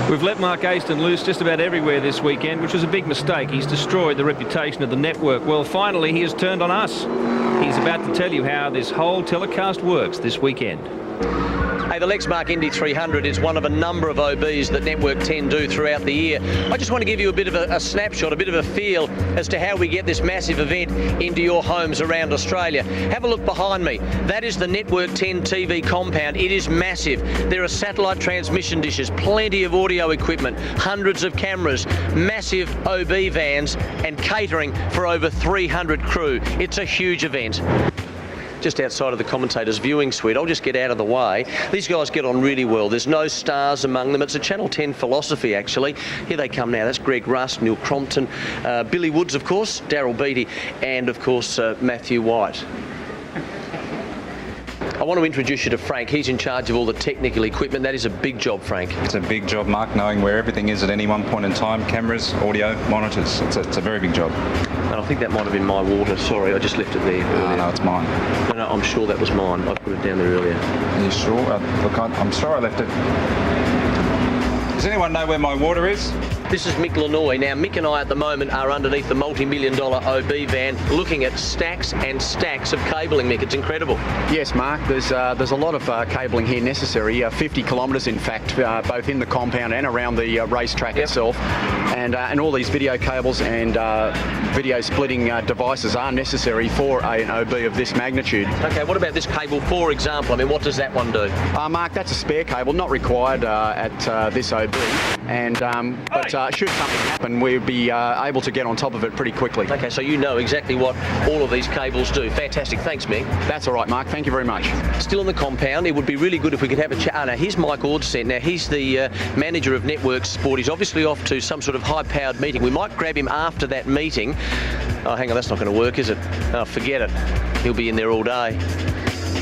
We've let Mark Aston loose just about everywhere this weekend, which was a big mistake. He's destroyed the reputation of the network. Well, finally, he has turned on us. He's about to tell you how this whole telecast works this weekend. Hey, the Lexmark Indy 300 is one of a number of OBs that Network 10 do throughout the year. I just want to give you a bit of a snapshot, a bit of a feel as to how we get this massive event into your homes around Australia. Have a look behind me. That is the Network 10 TV compound. It is massive. There are satellite transmission dishes, plenty of audio equipment, hundreds of cameras, massive OB vans and catering for over 300 crew. It's a huge event. Just outside of the commentators' viewing suite. I'll just get out of the way. These guys get on really well. There's no stars among them. It's a Channel 10 philosophy, actually. Here they come now. That's Greg Rust, Neil Crompton, Billy Woods, of course, Daryl Beattie, and, of course, Matthew White. I want to introduce you to Frank. He's in charge of all the technical equipment. That is a big job, Frank. It's a big job, Mark, knowing where everything is at any one point in time. Cameras, audio, monitors. It's a very big job. And I think that might have been my water. Sorry, I just left it there earlier. No, it's mine. No, I'm sure that was mine. I put it down there earlier. Are you sure? Look, I'm sure I left it. Does anyone know where my water is? This is Mick Lanoy. Now, Mick and I at the moment are underneath the multi-million-dollar OB van looking at stacks and stacks of cabling, Mick. It's incredible. Yes, Mark. There's a lot of cabling here necessary, 50 kilometres in fact, both in the compound and around the racetrack itself. And all these video cables and video splitting devices are necessary for an OB of this magnitude. Okay, what about this cable, for example? I mean, what does that one do? Mark, that's a spare cable, not required at this OB. And but should something happen, we'll be able to get on top of it pretty quickly. Okay, so you know exactly what all of these cables do. Fantastic. Thanks, Mick. That's all right, Mark. Thank you very much. Still on the compound, it would be really good if we could have a chat. Now, here's Mike Ordsett. Now, he's the manager of Network Sport. He's obviously off to some sort of high-powered meeting. We might grab him after that meeting. Oh, hang on, that's not going to work, is it? Oh, forget it. He'll be in there all day.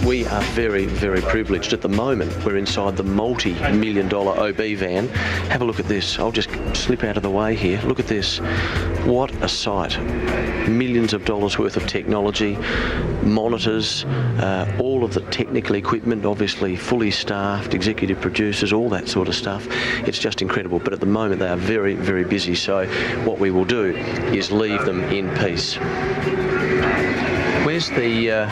We are very, very privileged at the moment. We're inside the multi-million-dollar OB van. Have a look at this. I'll just slip out of the way here. Look at this. What a sight. Millions of dollars worth of technology, monitors, all of the technical equipment, obviously fully staffed, executive producers, all that sort of stuff. It's just incredible. But at the moment, they are very, very busy. So what we will do is leave them in peace. Where's the...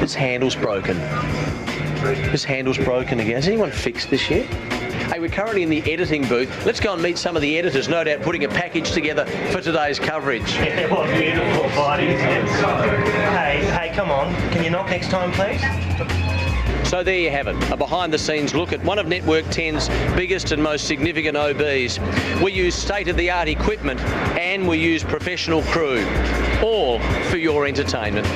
this handle's broken. This handle's broken again. Has anyone fixed this yet? Hey, we're currently in the editing booth. Let's go and meet some of the editors, no doubt putting a package together for today's coverage. Yeah, what beautiful bodies. Hey, come on. Can you knock next time, please? So there you have it, a behind-the-scenes look at one of Network 10's biggest and most significant OBs. We use state-of-the-art equipment and we use professional crew, all for your entertainment.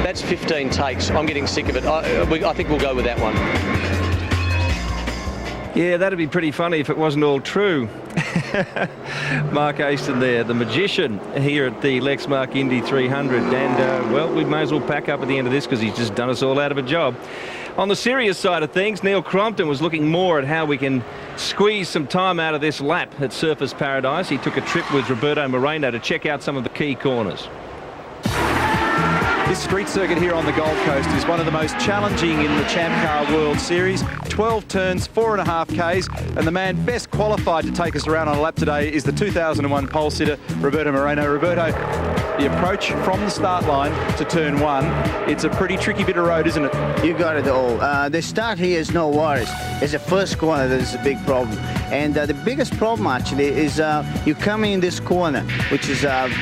That's 15 takes. I'm getting sick of it. I think we'll go with that one. Yeah, that'd be pretty funny if it wasn't all true. Mark Aston there, the magician here at the Lexmark Indy 300. And, well, we may as well pack up at the end of this because he's just done us all out of a job. On the serious side of things, Neil Crompton was looking more at how we can squeeze some time out of this lap at Surfers Paradise. He took a trip with Roberto Moreno to check out some of the key corners. This street circuit here on the Gold Coast is one of the most challenging in the Champ Car World Series. 12 turns, 4.5 Ks, and the man best qualified to take us around on a lap today is the 2001 pole sitter, Roberto Moreno. Roberto, the approach from the start line to turn 1, it's a pretty tricky bit of road, isn't it? You got it all. The start here is no worries. It's the first corner that is a big problem. And the biggest problem actually is you come in this corner, which is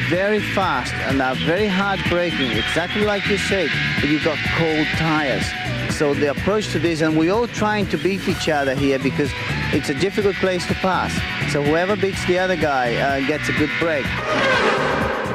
very fast and very hard braking, exactly like you said, but you've got cold tires. So the approach to this, and we're all trying to beat each other here because it's a difficult place to pass. So whoever beats the other guy gets a good break.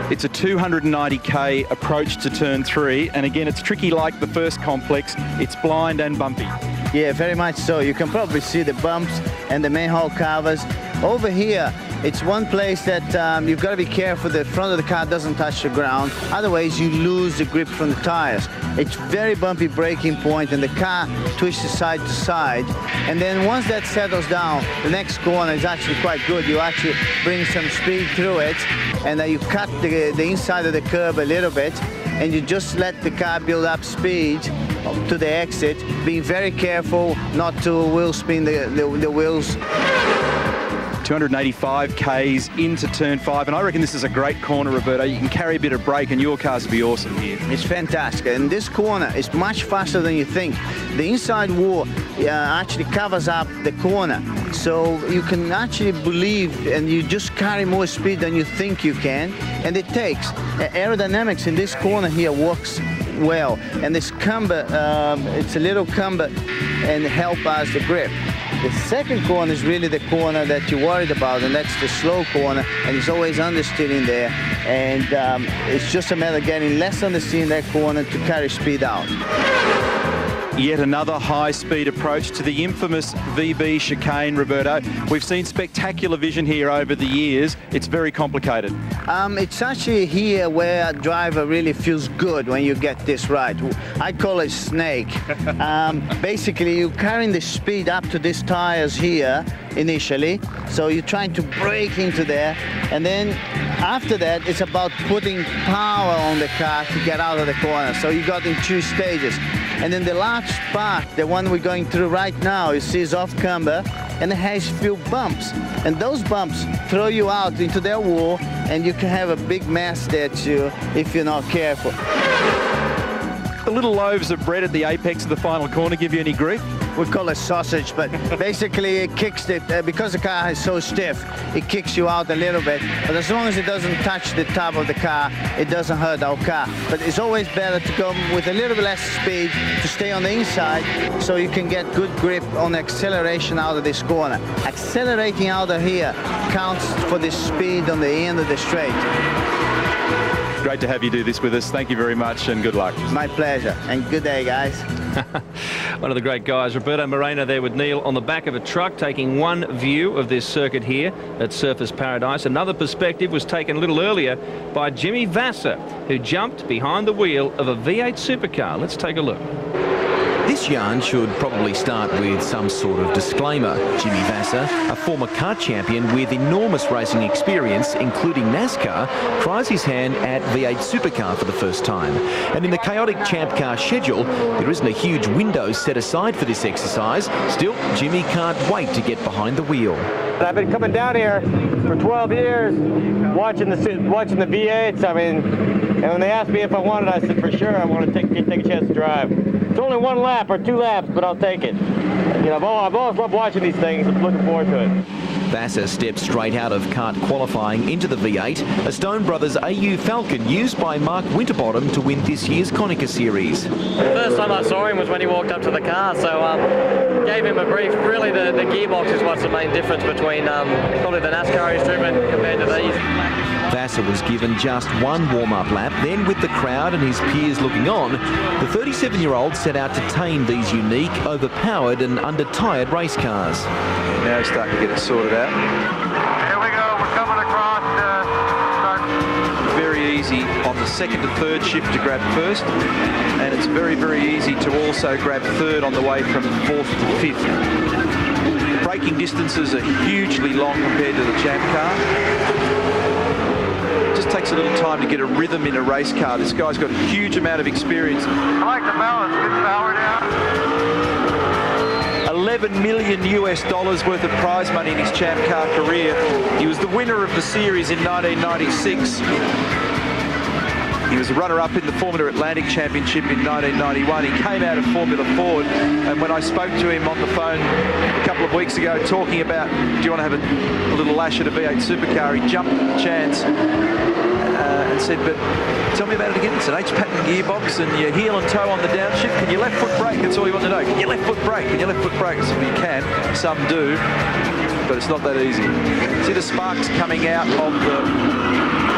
It's a 290k approach to turn 3, and again, it's tricky like the first complex. It's blind and bumpy. Yeah, very much so. You can probably see the bumps and the manhole covers. Over here, it's one place that you've got to be careful the front of the car doesn't touch the ground. Otherwise, you lose the grip from the tires. It's very bumpy braking point, and the car twists side to side. And then once that settles down, the next corner is actually quite good. You actually bring some speed through it, and you cut the inside of the curb a little bit. and you just let the car build up speed to the exit, being very careful not to wheel spin the wheels. 285 Ks into turn 5, and I reckon this is a great corner, Roberto. You can carry a bit of brake and your cars will be awesome here. It's fantastic, and this corner is much faster than you think. The inside wall actually covers up the corner, so you can actually believe, and you just carry more speed than you think you can, and it takes. Aerodynamics in this corner here works well, and this camber, it's a little camber, and help us the grip. The second corner is really the corner that you're worried about, and that's the slow corner, and it's always understeer in there, and it's just a matter of getting less understeer in that corner to carry speed out. Yet another high-speed approach to the infamous VB chicane, Roberto. We've seen spectacular vision here over the years. It's very complicated. It's actually here where a driver really feels good when you get this right. I call it snake. Basically, you're carrying the speed up to these tires here initially, so you're trying to break into there, and then after that, it's about putting power on the car to get out of the corner. So you got in 2 stages. And then the last part, the one we're going through right now, you see is off camber, and it has few bumps. And those bumps throw you out into their wall, and you can have a big mess there too if you're not careful. The little loaves of bread at the apex of the final corner give you any grief? We call it sausage, but basically it kicks because the car is so stiff, it kicks you out a little bit. But as long as it doesn't touch the top of the car, it doesn't hurt our car. But it's always better to go with a little bit less speed to stay on the inside, so you can get good grip on acceleration out of this corner. Accelerating out of here counts for the speed on the end of the straight. Great to have you do this with us. Thank you very much and good luck. My pleasure, and good day, guys. One of the great guys, Roberto Moreno there with Neil on the back of a truck, taking one view of this circuit here at Surfers Paradise. Another perspective was taken a little earlier by Jimmy Vasser, who jumped behind the wheel of a V8 supercar. Let's take a look. This yarn should probably start with some sort of disclaimer. Jimmy Vasser, a former kart champion with enormous racing experience, including NASCAR, tries his hand at V8 supercar for the first time. And in the chaotic champ car schedule, there isn't a huge window set aside for this exercise. Still, Jimmy can't wait to get behind the wheel. I've been coming down here for 12 years, watching the V8s. I mean, and when they asked me if I wanted, I said for sure I want to take a chance to drive. It's only 1 lap or 2 laps, but I'll take it. You know, I've always loved watching these things. I'm looking forward to it. Vasser steps straight out of kart qualifying into the V8, a Stone Brothers AU Falcon used by Mark Winterbottom to win this year's Konica Series. The first time I saw him was when he walked up to the car, so gave him a brief. Really, the gearbox is what's the main difference between probably the NASCAR instrument compared to these. Vasser was given just 1 warm-up lap, then with the crowd and his peers looking on, the 37-year-old set out to tame these unique, overpowered and under-tired race cars. Now he's starting to get it sorted out. Here we go. We're coming across Very easy on the 2nd to 3rd shift to grab 1st, and it's very, very easy to also grab 3rd on the way from 4th to 5th. The braking distances are hugely long compared to the champ car. Just takes a little time to get a rhythm in a race car. This guy's got a huge amount of experience. I like the balance. Good power down. $11 million worth of prize money in his champ car career. He was the winner of the series in 1996. He was a runner-up in the Formula Atlantic Championship in 1991. He came out of Formula Ford, and when I spoke to him on the phone a couple of weeks ago talking about, do you want to have a little lash at a V8 supercar, he jumped at the chance and said, but tell me about it again. It's an H-pattern gearbox and your heel and toe on the downshift. Can you left foot brake? That's all you want to know. Can you left foot brake? Can you left foot brake? So you can. Some do, but it's not that easy. See the sparks coming out of the...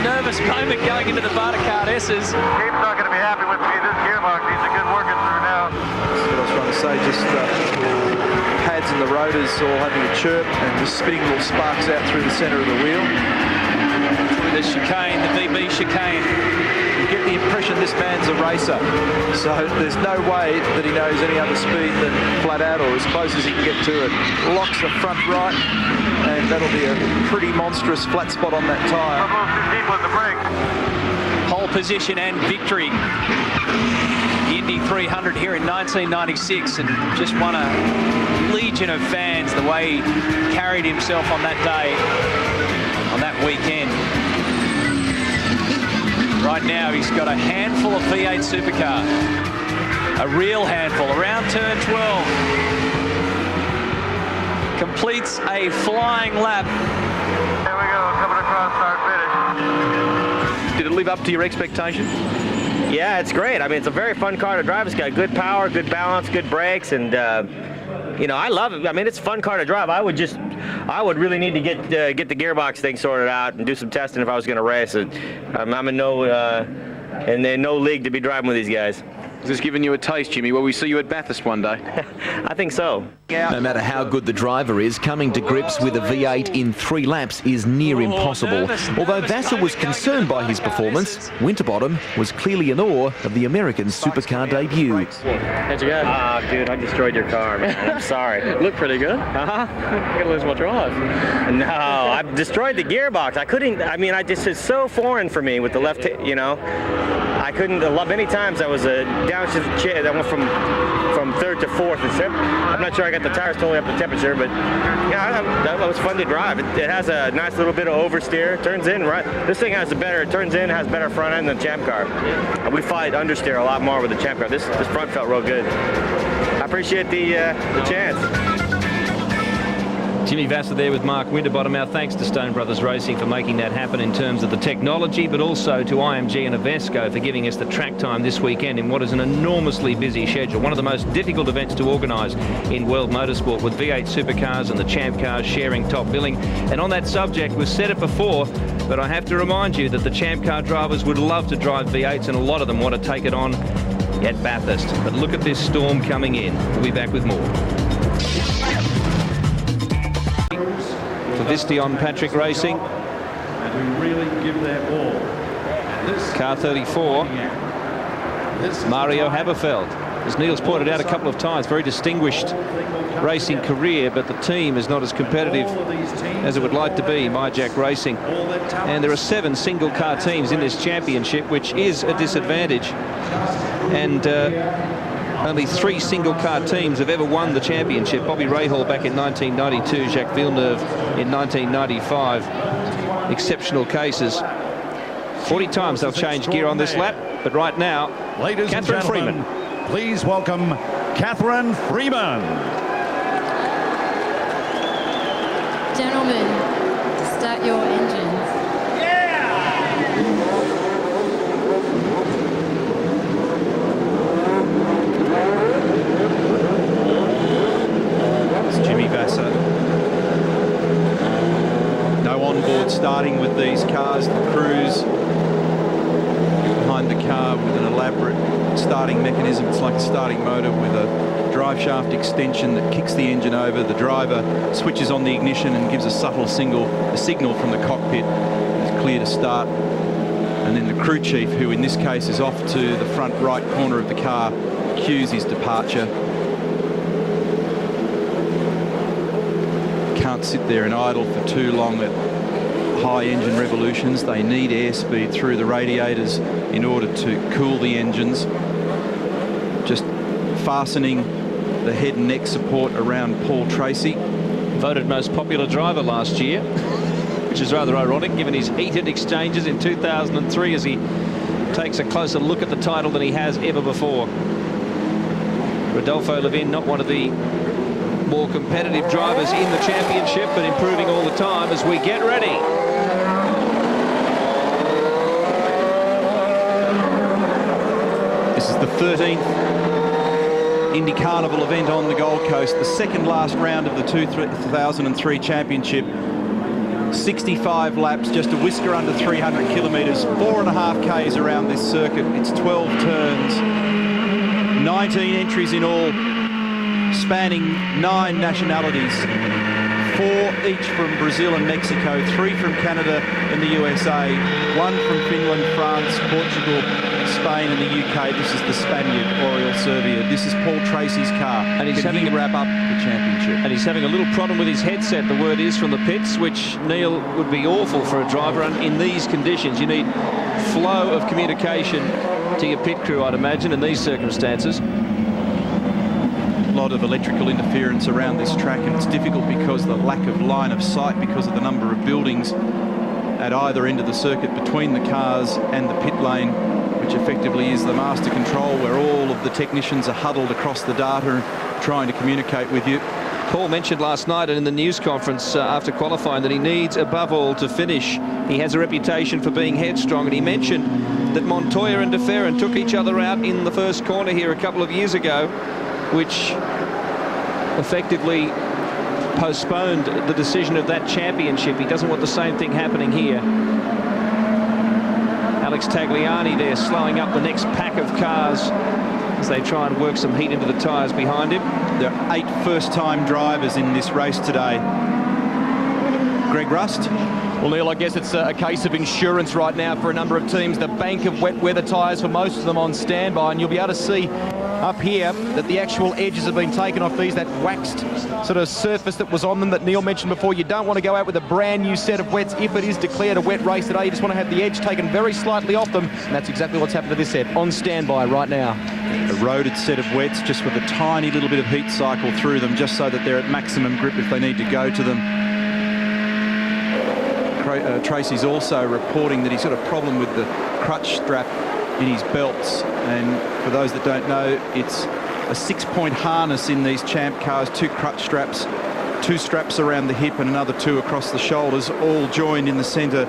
Nervous moment going into the Barter Kart S's. Gabe's not going to be happy with me. This gearbox needs a good working through now. That's what I was trying to say. Just pads and the rotors all having a chirp and just spitting little sparks out through the centre of the wheel. Through the chicane, the VB chicane. You get the impression this man's a racer. So there's no way that he knows any other speed than flat out, or as close as he can get to it. Locks the front right, and that'll be a pretty monstrous flat spot on that tyre. Pole position and victory. The Indy 300 here in 1996, and just won a legion of fans the way he carried himself on that day, on that weekend. Right now he's got a handful of V8 supercar, a real handful, around turn 12. Completes a flying lap. Here we go, coming across start finish. Did it live up to your expectation? Yeah, it's great. I mean, it's a very fun car to drive. It's got good power, good balance, good brakes, and you know, I love it. I mean, it's a fun car to drive. I would really need to get the gearbox thing sorted out and do some testing if I was going to race it. I'm in no league to be driving with these guys. Has this given you a taste, Jimmy? Will we see you at Bathurst one day? I think so. No matter how good the driver is, coming to grips with a V8 in 3 laps is near impossible. Although Vasser was concerned by his performance, Winterbottom was clearly in awe of the American supercar debut. How'd you go? Dude, I destroyed your car, man. I'm sorry. Looked pretty good. Uh-huh. I'm gonna lose my drive. No, I destroyed the gearbox. I couldn't, I mean, it's so foreign for me with the left, you know. I couldn't, many times I was downshift chair that went from 3rd to 4th. I'm not sure I got the tires totally up to temperature, but yeah, that was fun to drive. It has a nice little bit of oversteer. It turns in right. This thing has it turns in, has better front end than the Champ car. We fight understeer a lot more with the Champ car. This front felt real good. I appreciate the chance. Jimmy Vasser there with Mark Winterbottom. Our thanks to Stone Brothers Racing for making that happen in terms of the technology, but also to IMG and Avesco for giving us the track time this weekend in what is an enormously busy schedule. One of the most difficult events to organise in world motorsport, with V8 supercars and the Champ cars sharing top billing. And on that subject, we've said it before, but I have to remind you that the Champ car drivers would love to drive V8s, and a lot of them want to take it on at Bathurst. But look at this storm coming in. We'll be back with more. Visti on Patrick Racing. And who really give their all. Car 34, Mario Haberfeld. As Neil's pointed out a couple of times, very distinguished racing career, but the team is not as competitive as it would like to be, MyJack Racing. And there are 7 single car teams in this championship, which is a disadvantage. And only 3 single car teams have ever won the championship. Bobby Rahal back in 1992, Jacques Villeneuve in 1995. Exceptional cases. 40 times they'll change gear on this lap, but right now, ladies and gentlemen, please welcome Catherine Freeman. Gentlemen, start your engines. Jimmy Vasser. No onboard starting with these cars. The crew's behind the car with an elaborate starting mechanism. It's like a starting motor with a drive shaft extension that kicks the engine over. The driver switches on the ignition and gives a subtle signal from the cockpit. It's clear to start. And then the crew chief, who in this case is off to the front right corner of the car, cues his departure. Can't sit there and idle for too long at high engine revolutions. They need airspeed through the radiators in order to cool the engines. Just fastening the head and neck support around Paul Tracy. Voted most popular driver last year, which is rather ironic given his heated exchanges in 2003 as he takes a closer look at the title than he has ever before. Rodolfo Levin, not one of the more competitive drivers in the championship, but improving all the time as we get ready. This is the 13th Indy Carnival event on the Gold Coast, the second last round of the 2003 championship. 65 laps, just a whisker under 300 kilometres, 4.5 Ks around this circuit. It's 12 turns, 19 entries in all, spanning 9 nationalities, 4 each from Brazil and Mexico, 3 from Canada and the USA, 1 from Finland, France, Portugal, Spain and the UK. This is the Spaniard, Oriol Servia. This is Paul Tracy's car. And he's having to wrap up the championship. And he's having a little problem with his headset, the word is, from the pits, which, Neil, would be awful for a driver. And in these conditions, you need flow of communication to your pit crew, I'd imagine, in these circumstances. A lot of electrical interference around this track, and it's difficult because the lack of line of sight because of the number of buildings at either end of the circuit between the cars and the pit lane, which effectively is the master control where all of the technicians are huddled across the data trying to communicate with you. Paul mentioned last night in the news conference after qualifying that he needs, above all, to finish. He has a reputation for being headstrong, and he mentioned that Montoya and De Ferran took each other out in the first corner here a couple of years ago, which effectively postponed the decision of that championship. He doesn't want the same thing happening here. Alex Tagliani there slowing up the next pack of cars as they try and work some heat into the tyres behind him. There are 8 first-time drivers in this race today. Greg Rust? Well, Neil, I guess it's a case of insurance right now for a number of teams. The bank of wet weather tyres for most of them on standby, and you'll be able to see up here that the actual edges have been taken off these, that waxed sort of surface that was on them that Neil mentioned before. You don't want to go out with a brand new set of wets if it is declared a wet race today. You just want to have the edge taken very slightly off them, and that's exactly what's happened to this set, on standby right now. Eroded set of wets just with a tiny little bit of heat cycle through them, just so that they're at maximum grip if they need to go to them. Tracy's also reporting that he's got a problem with the crutch strap in his belts, and for those that don't know, it's a 6-point harness in these champ cars, 2 crutch straps, 2 straps around the hip and another 2 across the shoulders, all joined in the centre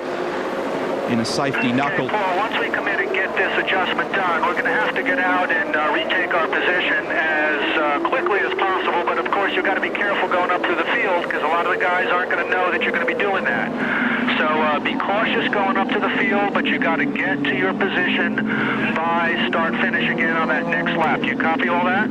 in a safety knuckle. Okay, Paul, once we come in and get this adjustment done, we're going to have to get out and retake our position as quickly as possible, but of course you've got to be careful going up through the field because a lot of the guys aren't going to know that you're going to be doing that. So be cautious going up to the field, but you got to get to your position by start finish again on that next lap. Do you copy all that?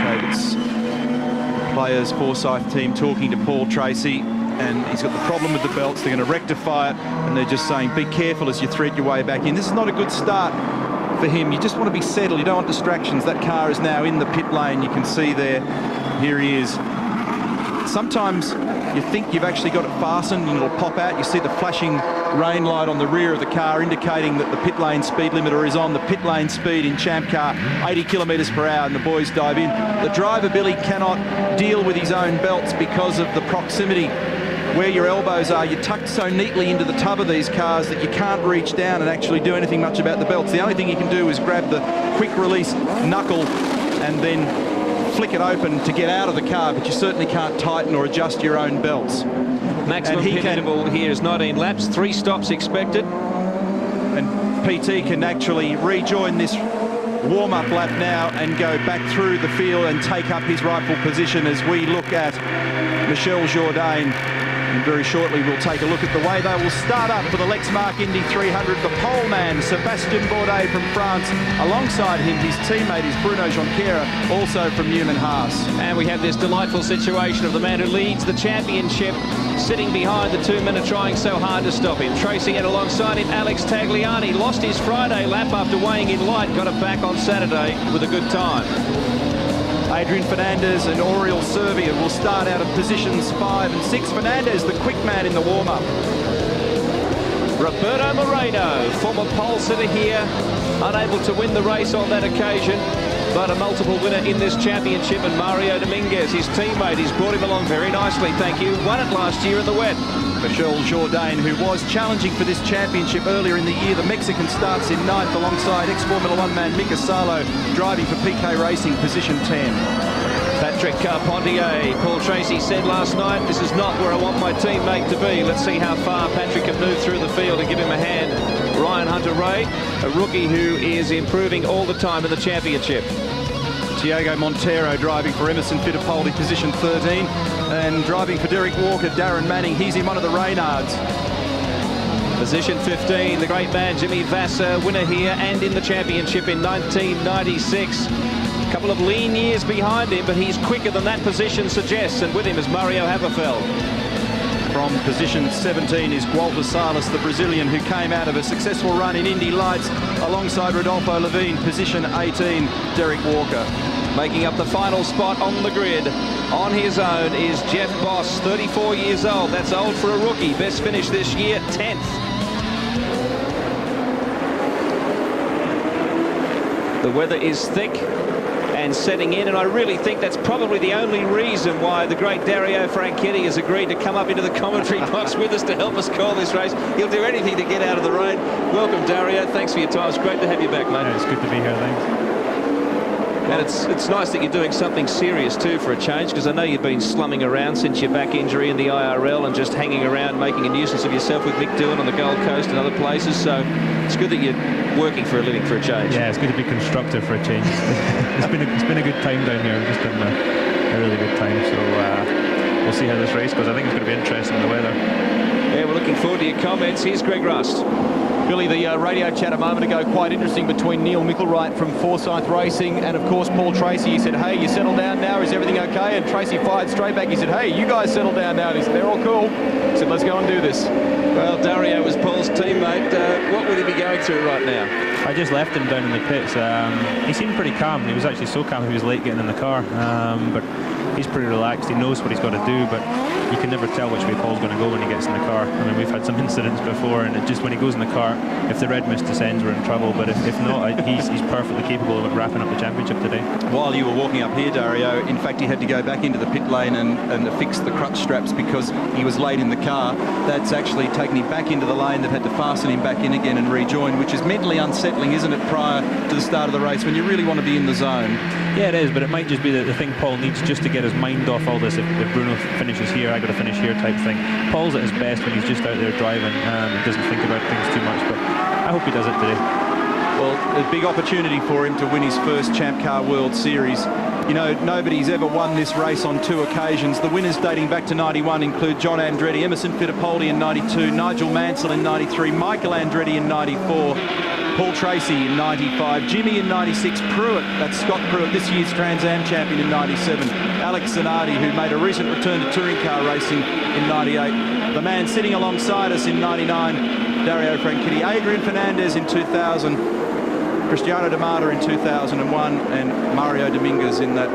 Okay, it's the players' Forsyth team talking to Paul Tracy, and he's got the problem with the belts. They're going to rectify it, and they're just saying, be careful as you thread your way back in. This is not a good start for him. You just want to be settled. You don't want distractions. That car is now in the pit lane. You can see there. Here he is. Sometimes you think you've actually got it fastened and it'll pop out. You see the flashing rain light on the rear of the car indicating that the pit lane speed limiter is on. The pit lane speed in Champ Car, 80 kilometres per hour, and the boys dive in. The driver, Billy, cannot deal with his own belts because of the proximity where your elbows are. You're tucked so neatly into the tub of these cars that you can't reach down and actually do anything much about the belts. The only thing you can do is grab the quick release knuckle and then flick it open to get out of the car, but you certainly can't tighten or adjust your own belts. Maximum pit interval here is 19 laps, 3 stops expected. And PT can actually rejoin this warm-up lap now and go back through the field and take up his rightful position as we look at Michel Jourdain. And very shortly we'll take a look at the way they will start up for the Lexmark Indy 300. The pole man, Sébastien Bourdais from France. Alongside him, his teammate is Bruno Jonquera, also from Newman Haas. And we have this delightful situation of the man who leads the championship sitting behind the 2-minute, trying so hard to stop him. Tracy, and alongside him, Alex Tagliani. Lost his Friday lap after weighing in light, got it back on Saturday with a good time. Adrian Fernandez and Oriol Servia will start out of positions 5 and 6. Fernandez, the quick man in the warm-up. Roberto Moreno, former pole sitter here, unable to win the race on that occasion, but a multiple winner in this championship. And Mario Dominguez, his teammate, he's brought him along very nicely, thank you. Won it last year in the wet. Michel Jourdain, who was challenging for this championship earlier in the year. The Mexican starts in 9th alongside ex-Formula 1 man Mika Salo, driving for PK Racing, position 10. Patrick Carpentier, Paul Tracy said last night, this is not where I want my teammate to be. Let's see how far Patrick can move through the field and give him a hand. Ryan Hunter-Ray, a rookie who is improving all the time in the championship. Tiago Montero driving for Emerson Fittipaldi, position 13. And driving for Derek Walker, Darren Manning. He's in one of the Reynards. Position 15, the great man Jimmy Vasser, winner here and in the championship in 1996. Couple of lean years behind him, but he's quicker than that position suggests, and with him is Mario Haberfeld. From position 17 is Walter Salas, the Brazilian, who came out of a successful run in Indy Lights alongside Rodolfo Levine. Position 18, Derek Walker. Making up the final spot on the grid on his own is Jeff Boss, 34 years old. That's old for a rookie. Best finish this year, 10th. The weather is thick and setting in, and I really think that's probably the only reason why the great Dario Franchitti has agreed to come up into the commentary box with us to help us call this race. He'll do anything to get out of the rain. Welcome, Dario. Thanks for your time. It's great to have you back, mate. Yeah, it's good to be here, thanks. And it's nice that you're doing something serious too for a change, because I know you've been slumming around since your back injury in the IRL and just hanging around making a nuisance of yourself with Mick Doohan on the Gold Coast and other places. So it's good that you're working for a living for a change. Yeah, it's good to be constructive for a change. It's been a good time down here. We've just done a really good time. So we'll see how this race goes. I think it's going to be interesting, the weather. Yeah, we're looking forward to your comments. Here's Greg Rust. Billy, the radio chat a moment ago, quite interesting between Neil Micklewright from Forsyth Racing and, of course, Paul Tracy. He said, hey, you settled down now, is everything okay? And Tracy fired straight back. He said, hey, you guys settle down now. And he said, they're all cool. He said, let's go and do this. Well, Dario was Paul's teammate. What would he be going through right now? I just left him down in the pits. He seemed pretty calm. He was actually so calm he was late getting in the car. But he's pretty relaxed. He knows what he's got to do, but you can never tell which way Paul's going to go when he gets in the car. I mean, we've had some incidents before, and it just when he goes in the car, if the red mist descends, we're in trouble. But if not, he's perfectly capable of wrapping up the championship today. While you were walking up here, Dario, in fact, he had to go back into the pit lane and fix the crutch straps because he was late in the car. That's actually taken him back into the lane. They've had to fasten him back in again and rejoin, which is mentally unsettling, isn't it, prior to the start of the race when you really want to be in the zone? Yeah, it is, but it might just be the thing Paul needs just to get his mind off all this. If Bruno finishes here, I got to finish here type thing. Paul's at his best when he's just out there driving and doesn't think about things too much, but I hope he does it today. Well, a big opportunity for him to win his first Champ Car World Series. You know, nobody's ever won this race on two occasions. The winners dating back to 91 include John Andretti, Emerson Fittipaldi in 92, Nigel Mansell in 93, Michael Andretti in 94, Paul Tracy in 95, Jimmy in 96, Pruitt, that's Scott Pruitt, this year's Trans Am champion in 97, Alex Zanardi, who made a recent return to touring car racing in 98, the man sitting alongside us in 99, Dario Franchitti, Adrian Fernandez in 2000, Cristiano D'Amata in 2001, and Mario Dominguez in that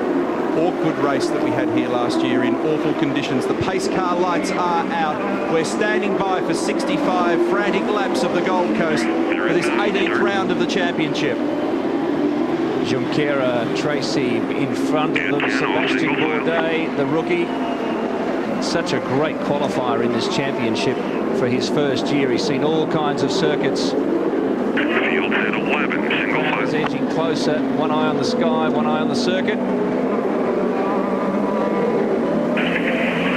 awkward race that we had here last year in awful conditions. The pace car lights are out. We're standing by for 65 frantic laps of the Gold Coast for this 18th round of the championship. Junqueira, Tracy in front of them, Sebastian Bourdais, the rookie. Such a great qualifier in this championship for his first year. He's seen all kinds of circuits. Field at 11, single file. He's edging closer, one eye on the sky, one eye on the circuit.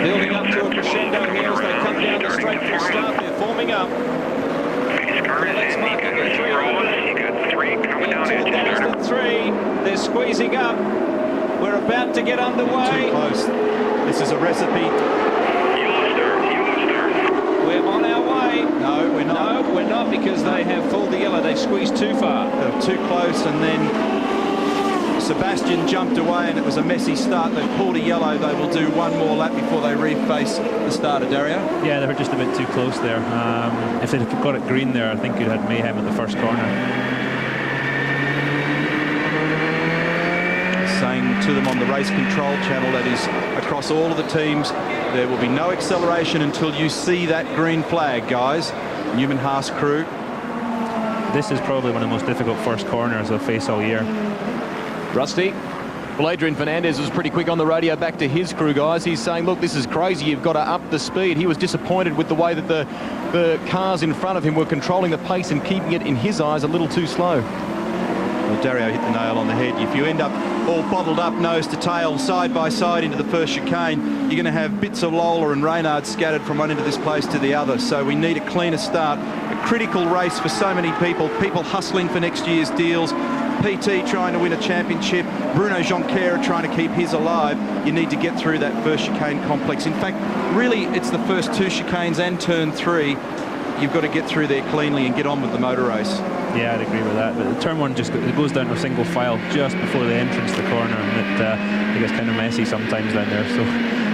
Building up to a crescendo here as they come down the straight from start. They're forming up. Let's mark it 3. They're squeezing up. We're about to get underway. Too close. This is a recipe. We're on our way. No, we're not. No, we're not, because they have pulled the yellow. They've squeezed too far. They're too close, and then Sebastian jumped away, and it was a messy start. They've pulled a yellow. They will do one more lap before they reface the starter, Dario. Yeah, they were just a bit too close there. If they'd got it green there, I think you'd had mayhem at the first corner. Saying to them on the race control channel, that is across all of the teams, there will be no acceleration until you see that green flag, guys. Newman Haas crew. This is probably one of the most difficult first corners they'll face all year. Rusty? Well, Adrian Fernandez was pretty quick on the radio back to his crew, guys. He's saying, look, this is crazy. You've got to up the speed. He was disappointed with the way that the cars in front of him were controlling the pace and keeping it, in his eyes, a little too slow. Well, Dario hit the nail on the head. If you end up all bottled up nose to tail, side by side into the first chicane, you're going to have bits of Lola and Reynard scattered from one end of this place to the other. So we need a cleaner start. A critical race for so many people hustling for next year's deals, PT trying to win a championship, Bruno Junqueira trying to keep his alive. You need to get through that first chicane complex. In fact, really, it's the first two chicanes and turn 3. You've got to get through there cleanly and get on with the motor race. Yeah, I'd agree with that. But the turn one just it goes down to a single file just before the entrance to the corner, and it gets kind of messy sometimes down there. So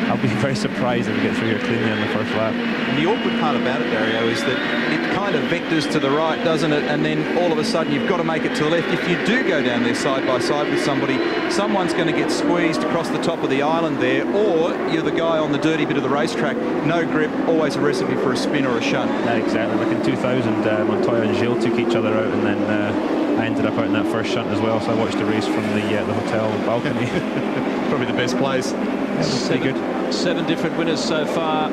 I'll be very surprised if we get through here cleanly on the first lap. And the awkward part about it, Dario, is that it kind of vectors to the right, doesn't it? And then all of a sudden you've got to make it to the left. If you do go down there side by side with somebody, someone's going to get squeezed across the top of the island there, or you're the guy on the dirty bit of the racetrack. No grip, always a recipe for a spin or a shunt. Yeah, exactly. Like in 2000, Montoya and Gilles took each other out, and then I ended up out in that first shunt as well. So I watched the race from the hotel balcony. Probably the best place. Seven different winners so far.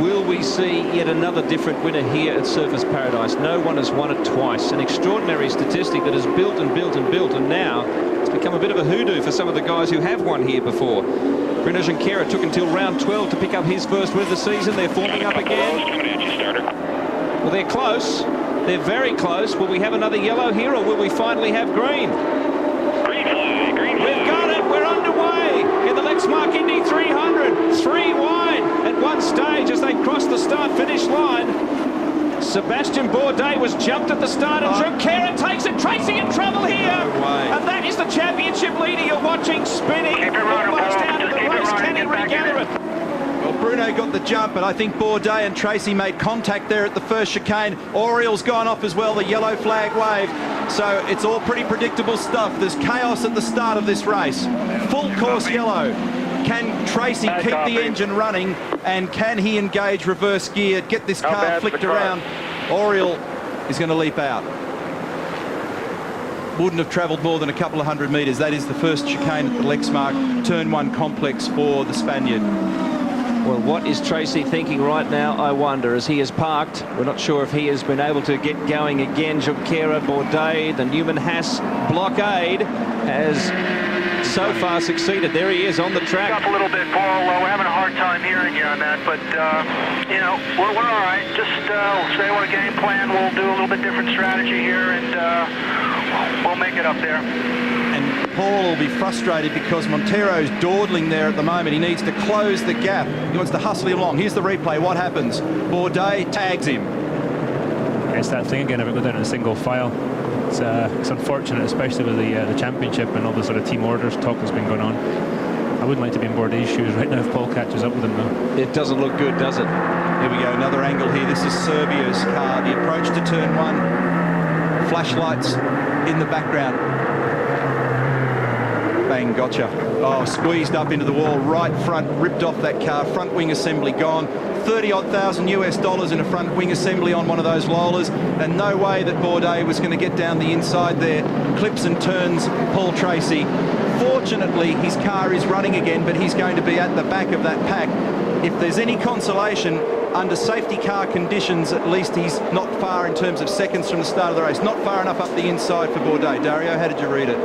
Will we see yet another different winner here at Surfers Paradise? No one has won it twice. An extraordinary statistic that has built and built and built, and now it's become a bit of a hoodoo for some of the guys who have won here before. Bruno Junqueira took until round 12 to pick up his first win of the season. They're forming up again. Well, they're close. They're very close. Will we have another yellow here, or will we finally have green? We've got it. We're underway in the Lexmark Indy 300. 3 wide at one stage as they cross the start-finish line. Sebastian Bourdais was jumped at the start, and Junqueira takes it. Tracy in trouble here. And that is the championship leader you're watching spinning almost out of the race. Can he regather it? Well, Bruno got the jump, but I think Bourdais and Tracy made contact there at the first chicane. Oriel's gone off as well, the yellow flag waved. So it's all pretty predictable stuff. There's chaos at the start of this race. Full course yellow. Can Tracy keep the engine running, and can he engage reverse gear, get this car flicked around? Oriel is going to leap out. Wouldn't have travelled more than a couple of 100 metres. That is the first chicane at the Lexmark Turn 1 complex for the Spaniard. Well, what is Tracy thinking right now, I wonder, as he is parked? We're not sure if he has been able to get going again. Junqueira, Bourdais, the Newman-Haas blockade has so far succeeded. There he is on the track. Up a little bit, Paul. We're having a hard time hearing you on that, but, you know, we're all right. Just stay on a game plan. We'll do a little bit different strategy here, and we'll make it up there. And Paul will be frustrated because Montero's dawdling there at the moment. He needs to close the gap. He wants to hustle him along. Here's the replay. What happens? Bourdais tags him. It's that thing again. If it goes down in a single file, it's unfortunate, especially with the championship and all the sort of team orders talk that's been going on. I wouldn't like to be in Bourdais' shoes right now if Paul catches up with him, though. It doesn't look good, does it? Here we go. Another angle here. This is Serbia's car. The approach to turn 1. Flashlights in the background. Bang, gotcha. Oh, squeezed up into the wall, right front, ripped off that car, front wing assembly gone. 30-odd thousand US dollars in a front wing assembly on one of those rollers, and no way that Bourdais was going to get down the inside there. Clips and turns Paul Tracy. Fortunately, his car is running again, but he's going to be at the back of that pack. If there's any consolation, under safety car conditions, at least he's not far in terms of seconds from the start of the race. Not far enough up the inside for Bourdais. Dario, how did you read it?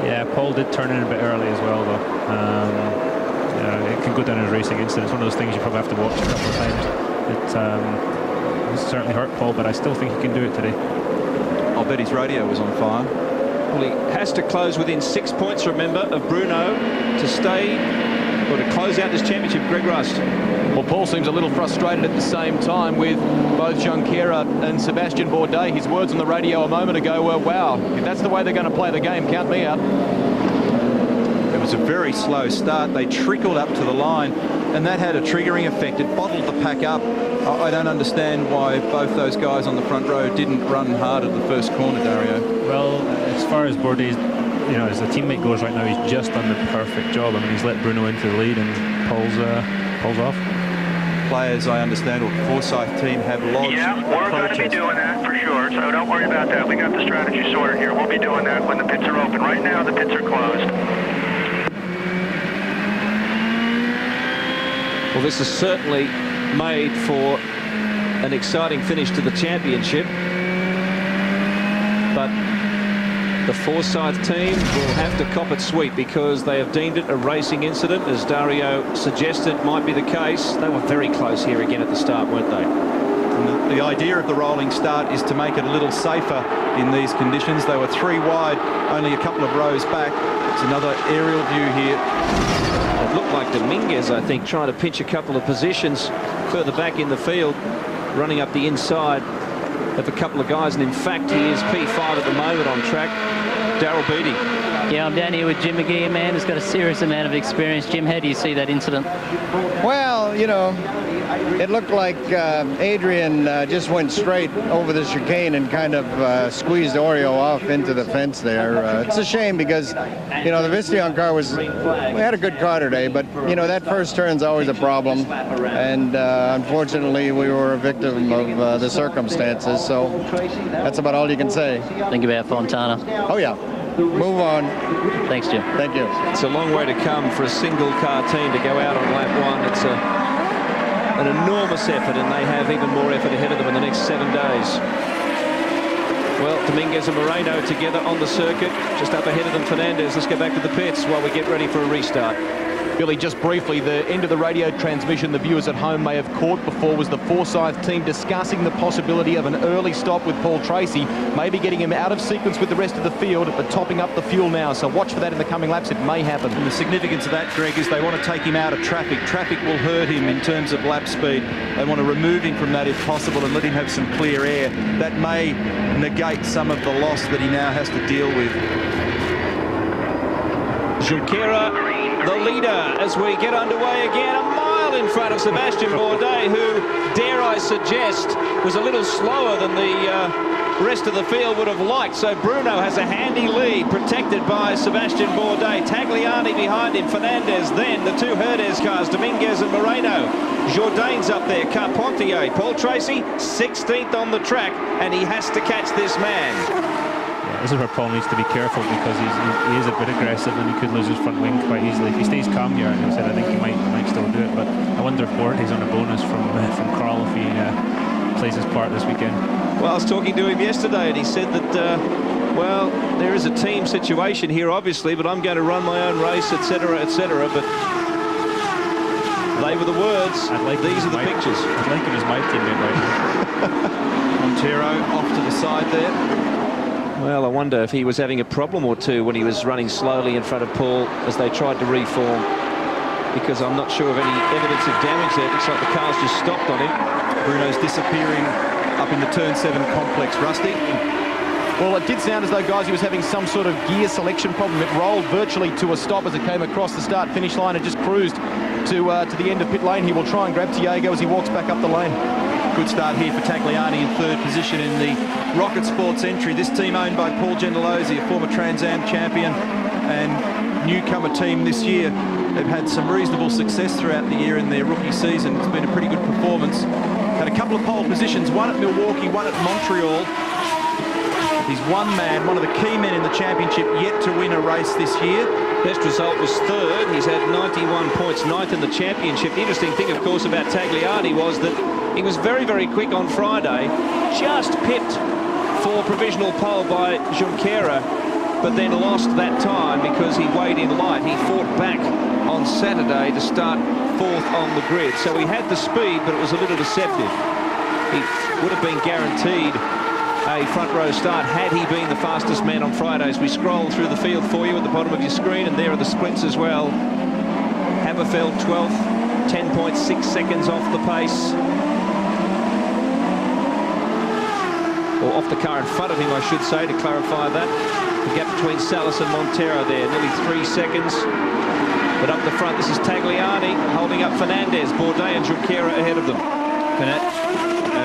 Yeah, Paul did turn in a bit early as well, though. It can go down as a racing incident. It's one of those things you probably have to watch a couple of times. It certainly hurt Paul, but I still think he can do it today. I'll bet his radio was on fire. Well, he has to close within 6 points, remember, of Bruno to stay or to close out this championship. Greg Rust. Well, Paul seems a little frustrated at the same time with both Junqueira and Sebastian Bourdais. His words on the radio a moment ago were, wow, if that's the way they're going to play the game, count me out. It was a very slow start. They trickled up to the line, and that had a triggering effect. It bottled the pack up. I don't understand why both those guys on the front row didn't run hard at the first corner, Dario. Well, as far as Bourdais, you know, as a teammate goes right now, he's just done the perfect job. I mean, he's let Bruno into the lead, and Paul's off. Players, I understand, or the Forsyth team have lodged. Yeah, we're going to be doing that for sure, so don't worry about that. We got the strategy sorted here. We'll be doing that when the pits are open. Right now, the pits are closed. Well, this is certainly made for an exciting finish to the championship, but the Forsyth team will have to cop it sweet because they have deemed it a racing incident, as Dario suggested might be the case. They were very close here again at the start, weren't they? And the idea of the rolling start is to make it a little safer in these conditions. They were 3 wide, only a couple of rows back. It's another aerial view here. It looked like Dominguez, I think, trying to pinch a couple of positions further back in the field, running up the inside. of a couple of guys, and in fact he is P5 at the moment on track. Darryl Beattie. Yeah, I'm down here with Jim McGee, man, who's got a serious amount of experience. Jim, how do you see that incident? Well, you know, it looked like Adrian just went straight over the chicane and kind of squeezed Oreo off into the fence there. It's a shame because, you know, the Visteon car we had a good car today, but, you know, that first turn's always a problem. And unfortunately, we were a victim of the circumstances. So that's about all you can say. Think about Fontana. Oh, yeah. Move on. Thanks, Jim. Thank you. It's a long way to come for a single car team to go out on lap 1. It's an enormous effort, and they have even more effort ahead of them in the next 7 days. Well, Dominguez and Moreno together on the circuit, just up ahead of them, Fernandez. Let's go back to the pits while we get ready for a restart. Billy, just briefly, the end of the radio transmission the viewers at home may have caught before was the Forsyth team discussing the possibility of an early stop with Paul Tracy, maybe getting him out of sequence with the rest of the field, but topping up the fuel now. So watch for that in the coming laps. It may happen. And the significance of that, Greg, is they want to take him out of traffic. Traffic will hurt him in terms of lap speed. They want to remove him from that if possible and let him have some clear air. That may negate some of the loss that he now has to deal with. Junqueira, the leader, as we get underway again, a mile in front of Sebastian Bourdais, who, dare I suggest, was a little slower than the rest of the field would have liked. So Bruno has a handy lead, protected by Sebastian Bourdais. Tagliani behind him, Fernandez, then the two Herdez cars, Dominguez and Moreno. Jourdain's up there, Carpentier. Paul Tracy, 16th on the track, and he has to catch this man. This is where Paul needs to be careful, because he is a bit aggressive and he could lose his front wing quite easily. If he stays calm here, and I said I think he might still do it, but I wonder if Bourdais on a bonus from Carl if he plays his part this weekend. Well, I was talking to him yesterday and he said that, well, there is a team situation here, obviously, but I'm going to run my own race, etc., etc., but they were the words. These are the pictures. I'd like him as my teammate right now. Montero off to the side there. Well, I wonder if he was having a problem or two when he was running slowly in front of Paul as they tried to reform, because I'm not sure of any evidence of damage there. It looks like the car's just stopped on him. Bruno's disappearing up in the turn 7 complex. Rusty? Well, it did sound as though, guys, he was having some sort of gear selection problem. It rolled virtually to a stop as it came across the start-finish line and just cruised to the end of pit lane. He will try and grab Tiago as he walks back up the lane. Good start here for Tagliani in 3rd position in the Rocket Sports entry. This team owned by Paul Gentilozzi, a former Trans Am champion and newcomer team this year. They've had some reasonable success throughout the year in their rookie season. It's been a pretty good performance. Had a couple of pole positions, one at Milwaukee, one at Montreal. He's one of the key men in the championship, yet to win a race this year. Best result was 3rd. He's had 91 points, 9th in the championship. The interesting thing, of course, about Tagliani was that he was very, very quick on Friday, just pipped for provisional pole by Junqueira, but then lost that time because he weighed in light. He fought back on Saturday to start 4th on the grid. So he had the speed, but it was a little deceptive. He would have been guaranteed a front row start had he been the fastest man on Friday. As we scroll through the field for you at the bottom of your screen, and there are the splits as well. Hammerfeld 12th, 10.6 seconds off the pace. Or off the car in front of him, I should say, to clarify that. The gap between Salas and Montero there, nearly 3 seconds. But up the front, this is Tagliani holding up Fernandez, Bourdais and Junqueira ahead of them.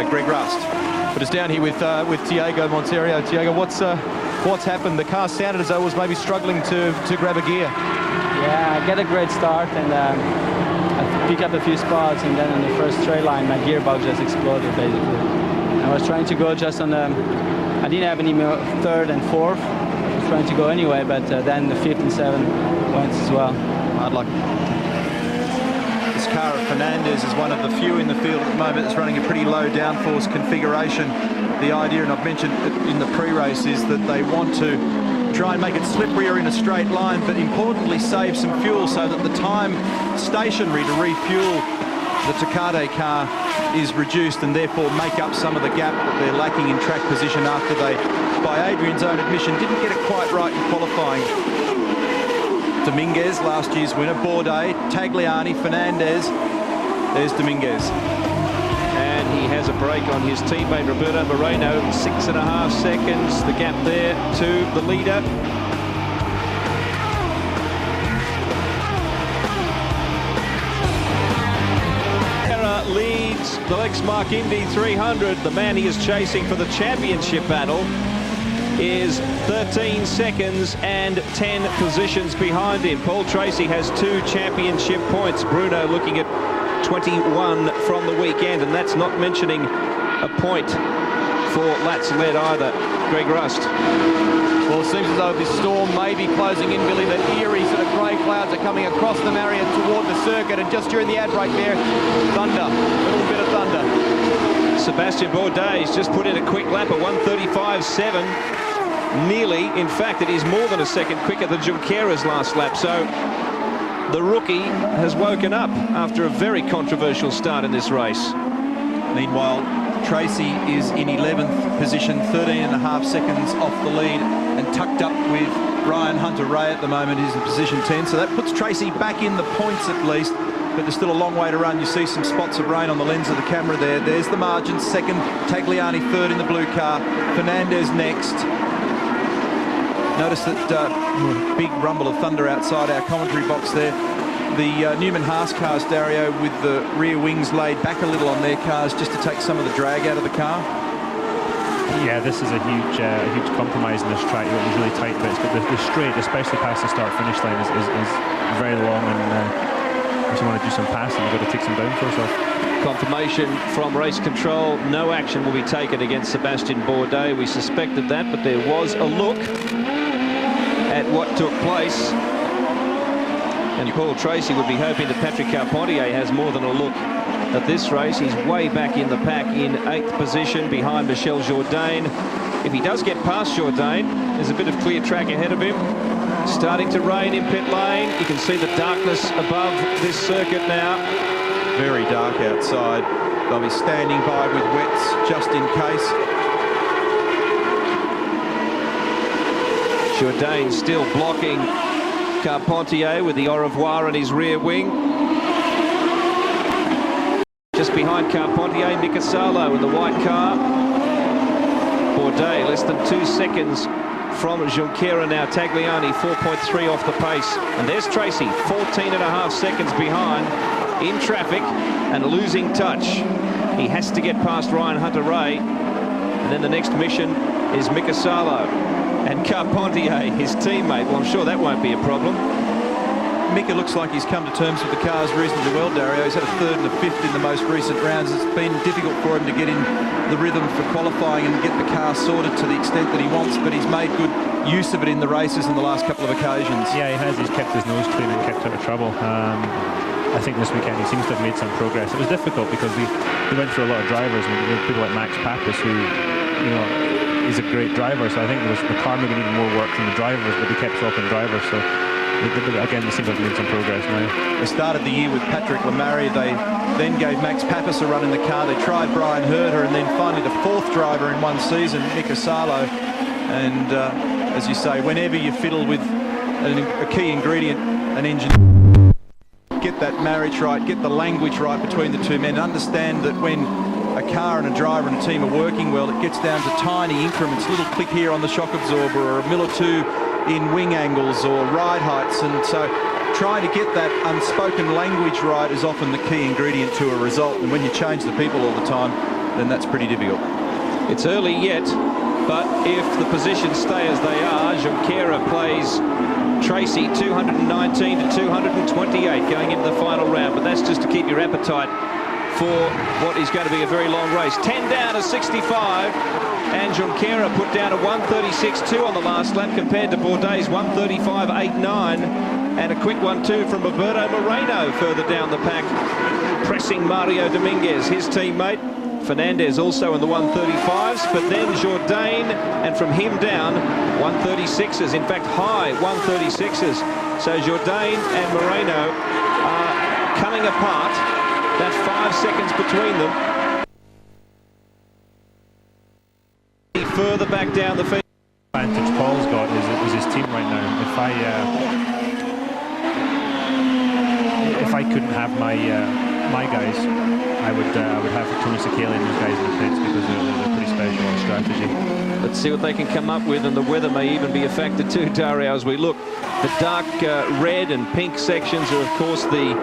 Greg Rust. But it's down here with Tiago Montero. Tiago, what's happened? The car sounded as though it was maybe struggling to grab a gear. Yeah, I got a great start and I picked up a few spots, and then on the first straight line, my gearbox just exploded basically. I was trying to go just on the, I didn't have any 3rd and 4th. I was trying to go anyway, but then the 5th and 7th points as well. Hard luck. This car of Fernandez is one of the few in the field at the moment that's running a pretty low downforce configuration. The idea, and I've mentioned it in the pre-race, is that they want to try and make it slipperier in a straight line, but importantly save some fuel so that the time stationary to refuel the Tecate car is reduced, and therefore make up some of the gap that they're lacking in track position after they, by Adrian's own admission, didn't get it quite right in qualifying. Dominguez, last year's winner, Bourdais, Tagliani, Fernandez. There's Dominguez. And he has a break on his teammate Roberto Moreno. 6.5 seconds, the gap there to the leader. Leads the Lexmark Indy 300. The man he is chasing for the championship battle is 13 seconds and 10 positions behind him. Paul Tracy has 2 championship points. Bruno looking at 21 from the weekend, and that's not mentioning a point for laps led either. Greg Rust. Well, it seems as though this storm may be closing in, Billy. The eerie sort of grey clouds are coming across the Marriott toward the circuit, and just during the ad break there, thunder, a little bit of thunder. Sebastian Bourdais just put in a quick lap at 1:35.7. Nearly, in fact, it is more than a second quicker than Junqueira's last lap. So the rookie has woken up after a very controversial start in this race. Meanwhile, Tracy is in 11th position, 13.5 seconds off the lead, and tucked up with Ryan Hunter-Reay at the moment. He's in position 10, so that puts Tracy back in the points at least, but there's still a long way to run. You see some spots of rain on the lens of the camera there. There's the margin. Second, Tagliani third in the blue car. Fernandez next. Notice that big rumble of thunder outside our commentary box there. The Newman Haas cars, Dario, with the rear wings laid back a little on their cars just to take some of the drag out of the car. Yeah, this is a huge compromise in this track. It was really tight bits, but the straight, especially past the start-finish line, is very long, and if you want to do some passing, you've got to take some downforce off. Confirmation from race control, no action will be taken against Sebastian Bourdais. We suspected that, but there was a look at what took place. And Paul Tracy would be hoping that Patrick Carpentier has more than a look at this race. He's way back in the pack in 8th position behind Michel Jourdain. If he does get past Jourdain, there's a bit of clear track ahead of him. Starting to rain in pit lane. You can see the darkness above this circuit now. Very dark outside. They'll be standing by with wets just in case. Jourdain still blocking Carpentier with the au revoir in his rear wing. Just behind Carpentier, Mika Salo in the white car. Bourdais less than 2 seconds from Junqueira now. Tagliani 4.3 off the pace. And there's Tracy, 14.5 seconds behind in traffic and losing touch. He has to get past Ryan Hunter-Reay. And then the next mission is Mika Salo. And Carpentier, his teammate. Well, I'm sure that won't be a problem. Mika looks like he's come to terms with the cars reasonably well, Dario. He's had a 3rd and a 5th in the most recent rounds. It's been difficult for him to get in the rhythm for qualifying and get the car sorted to the extent that he wants, but he's made good use of it in the races in the last couple of occasions. Yeah, he has. He's kept his nose clean and kept out of trouble. I think this weekend he seems to have made some progress. It was difficult because we went through a lot of drivers. I mean, people like Max Pappas, who, you know, is a great driver, so I think the car maybe needed more work from the drivers, but they kept swapping drivers, so again they seem to have made some progress now. They started the year with Patrick Lemarie. They then gave Max Pappas a run in the car. They tried Brian Herter, and then finally the 4th driver in one season, Mika Salo. And as you say, whenever you fiddle with a key ingredient, an engine, get that marriage right, get the language right between the two men, understand that when a car and a driver and a team are working well, it gets down to tiny increments, little click here on the shock absorber, or a mil or two in wing angles or ride heights, and so trying to get that unspoken language right is often the key ingredient to a result, and when you change the people all the time, then that's pretty difficult. It's early yet, but if the positions stay as they are, Junqueira plays Tracy 219 to 228 going into the final round, but that's just to keep your appetite for what is going to be a very long race. 10 down to 65, and Junqueira put down a 136.2 on the last lap compared to Bourdais' 135.89, and a quick 1-2 from Roberto Moreno further down the pack, pressing Mario Dominguez, his teammate. Fernandez also in the 135s, but then Jourdain, and from him down 136s, in fact high 136s. So Jourdain and Moreno are coming apart. That's 5 seconds between them. Further back down the field. Advantage Paul's got is his team right now. If I couldn't have my guys, I would have Tony Sakeli and those guys in the pits because they're pretty special on strategy. Let's see what they can come up with, and the weather may even be a factor too, Dario, as we look. The dark red and pink sections are, of course, the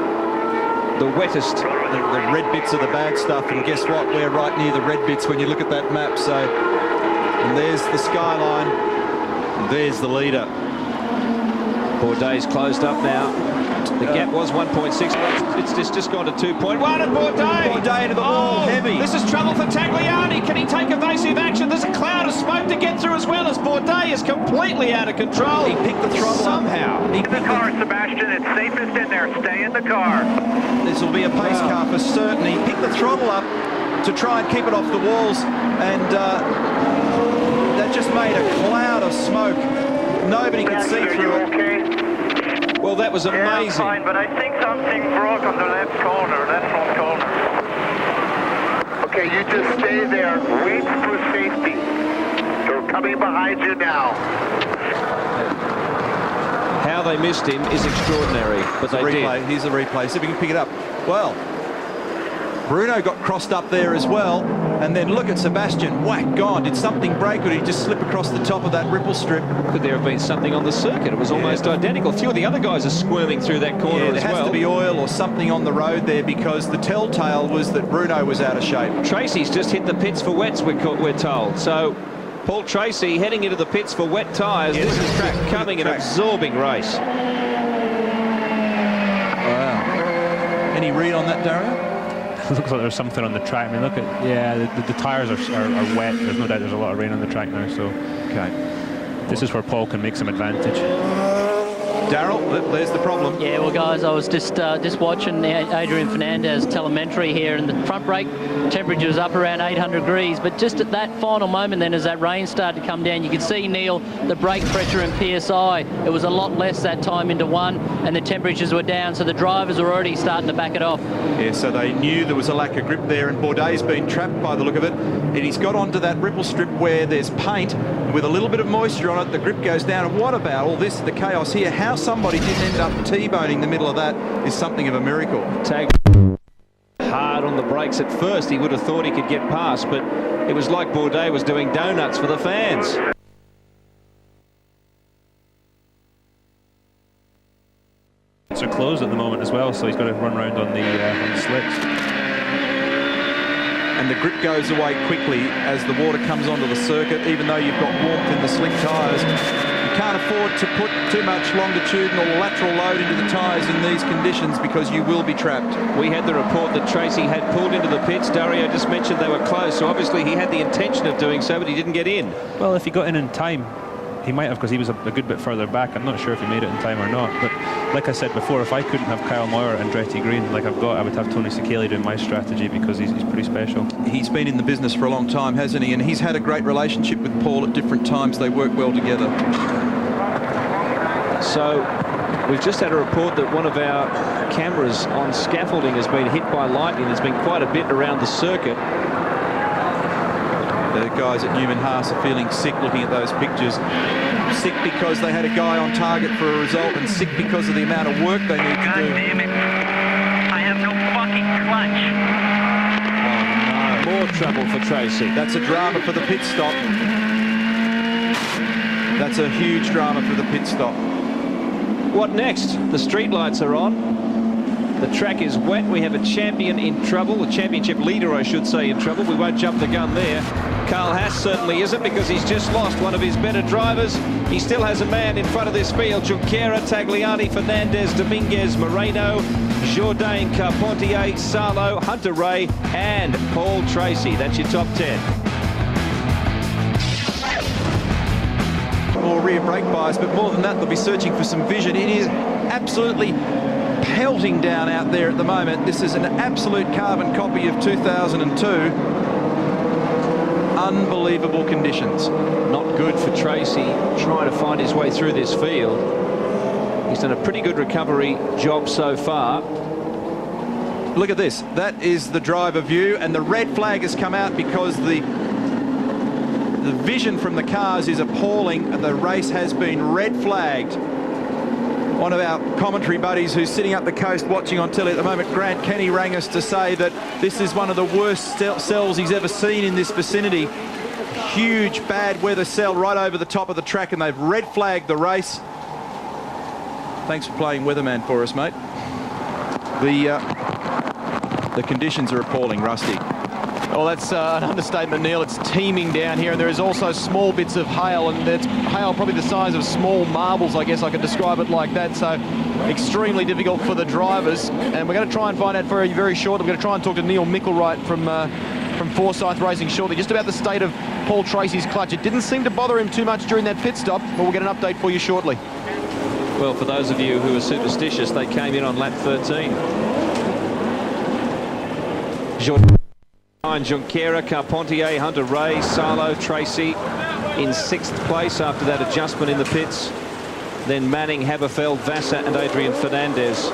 wettest. The red bits are the bad stuff, and guess what? We're right near the red bits when you look at that map. So, and there's the skyline, and there's the leader. Bourdais closed up now. The gap was 1.6. It's just gone to 2.1, and Bourdais into the wall, heavy. This is trouble for Tagliani. Can he take evasive action? There's a cloud of smoke to get through as well, as Bourdais is completely out of control. He picked the throttle somehow. In the car, Sebastian. It's safest in there. Stay in the car. This will be a pace car for certain. He picked the throttle up to try and keep it off the walls, and that just made a cloud of smoke. Nobody could see through it. Okay? Well, that was amazing. Yeah, fine, but I think something broke on the left front corner. Okay, you just stay there. Wait for safety. They're coming behind you now. How they missed him is extraordinary, but they did. Here's the replay. See if we can pick it up. Well, Bruno got crossed up there as well, and then look at Sebastian. Whack, gone. Did something break, or did he just slip across the top of that ripple strip? Could there have been something on the circuit? It was almost identical. A few of the other guys are squirming through that corner as well. There has to be oil or something on the road there, because the telltale was that Bruno was out of shape. Tracy's just hit the pits for wets, we're told. So Paul Tracy heading into the pits for wet tyres. Yeah, this is becoming an absorbing race. Wow. Any read on that, Dario? It looks like there's something on the track. I mean, look at the tyres are wet. There's no doubt there's a lot of rain on the track now. So this is where Paul can make some advantage. Darryl, there's the problem. Yeah, well, guys, I was just watching Adrian Fernandez telemetry here, and the front brake temperature was up around 800 degrees. But just at that final moment, then, as that rain started to come down, you could see, Neil, the brake pressure in PSI. It was a lot less that time into one, and the temperatures were down, so the drivers were already starting to back it off. Yeah, so they knew there was a lack of grip there, and Bourdais been trapped by the look of it. And he's got onto that ripple strip where there's paint with a little bit of moisture on it. The grip goes down. And what about all this, the chaos here? How somebody didn't end up T-boning the middle of that is something of a miracle. Tag hard on the brakes at first. He would have thought he could get past, but it was like Bourdais was doing donuts for the fans. It's closed at the moment as well, so he's got to run around on the slicks. And the grip goes away quickly as the water comes onto the circuit, even though you've got warmth in the slick tyres. You can't afford to put too much longitudinal lateral load into the tyres in these conditions, because you will be trapped. We had the report that Tracy had pulled into the pits. Dario just mentioned they were close, so obviously he had the intention of doing so, but he didn't get in. Well, if he got in time, he might have, because he was a good bit further back. I'm not sure if he made it in time or not, but like I said before, if I couldn't have Kyle Moyer and Andretti Green like I've got, I would have Tony Sakeli doing my strategy, because he's pretty special. He's been in the business for a long time, hasn't he? And he's had a great relationship with Paul at different times. They work well together. So we've just had a report that one of our cameras on scaffolding has been hit by lightning. There's been quite a bit around the circuit. The guys at Newman Haas are feeling sick looking at those pictures. Sick because they had a guy on target for a result, and sick because of the amount of work they need to do. God damn it. I have no fucking clutch. Oh, no. More trouble for Tracy. That's a drama for the pit stop. That's a huge drama for the pit stop. What next? The street lights are on. The track is wet. We have a champion in trouble, a championship leader, I should say, in trouble. We won't jump the gun there. Carl Haas certainly isn't, because he's just lost one of his better drivers. He still has a man in front of this field: Junqueira, Tagliani, Fernandez, Dominguez, Moreno, Jourdain, Carpentier, Salo, Hunter Ray, and Paul Tracy. That's your top 10. More rear brake bias, but more than that, they'll be searching for some vision. It is absolutely pelting down out there at the moment. This is an absolute carbon copy of 2002. Unbelievable conditions. Not good for Tracy trying to find his way through this field. He's done a pretty good recovery job so far. Look at this. That is the driver view, and the red flag has come out because the vision from the cars is appalling, and the race has been red flagged. one of our commentary buddies who's sitting up the coast watching on telly at the moment, Grant Kenny, rang us to say that this is one of the worst cells he's ever seen in this vicinity. Huge bad weather cell right over the top of the track, and they've red flagged the race. Thanks for playing weatherman for us, mate. The conditions are appalling, Rusty. Well, that's an understatement, Neil. It's teeming down here, and there is also small bits of hail, and it's hail probably the size of small marbles, I guess I could describe it like that. So extremely difficult for the drivers, and we're going to try and find out very, very shortly. We're going to try and talk to Neil Mickelwright from Forsyth Racing shortly, just about the state of Paul Tracy's clutch. It didn't seem to bother him too much during that pit stop, but we'll get an update for you shortly. Well, for those of you who are superstitious, they came in on lap 13. Junqueira, Carpentier, Hunter Ray, Salo, Tracy in 6th place after that adjustment in the pits. Then Manning, Haberfeld, Vasser and Adrian Fernandez.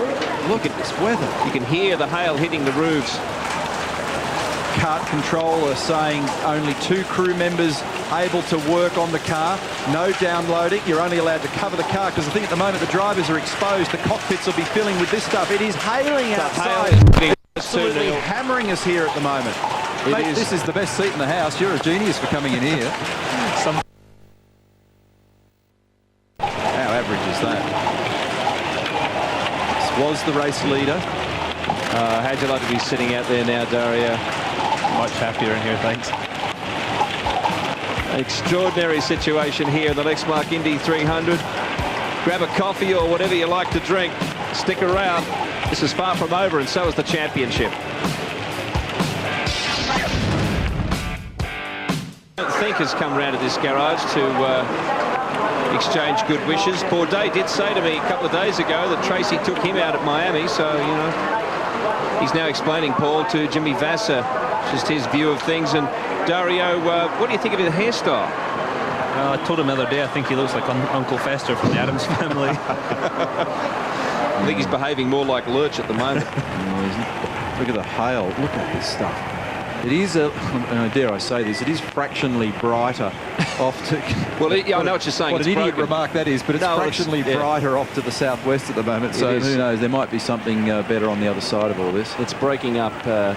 Look at this weather. You can hear the hail hitting the roofs. Kart control are saying only 2 crew members able to work on the car. No downloading. You're only allowed to cover the car because I think at the moment the drivers are exposed. The cockpits will be filling with this stuff. It is hailing outside. Absolutely hammering us here at the moment. Mate, this is the best seat in the house. You're a genius for coming in here. How average is that? This was the race leader. How'd you like to be sitting out there now, Dario? Much happier in here, thanks. Extraordinary situation here in the Lexmark Indy 300. Grab a coffee or whatever you like to drink. Stick around. This is far from over, and so is the championship. Think has come round to this garage to exchange good wishes. Bourdais did say to me a couple of days ago that Tracy took him out at Miami, so, you know, he's now explaining, Paul, to Jimmy Vasser, just his view of things. And Dario, what do you think of his hairstyle? I told him the other day, I think he looks like Uncle Fester from the Addams Family. I think he's behaving more like Lurch at the moment. Look at the hail. Look at this stuff. It is, dare I say this, it is fractionally brighter off to... Well, yeah, I know what you're saying. What an idiot remark that is, but it's fractionally brighter off to the southwest at the moment, so who knows, there might be something better on the other side of all this. It's breaking up to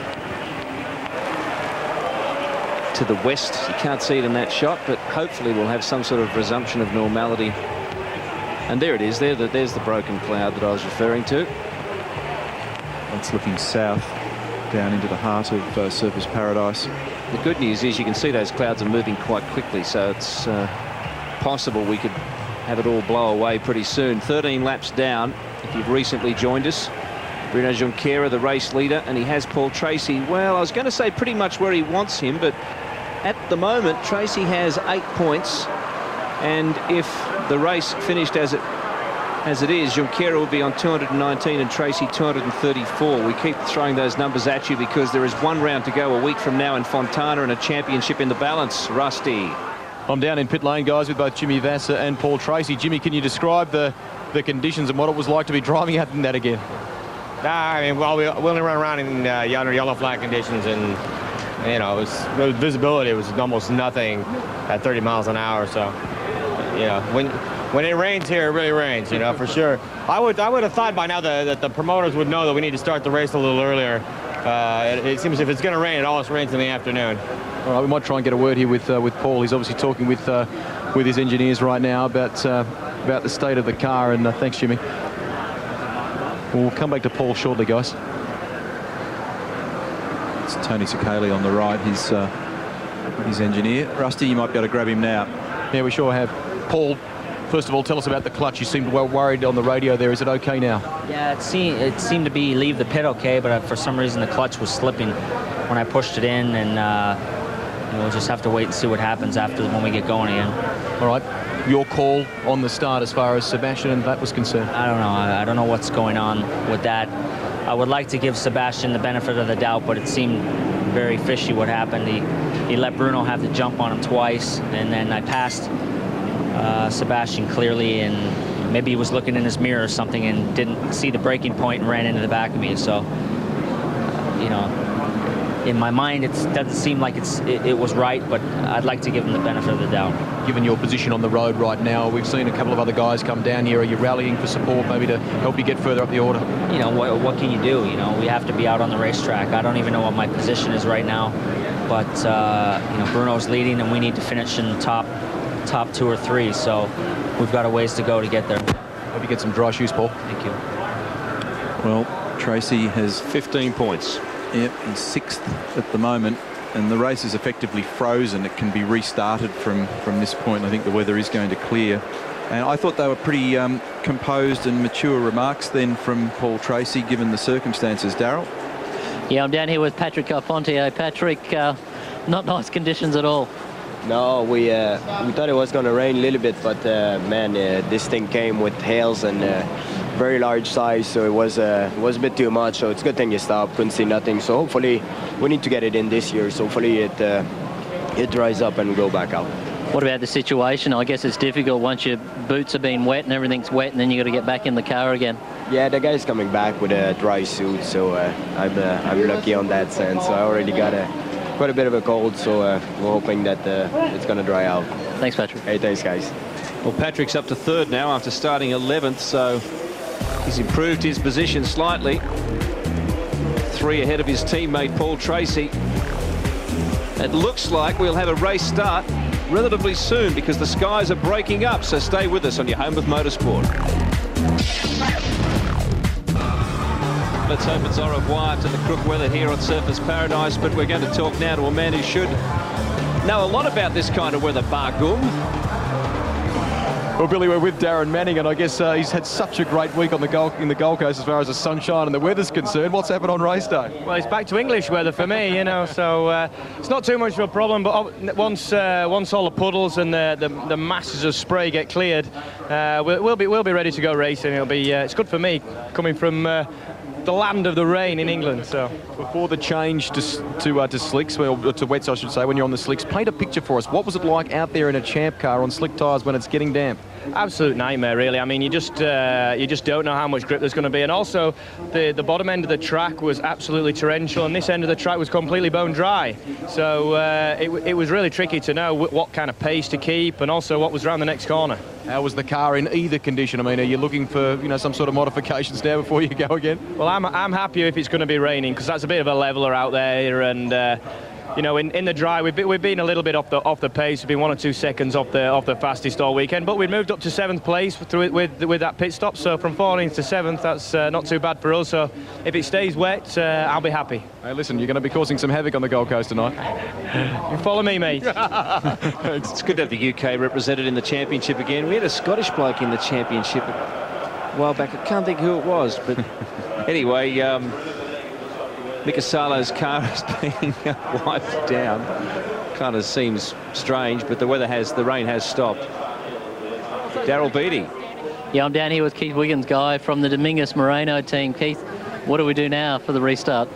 the west. You can't see it in that shot, but hopefully we'll have some sort of resumption of normality. And there it is, there's the broken cloud that I was referring to. That's looking south, down into the heart of Surfers Paradise. The good news is you can see those clouds are moving quite quickly, so it's possible we could have it all blow away pretty soon. 13 laps down, if you've recently joined us. Bruno Junqueira, the race leader, and he has Paul Tracy, well, I was going to say pretty much where he wants him, but at the moment Tracy has 8 points, and if the race finished as it is, Junqueira will be on 219 and Tracy 234. We keep throwing those numbers at you because there is 1 round to go a week from now in Fontana and a championship in the balance. Rusty. I'm down in pit lane, guys, with both Jimmy Vasser and Paul Tracy. Jimmy, can you describe the conditions and what it was like to be driving out in that again? I mean, well, we only run around in yellow flag conditions, and you know, it was visibility was almost nothing at 30 miles an hour. So, you know, when it rains here, it really rains, you know, for sure. I would have thought by now that the promoters would know that we need to start the race a little earlier. It seems if it's going to rain, it always rains in the afternoon. All right, we might try and get a word here with Paul. He's obviously talking with his engineers right now about the state of the car. And thanks, Jimmy. We'll come back to Paul shortly, guys. It's Tony Sakali on the right, his engineer. Rusty, you might be able to grab him now. Yeah, we sure have. Paul, first of all, tell us about the clutch. You seemed well worried on the radio there. Is it okay now? Yeah, it seemed to be leave the pit okay, but for some reason the clutch was slipping when I pushed it in, and we'll just have to wait and see what happens when we get going again. All right. Your call on the start as far as Sebastian and that was concerned? I don't know. I don't know what's going on with that. I would like to give Sebastian the benefit of the doubt, but it seemed very fishy what happened. He let Bruno have the jump on him twice, and then I passed Sebastian clearly, and maybe he was looking in his mirror or something and didn't see the braking point and ran into the back of me. So, you know, in my mind, it doesn't seem like it was right, but I'd like to give him the benefit of the doubt. Given your position on the road right now, we've seen a couple of other guys come down here. Are you rallying for support, maybe to help you get further up the order? You know, what can you do? You know, we have to be out on the racetrack. I don't even know what my position is right now, but you know, Bruno's leading, and we need to finish in the top 2 or 3. So we've got a ways to go to get there. Hope you get some dry shoes, Paul. Thank you. Well, Tracy has 15 points. Yep, he's 6th at the moment, and the race is effectively frozen. It can be restarted from this point. I think the weather is going to clear. And I thought they were pretty composed and mature remarks then from Paul Tracy, given the circumstances. Darryl? Yeah, I'm down here with Patrick Carpentier. Patrick, not nice conditions at all. No, we thought it was going to rain a little bit, but man, this thing came with hails and very large size, so it was a bit too much. So it's a good thing you stopped, couldn't see nothing. So hopefully we need to get it in this year. So hopefully it dries up and we go back out. What about the situation? I guess it's difficult once your boots have been wet and everything's wet, and then you got to get back in the car again. Yeah, the guy's coming back with a dry suit, so I'm lucky on that sense. So I already got quite a bit of a cold, so we're hoping that it's going to dry out. Thanks, Patrick. Hey, thanks, guys. Well, Patrick's up to 3rd now after starting 11th, so he's improved his position slightly. 3 ahead of his teammate Paul Tracy. It looks like we'll have a race start relatively soon because the skies are breaking up, so stay with us on your home of motorsport. Let's hope it's au revoir to the crook weather here on Surfers Paradise, but we're going to talk now to a man who should know a lot about this kind of weather, Bargum. Well, Billy, we're with Darren Manning, and I guess he's had such a great week on the in the Gold Coast as far as the sunshine and the weather's concerned. What's happened on race day? Well, it's back to English weather for me, you know, so it's not too much of a problem. But once all the puddles and the masses of spray get cleared, we'll be ready to go racing. It'll be it's good for me coming from the land of the rain in England. So before the change to slicks, well, to wets, I should say, when you're on the slicks, paint a picture for us. What was it like out there in a champ car on slick tyres when it's getting damp? Absolute nightmare, really. I mean, you just don't know how much grip there's going to be, and also the bottom end of the track was absolutely torrential, and this end of the track was completely bone dry. So it was really tricky to know what kind of pace to keep, and also what was around the next corner. How was the car in either condition? I mean, are you looking for some sort of modifications now before you go again? Well, I'm happier if it's going to be raining, because that's a bit of a leveler out there, and you know, in the dry, we've been a little bit off the pace. We've been 1 or 2 seconds off the fastest all weekend, but we moved up to 7th place with that pit stop. So from 14th to 7th, that's not too bad for us. So if it stays wet, I'll be happy. Hey, listen, you're going to be causing some havoc on the Gold Coast tonight. You follow me, mate. It's good to have the UK represented in the championship again. We had a Scottish bloke in the championship a while back. I can't think who it was, but anyway. Mika Salo's car is being wiped down. Kind of seems strange, but the rain has stopped. Darryl Beattie. Yeah, I'm down here with Keith Wiggins, guy from the Dominguez Moreno team. Keith, what do we do now for the restart?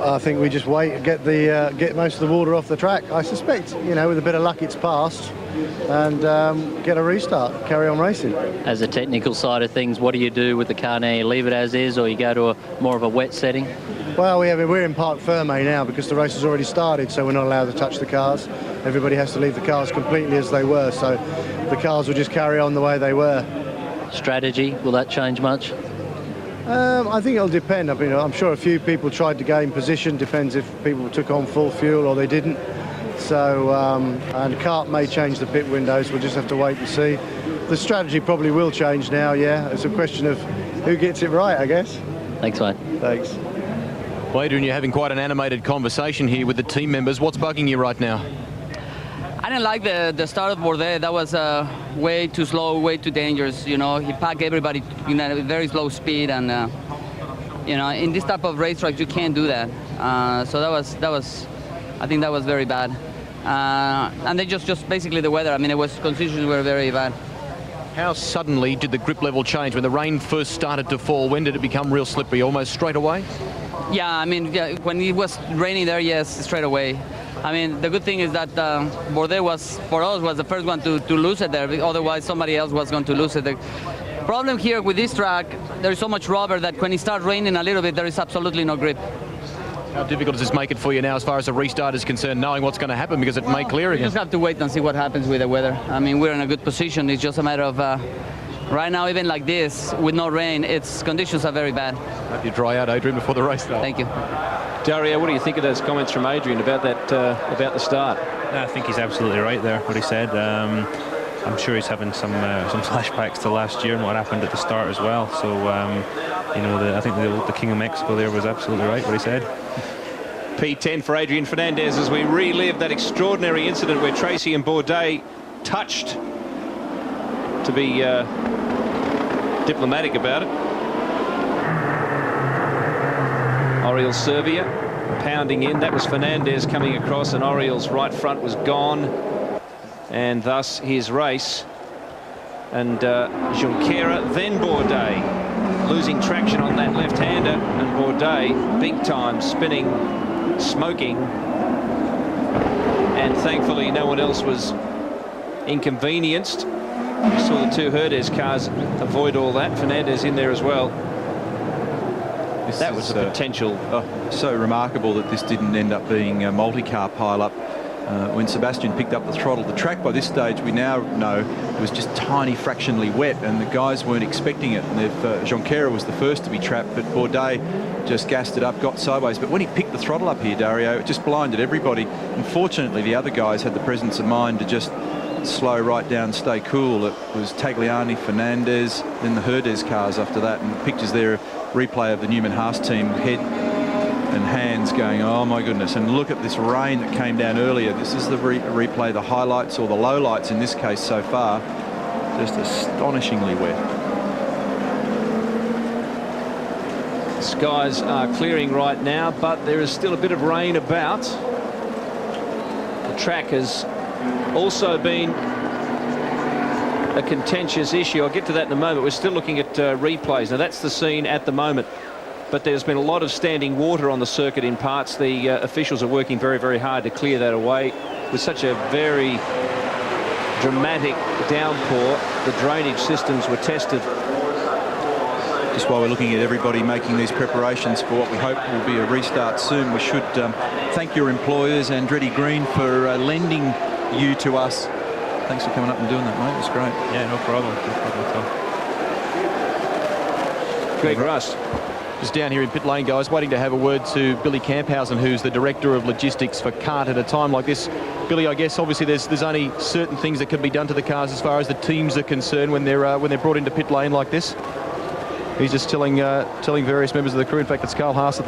I think we just wait and get most of the water off the track. I suspect, you know, with a bit of luck, it's passed, and get a restart, carry on racing. As a technical side of things, what do you do with the car now? You leave it as is, or you go to more of a wet setting? Well, we're in Parc Ferme now because the race has already started, so we're not allowed to touch the cars. Everybody has to leave the cars completely as they were, so the cars will just carry on the way they were. Strategy, will that change much? I think it'll depend. I mean, I'm sure a few people tried to gain position. Depends if people took on full fuel or they didn't. So, and CART may change the pit windows. We'll just have to wait and see. The strategy probably will change now, yeah. It's a question of who gets it right, I guess. Thanks, mate. Thanks. Well, Adrian, you're having quite an animated conversation here with the team members. What's bugging you right now? I didn't like the start of Bourdais. That was way too slow, way too dangerous. You know, he packed everybody in a very slow speed, and you know, in this type of racetrack, you can't do that. So that was, I think that was very bad. And then just basically the weather. I mean, conditions were very bad. How suddenly did the grip level change when the rain first started to fall? When did it become real slippery? Almost straight away? Yeah, I mean, when it was raining there, yes, straight away. I mean, the good thing is that Bourdais was the first one to lose it there. Otherwise, somebody else was going to lose it. The problem here with this track, there is so much rubber that when it starts raining a little bit, there is absolutely no grip. How difficult does this make it for you now as far as the restart is concerned, knowing what's going to happen because it may clear We again? just have to wait and see what happens with the weather. I mean, we're in a good position. It's just a matter of right now, even like this, with no rain, its conditions are very bad. Hope you dry out, Adrian, before the race starts. Thank you. Dario, what do you think of those comments from Adrian about that, about the start? I think he's absolutely right there, what he said. I'm sure he's having some flashbacks to last year and what happened at the start as well. So, you know, I think the King of Mexico there was absolutely right, what he said. P10 for Adrian Fernandez as we relive that extraordinary incident where Tracy and Bourdais touched, to be diplomatic about it. Oriol Servia pounding in. That was Fernandez coming across, and Oriol's right front was gone, and thus his race. And Junqueira, then Bourdais, losing traction on that left-hander, and Bourdais big time spinning, smoking, and thankfully no one else was inconvenienced. You saw the two Herdez cars avoid all that. Fernandez in there as well. That was a potential. So remarkable that this didn't end up being a multi-car pile-up. When Sebastian picked up the throttle, the track by this stage we now know was just tiny fractionally wet, and the guys weren't expecting it. And Junqueira was the first to be trapped, but Bourdais just gassed it up, got sideways. But when he picked the throttle up here, Dario, it just blinded everybody. Unfortunately, the other guys had the presence of mind to just slow right down, stay cool. It was Tagliani, Fernandez, then the Herdez cars after that, and pictures there, replay of the Newman-Haas team, head and hands going, oh my goodness. And look at this rain that came down earlier. This is the replay, the highlights, or the lowlights in this case so far, just astonishingly wet. Skies are clearing right now, but there is still a bit of rain about. The track has also been a contentious issue. I'll get to that in a moment. We're still looking at replays. Now that's the scene at the moment, but there's been a lot of standing water on the circuit in parts. The officials are working very, very hard to clear that away. With such a very dramatic downpour, the drainage systems were tested. Just while we're looking at everybody making these preparations for what we hope will be a restart soon, we should thank your employers, Andretti Green, for lending you to us. Thanks for coming up and doing that, mate. It was great. Yeah, no problem. No problem at all. Greg Rust. Just down here in pit lane, guys, waiting to have a word to Billy Camphausen, who's the Director of Logistics for CART at a time like this. Billy, I guess obviously there's only certain things that can be done to the cars as far as the teams are concerned when they're brought into pit lane like this. He's just telling various members of the crew. In fact, it's Carl Haas.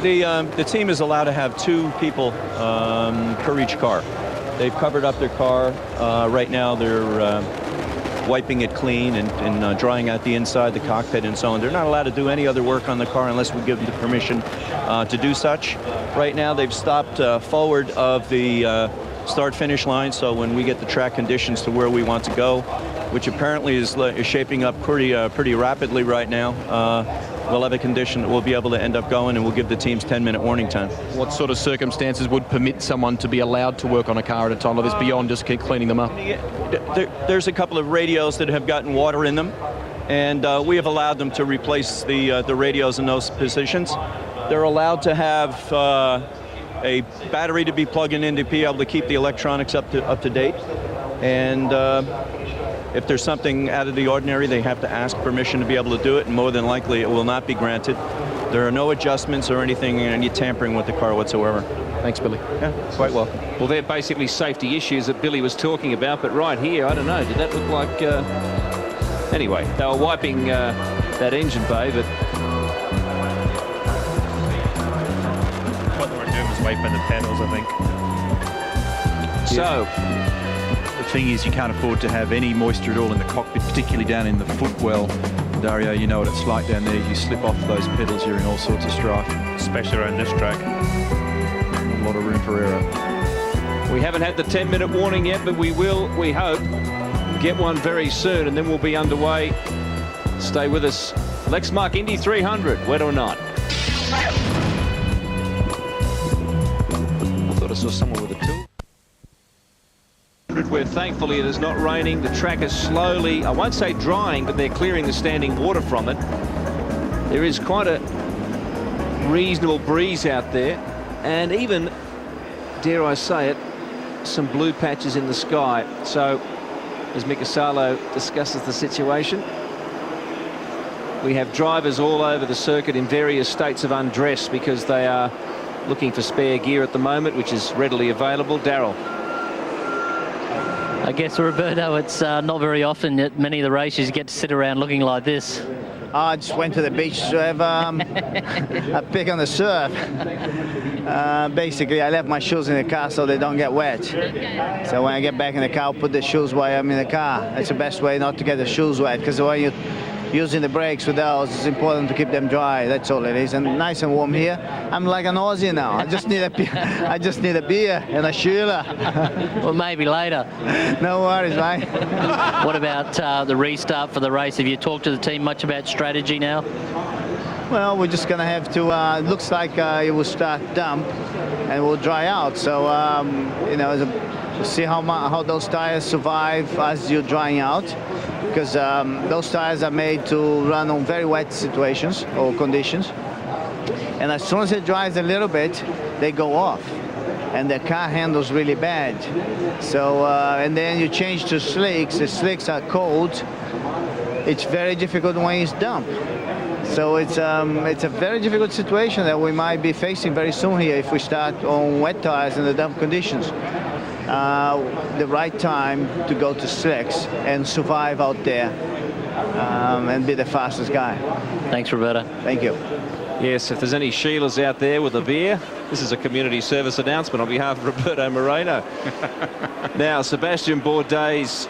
The team is allowed to have 2 people per each car. They've covered up their car. Right now they're wiping it clean and drying out the inside, the cockpit and so on. They're not allowed to do any other work on the car unless we give them the permission to do such. Right now they've stopped forward of the start-finish line, so when we get the track conditions to where we want to go, which apparently is shaping up pretty rapidly right now, we'll have a condition that we'll be able to end up going, and we'll give the teams 10-minute warning time. What sort of circumstances would permit someone to be allowed to work on a car at a time like this beyond just keep cleaning them up? There's a couple of radios that have gotten water in them, and we have allowed them to replace the radios in those positions. They're allowed to have a battery to be plugged in to be able to keep the electronics up to date, and if there's something out of the ordinary, they have to ask permission to be able to do it, and more than likely it will not be granted. There are no adjustments or anything, any tampering with the car whatsoever. Thanks, Billy. Yeah, quite welcome. Well, they're basically safety issues that Billy was talking about, but right here, I don't know, did that look like... Anyway, they were wiping that engine bay, but... What they were doing was wiping the pedals, I think. So... The thing is, you can't afford to have any moisture at all in the cockpit, particularly down in the footwell. Dario, you know what it's like down there. If you slip off those pedals, you're in all sorts of strife. Especially around this track. A lot of room for error. We haven't had the 10-minute warning yet, but we will, we hope, get one very soon, and then we'll be underway. Stay with us. Lexmark Indy 300, wet or not. I thought I saw someone with a tool. Where thankfully it is not raining. The track is slowly, I won't say drying, but they're clearing the standing water from it. There is quite a reasonable breeze out there, and even, dare I say it, some blue patches in the sky. So as Mikasalo discusses the situation, we have drivers all over the circuit in various states of undress because they are looking for spare gear at the moment, which is readily available. Darryl. I guess, Roberto, it's not very often that many of the races you get to sit around looking like this. I just went to the beach to have a pick on the surf. Basically, I left my shoes in the car so they don't get wet. So when I get back in the car, I'll put the shoes while I'm in the car. That's the best way not to get the shoes wet, because when you're using the brakes with those, it's important to keep them dry. That's all it is. And nice and warm here. I'm like an Aussie now. I just need a beer and a Sheila. Well, maybe later. No worries, mate. What about the restart for the race? Have you talked to the team much about strategy now? Well, we're just going to have to, it looks like it will start dump and will dry out. So, you know, we'll see how those tires survive as you're drying out. Because those tires are made to run on very wet situations or conditions. And as soon as it dries a little bit, they go off. And the car handles really bad. So, and then you change to slicks. The slicks are cold. It's very difficult when it's damp. So it's a very difficult situation that we might be facing very soon here if we start on wet tires in the damp conditions. The right time to go to slicks and survive out there and be the fastest guy. Thanks, Roberto. Thank you. Yes, if there's any Sheilas out there with a beer, this is a community service announcement on behalf of Roberto Moreno. Now, Sebastian Bourdais'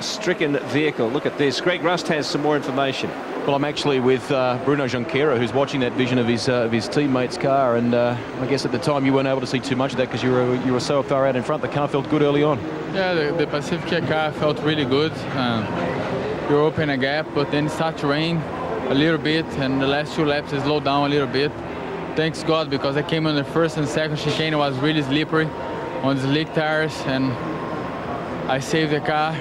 stricken vehicle. Look at this. Greg Rust has some more information. Well, I'm actually with Bruno Junqueira, who's watching that vision of his teammate's car, and I guess at the time you weren't able to see too much of that because you were so far out in front. The car felt good early on. Yeah, the Pacifica car felt really good. You open a gap, but then it started to rain a little bit, and the last 2 laps it slowed down a little bit. Thanks God, because I came on the first and second chicane, it was really slippery on the slick tires, and I saved the car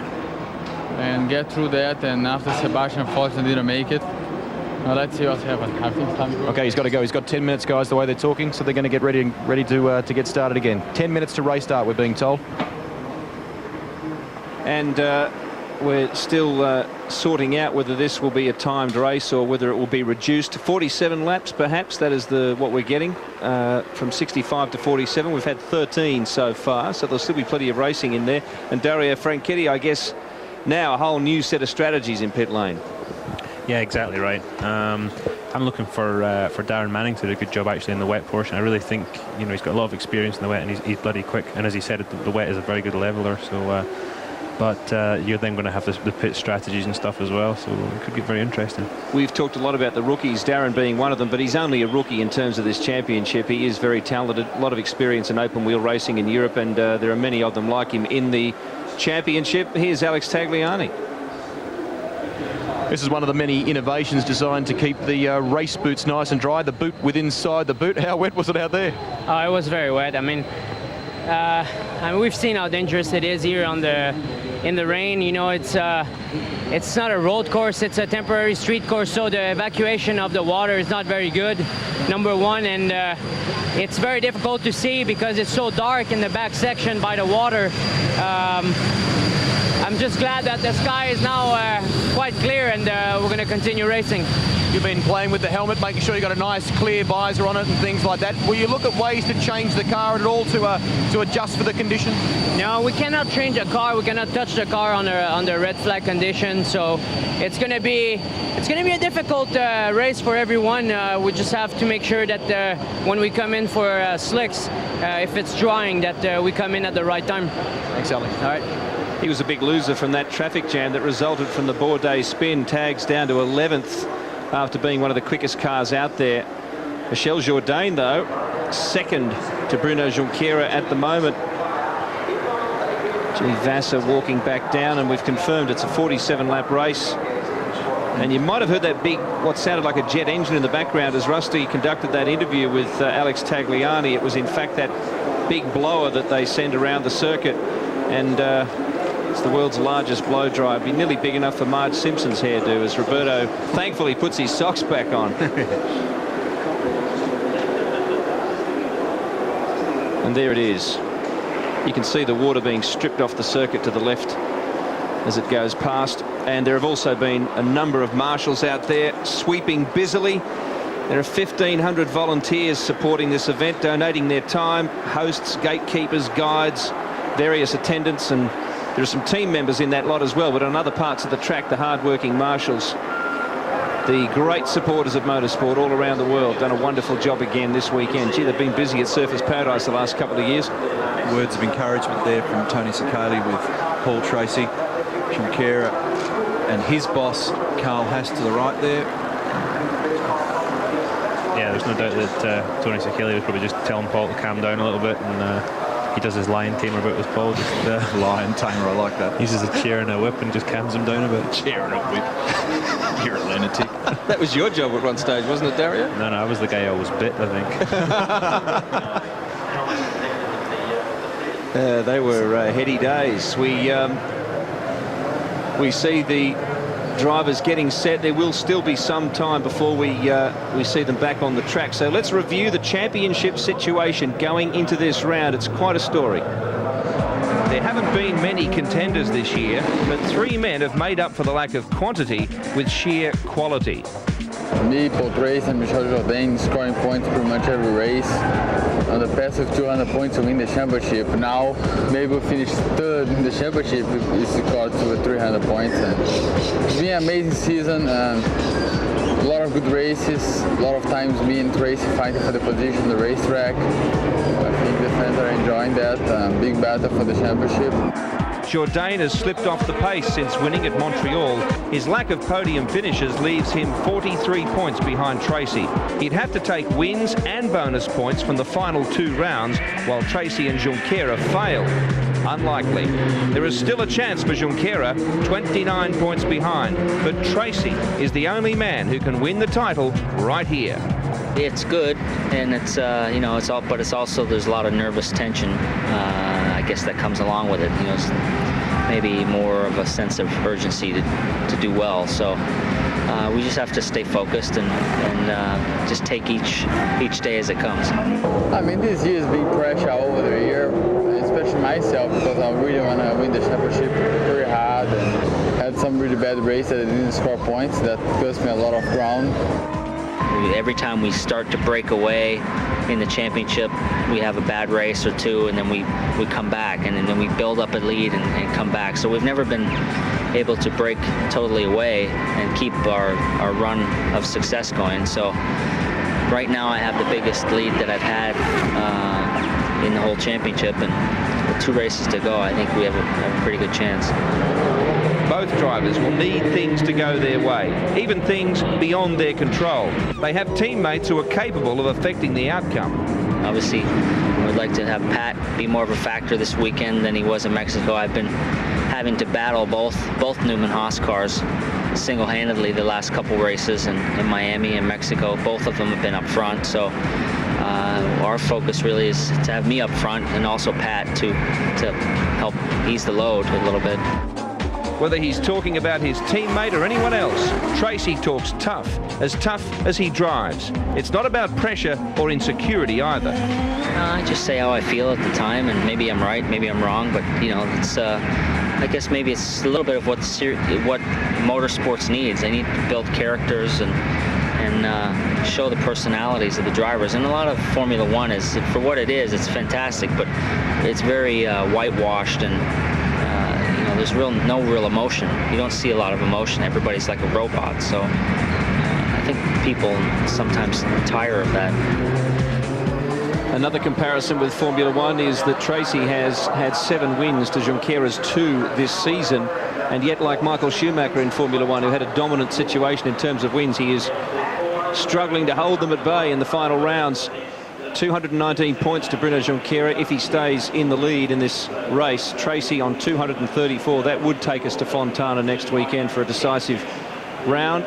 and get through that. And after Sebastian unfortunately didn't make it. Now let's see what's happened. I think it's time to go. Okay, he's got to go. He's got 10 minutes, guys, the way they're talking, so they're going to get ready to get started again. 10 minutes to race start, we're being told. And we're still sorting out whether this will be a timed race or whether it will be reduced to 47 laps, perhaps. That is what we're getting from 65 to 47. We've had 13 so far, so there'll still be plenty of racing in there. And Dario Franchitti, I guess, now a whole new set of strategies in pit lane. Yeah, exactly right. I'm looking for Darren Manning to do a good job actually in the wet portion. I really think, you know, he's got a lot of experience in the wet, and he's bloody quick. And as he said, the wet is a very good leveler. So, but you're then going to have the pit strategies and stuff as well. So it could get very interesting. We've talked a lot about the rookies, Darren being one of them, but he's only a rookie in terms of this championship. He is very talented, a lot of experience in open wheel racing in Europe, and there are many of them like him in the championship. Here's Alex Tagliani. This is one of the many innovations designed to keep the race boots nice and dry. The boot within inside the boot. How wet was it out there? Oh, it was very wet. I mean, we've seen how dangerous it is here in the rain. You know, it's not a road course, it's a temporary street course, so the evacuation of the water is not very good, number one, and it's very difficult to see because it's so dark in the back section by the water. I'm just glad that the sky is now quite clear, and we're going to continue racing. You've been playing with the helmet, making sure you got a nice clear visor on it and things like that. Will you look at ways to change the car at all to adjust for the condition? No, we cannot change the car. We cannot touch the car under red flag conditions. So it's going to be a difficult race for everyone. We just have to make sure that when we come in for slicks, if it's drying, that we come in at the right time. Thanks, Alex. All right. He was a big loser from that traffic jam that resulted from the Bourdais spin. Tags down to 11th after being one of the quickest cars out there. Michel Jourdain, though, second to Bruno Junqueira at the moment. Jimmy Vasser walking back down, and we've confirmed it's a 47-lap race. And you might have heard that big, what sounded like a jet engine in the background as Rusty conducted that interview with Alex Tagliani. It was in fact that big blower that they send around the circuit, and it's the world's largest blow dry. It'd be nearly big enough for Marge Simpson's hairdo, as Roberto thankfully puts his socks back on. And there it is. You can see the water being stripped off the circuit to the left as it goes past. And there have also been a number of marshals out there sweeping busily. There are 1,500 volunteers supporting this event, donating their time, hosts, gatekeepers, guides, various attendants, and there are some team members in that lot as well. But on other parts of the track, the hard-working marshals, the great supporters of motorsport all around the world, done a wonderful job again this weekend. Gee, they've been busy at Surfers Paradise the last couple of years. Words of encouragement there from Tony Sicali with Paul Tracy, Junqueira, and his boss, Carl Haas, to the right there. Yeah, there's no doubt that Tony Sicali was probably just telling Paul to calm down a little bit, and he does his lion tamer about with Paul. Just, lion tamer, I like that. Uses a chair and a whip and just calms him down a bit. Chair and a whip. You're a lunatic. That was your job at one stage, wasn't it, Dario? No, I was the guy I always bit, I think. They were heady days. We see the drivers getting set. There will still be some time before we see them back on the track. So let's review the championship situation going into this round. It's quite a story. There haven't been many contenders this year, but 3 men have made up for the lack of quantity with sheer quality. Me, Paul Tracy, and Michel Jourdain scoring points pretty much every race. On the path of 200 points to win the championship. Now, maybe we'll finish third in the championship if we got to 300 points. And it's been an amazing season. A lot of good races. A lot of times me and Tracy fighting for the position on the racetrack. I think the fans are enjoying that. Big battle for the championship. Jourdain has slipped off the pace since winning at Montreal. His lack of podium finishes leaves him 43 points behind Tracy. He'd have to take wins and bonus points from the final 2 rounds, while Tracy and Junqueira fail. Unlikely. There is still a chance for Junqueira, 29 points behind, but Tracy is the only man who can win the title right here. It's good, and it's you know, it's all, but it's also, there's a lot of nervous tension. I guess that comes along with it. You know, it's maybe more of a sense of urgency to do well. So we just have to stay focused and just take each day as it comes. I mean, this year has been pressure over the year, especially myself, because I really want to win the championship very hard, and had some really bad races that I didn't score points. That cost me a lot of ground. Every time we start to break away in the championship, we have a bad race or 2, and then we come back, and then we build up a lead and come back. So we've never been able to break totally away and keep our run of success going. So right now I have the biggest lead that I've had in the whole championship, and with 2 races to go, I think we have a pretty good chance. Both drivers will need things to go their way, even things beyond their control. They have teammates who are capable of affecting the outcome. Obviously, we'd like to have Pat be more of a factor this weekend than he was in Mexico. I've been having to battle both Newman Haas cars single-handedly the last couple races, and in Miami and Mexico, both of them have been up front. So our focus really is to have me up front, and also Pat to help ease the load a little bit. Whether he's talking about his teammate or anyone else, Tracy talks tough as he drives. It's not about pressure or insecurity either. I just say how I feel at the time, and maybe I'm right, maybe I'm wrong, but you know, it's I guess maybe it's a little bit of what motorsports needs. They need to build characters and show the personalities of the drivers. And a lot of Formula One is, for what it is, it's fantastic, but it's very whitewashed, and there's no real emotion. You don't see a lot of emotion. Everybody's like a robot. So I think people sometimes tire of that. Another comparison with Formula One is that Tracy has had 7 wins to Junqueira's 2 this season, and yet, like Michael Schumacher in Formula One, who had a dominant situation in terms of wins, he is struggling to hold them at bay in the final rounds. 219 points to Bruno Junqueira if he stays in the lead in this race. Tracy on 234. That would take us to Fontana next weekend for a decisive round.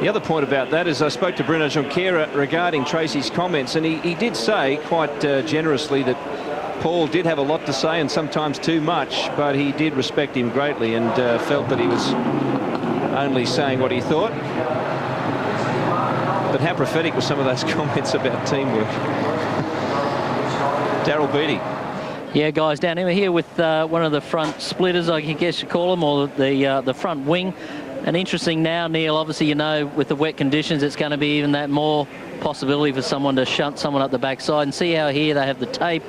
The other point about that is I spoke to Bruno Junqueira regarding Tracy's comments, and he did say quite generously that Paul did have a lot to say and sometimes too much, but he did respect him greatly and felt that he was only saying what he thought. But how prophetic were some of those comments about teamwork? Daryl Beattie. Yeah, guys, down here with one of the front splitters, I guess you call them, or the front wing. And interesting now, Neil, obviously, you know, with the wet conditions, it's going to be even that more possibility for someone to shunt someone up the backside. And see how here they have the tape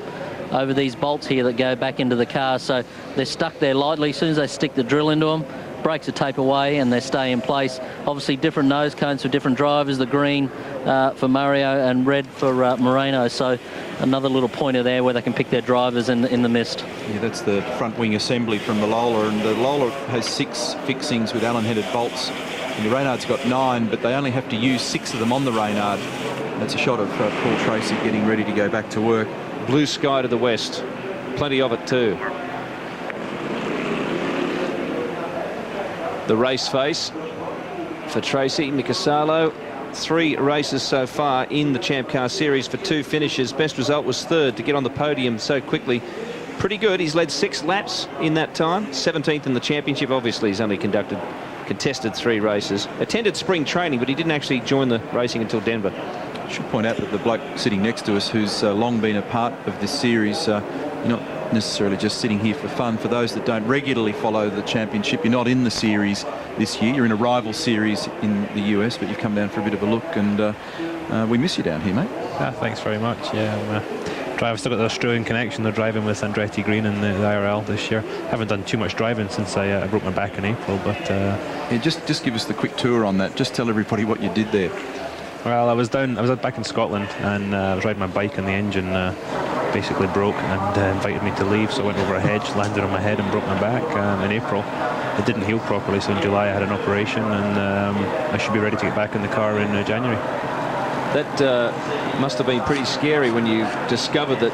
over these bolts here that go back into the car. So they're stuck there lightly. As soon as they stick the drill into them, breaks the tape away and they stay in place. Obviously different nose cones for different drivers, the green for Mario and red for Moreno. So another little pointer there where they can pick their drivers in the mist. Yeah, that's the front wing assembly from the Lola, and the Lola has 6 fixings with Allen-headed bolts, and the Reynard's got 9, but they only have to use 6 of them on the Reynard. That's a shot of Paul Tracy getting ready to go back to work. Blue sky to the west, plenty of it too. The race face for Tracy Nicasalo. 3 races so far in the Champ Car Series for 2 finishes. Best result was 3rd to get on the podium so quickly. Pretty good. He's led 6 laps in that time. 17th in the championship. Obviously, he's only contested 3 races. Attended spring training, but he didn't actually join the racing until Denver. I should point out that the bloke sitting next to us, who's long been a part of this series, you're not necessarily just sitting here for fun. For those that don't regularly follow the championship, you're not in the series this year. You're in a rival series in the US, but you've come down for a bit of a look, and we miss you down here, mate. Thanks very much. Yeah, I've still got the Australian connection. They're driving with Andretti Green in the IRL this year. Haven't done too much driving since I broke my back in April, but yeah, just give us the quick tour on that. Just tell everybody what you did there. Well, I was back in Scotland, and I was riding my bike, and the engine basically broke and invited me to leave. So I went over a hedge, landed on my head, and broke my back in April. It didn't heal properly, so in July I had an operation, and I should be ready to get back in the car in January. That must have been pretty scary when you discovered that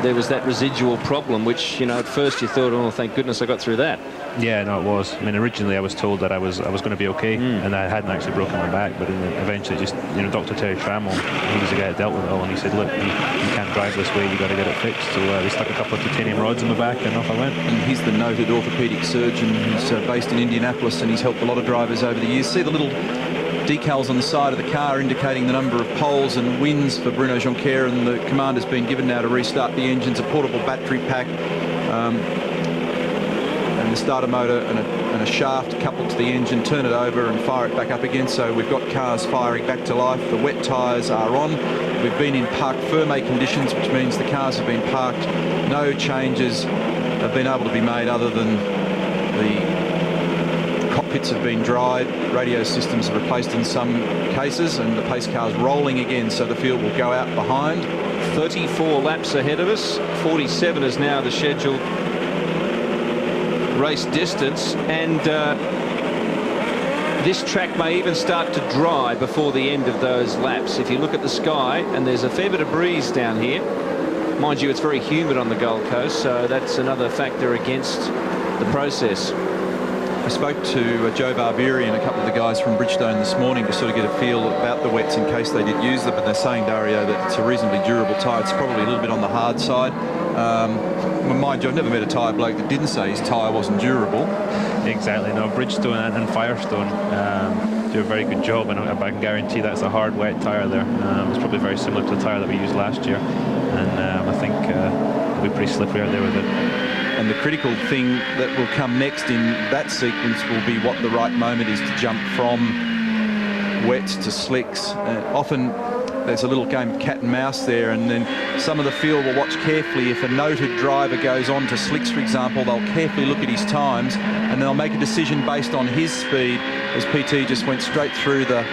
there was that residual problem, which, you know, at first you thought, oh, thank goodness I got through that. Yeah, no, it was. I mean, originally I was told that I was going to be okay, and I hadn't actually broken my back, but eventually just, you know, Dr. Terry Trammell, he was the guy that dealt with it all, and he said, look, you can't drive this way, you got to get it fixed. So they stuck a couple of titanium rods in my back, and off I went. And he's the noted orthopaedic surgeon. He's based in Indianapolis, and he's helped a lot of drivers over the years. See the little decals on the side of the car indicating the number of poles and wins for Bruno Jonquer, and the command has been given now to restart the engines, a portable battery pack, and the starter motor and a shaft coupled to the engine, turn it over and fire it back up again. So we've got cars firing back to life. The wet tyres are on. We've been in parc fermé conditions, which means the cars have been parked. No changes have been able to be made other than the cockpits have been dried, radio systems are replaced in some cases, and the pace car's rolling again, so the field will go out behind. 34 laps ahead of us. 47 is now the scheduled race distance, and this track may even start to dry before the end of those laps. If you look at the sky, and there's a fair bit of breeze down here. Mind you, it's very humid on the Gold Coast, so that's another factor against the process. I spoke to Joe Barbieri and a couple of the guys from Bridgestone this morning to sort of get a feel about the wets in case they did use them, and they're saying, Dario, that it's a reasonably durable tyre. It's probably a little bit on the hard side. Mind you, I've never met a tyre bloke that didn't say his tyre wasn't durable. Exactly. No, Bridgestone and Firestone do a very good job, and I can guarantee that's a hard, wet tyre there. It's probably very similar to the tyre that we used last year, and I think it'll be pretty slippery out there with it. And the critical thing that will come next in that sequence will be what the right moment is to jump from wets to slicks. Often there's a little game of cat and mouse there, and then some of the field will watch carefully. If a noted driver goes on to slicks, for example, they'll carefully look at his times, and they'll make a decision based on his speed, as PT just went straight through the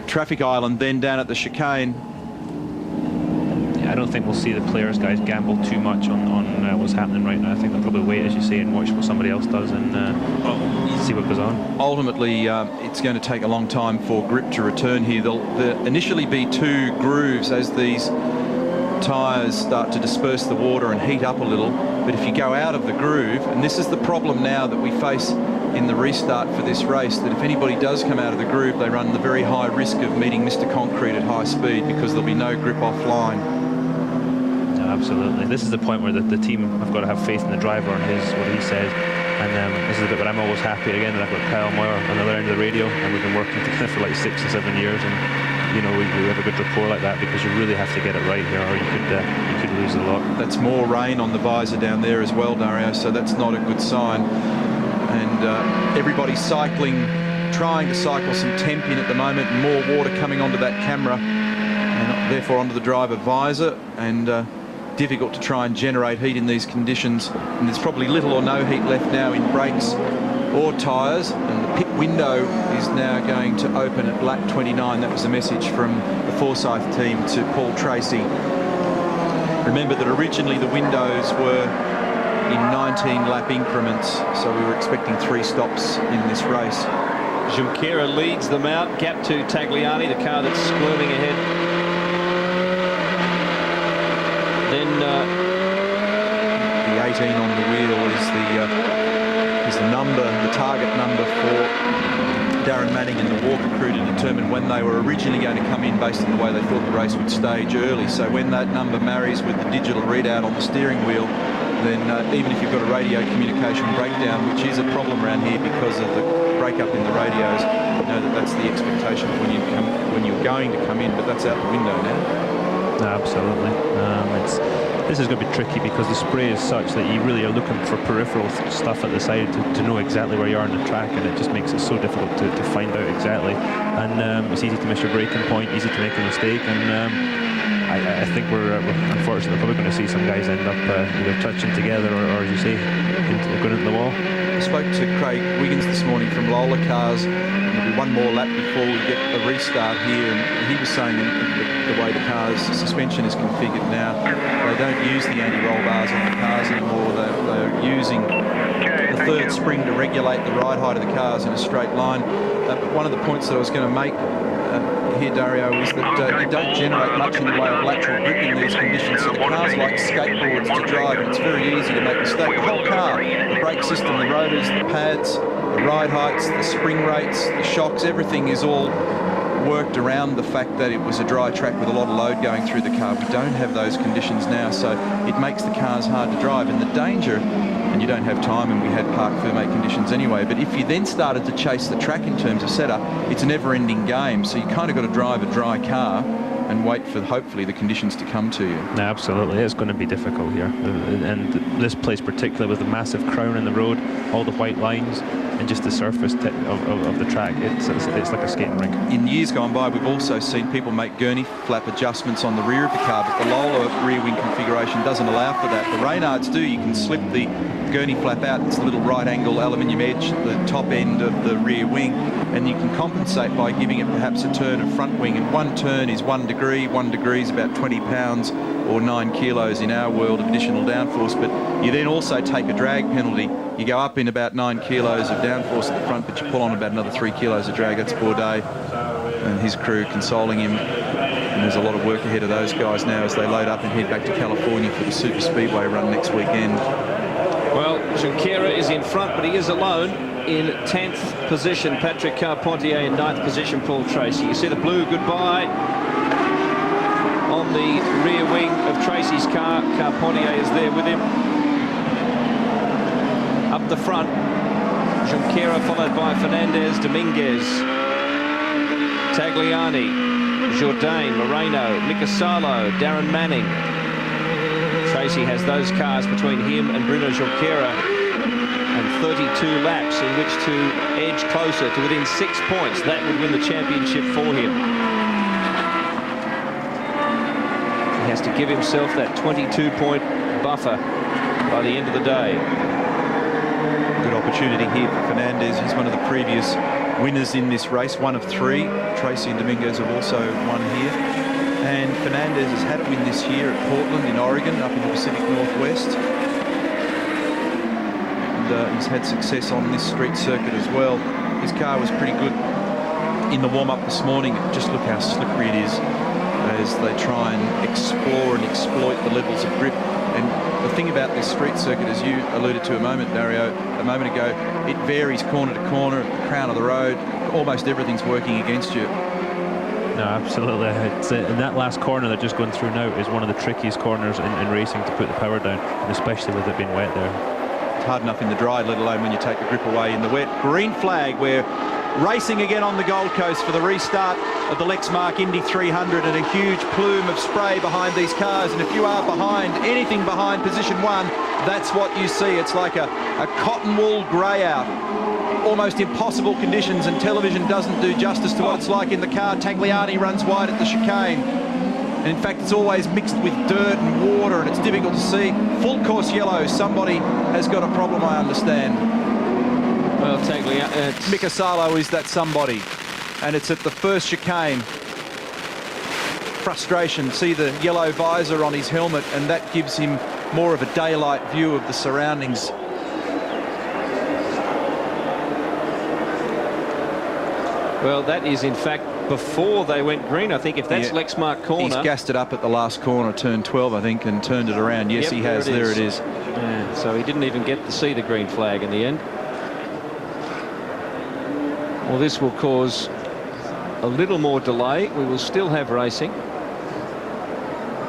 traffic island, then down at the chicane. I don't think we'll see the players, guys, gamble too much on what's happening right now. I think they'll probably wait, as you say, and watch what somebody else does and see what goes on. Ultimately, it's going to take a long time for grip to return here. There'll initially be 2 grooves as these tyres start to disperse the water and heat up a little. But if you go out of the groove, and this is the problem now that we face in the restart for this race, that if anybody does come out of the groove, they run the very high risk of meeting Mr. Concrete at high speed, because there'll be no grip offline. Absolutely. This is the point where the team have got to have faith in the driver and what he says. And this is a bit where I'm always happy again that I've got Kyle Moyer on the other end of the radio, and we've been working together for like 6 or 7 years, and you know, we have a good rapport like that, because you really have to get it right here, or you could lose a lot. That's more rain on the visor down there as well, Dario, so that's not a good sign. And everybody's cycling, trying to cycle some temp in at the moment, more water coming onto that camera, and therefore onto the driver visor, and difficult to try and generate heat in these conditions. And there's probably little or no heat left now in brakes or tyres, and the pit window is now going to open at lap 29. That was a message from the Forsyth team to Paul Tracy. Remember that originally the windows were in 19 lap increments, so we were expecting 3 stops in this race. Junqueira leads them out, gap to Tagliani, the car that's squirming ahead. Then the 18 on the wheel is the number, the target number for Darren Manning and the Walker crew to determine when they were originally going to come in based on the way they thought the race would stage early. So when that number marries with the digital readout on the steering wheel, then even if you've got a radio communication breakdown, which is a problem around here because of the breakup in the radios, you know that that's the expectation when you're going to come in, but that's out the window now. No, absolutely. This is going to be tricky because the spray is such that you really are looking for peripheral stuff at the side to know exactly where you are on the track, and it just makes it so difficult to find out exactly. And it's easy to miss your braking point, easy to make a mistake, and I think we're unfortunately probably going to see some guys end up either touching together or as you say, going into the wall. I spoke to Craig Wiggins this morning from Lola Cars. There'll be one more lap before we get a restart here, and he was saying that the way the car's suspension is configured now, they don't use the anti-roll bars on the cars anymore. They're using the third spring to regulate the ride height of the cars in a straight line. But one of the points that I was going to make here, Dario, is that you don't generate much in the way of lateral grip in these conditions. So the car's like skateboards to drive, and it's very easy to make mistakes. The whole car, the brake system, the rotors, the pads, the ride heights, the spring rates, the shocks, everything is all worked around the fact that it was a dry track with a lot of load going through the car. We don't have those conditions now, so it makes the cars hard to drive. And the danger, and you don't have time, and we had parc fermé conditions anyway, but if you then started to chase the track in terms of setup, it's a never-ending game. So you kind of got to drive a dry car and wait for hopefully the conditions to come to you. No, absolutely, it's going to be difficult here, and this place particularly with the massive crown in the road, all the white lines, and just the surface of the track, it's like a skating rink. In years gone by, we've also seen people make gurney flap adjustments on the rear of the car, but the Lola rear wing configuration doesn't allow for that. The Reynards do. You can slip the gurney flap out. It's the little right angle aluminium edge at the top end of the rear wing, and you can compensate by giving it perhaps a turn of front wing, and one turn is 1 degree. 1 degree is about 20 pounds or 9 kilos in our world of additional downforce, but you then also take a drag penalty. You go up in about 9 kilos of downforce at the front, but you pull on about another 3 kilos of drag. That's Bourdais and his crew consoling him, and there's a lot of work ahead of those guys now as they load up and head back to California for the Super Speedway run next weekend. Well, Junqueira is in front, but he is alone in 10th position. Patrick Carpentier in 9th position. Paul Tracy. You see the blue goodbye on the rear wing of Tracy's car. Carpentier is there with him. Up the front, Junqueira followed by Fernandez, Dominguez, Tagliani, Jourdain, Moreno, Nicasalo, Darren Manning. Tracy has those cars between him and Bruno Junqueira, and 32 laps in which to edge closer to within 6 points. That would win the championship for him. He has to give himself that 22-point buffer by the end of the day. Good opportunity here for Fernandez. He's one of the previous winners in this race, one of 3. Tracy and Dominguez have also won here. And Fernandez has had a win this year at Portland in Oregon, up in the Pacific Northwest. And he's had success on this street circuit as well. His car was pretty good in the warm-up this morning. Just look how slippery it is as they try and explore and exploit the levels of grip. And the thing about this street circuit, as you alluded to a moment, Dario, a moment ago, it varies corner to corner, at the crown of the road. Almost everything's working against you. No, absolutely. It's, and that last corner they're just going through now is one of the trickiest corners in racing to put the power down, and especially with it being wet there. hard enough in the dry, let alone when you take the grip away in the wet. Green flag. We're racing again on the Gold Coast for the restart of the Lexmark Indy 300, and a huge plume of spray behind these cars. And if you are behind, anything behind position 1, that's what you see. It's like a cotton wool grey out. Almost impossible conditions, and television doesn't do justice to what it's like in the car. Tagliani runs wide at the chicane. And in fact, it's always mixed with dirt and water, and it's difficult to see. Full course yellow. Somebody has got a problem, I understand. Well, Tagliani... Mika Salo is that somebody. And it's at the first chicane. Frustration. See the yellow visor on his helmet, and that gives him more of a daylight view of the surroundings. Well, that is, in fact, before they went green, I think, if that's Lexmark corner. He's gassed it up at the last corner, turn 12, I think, and turned it around. Yes, he has. There it is. Yeah, so he didn't even get to see the green flag in the end. Well, this will cause a little more delay. We will still have racing,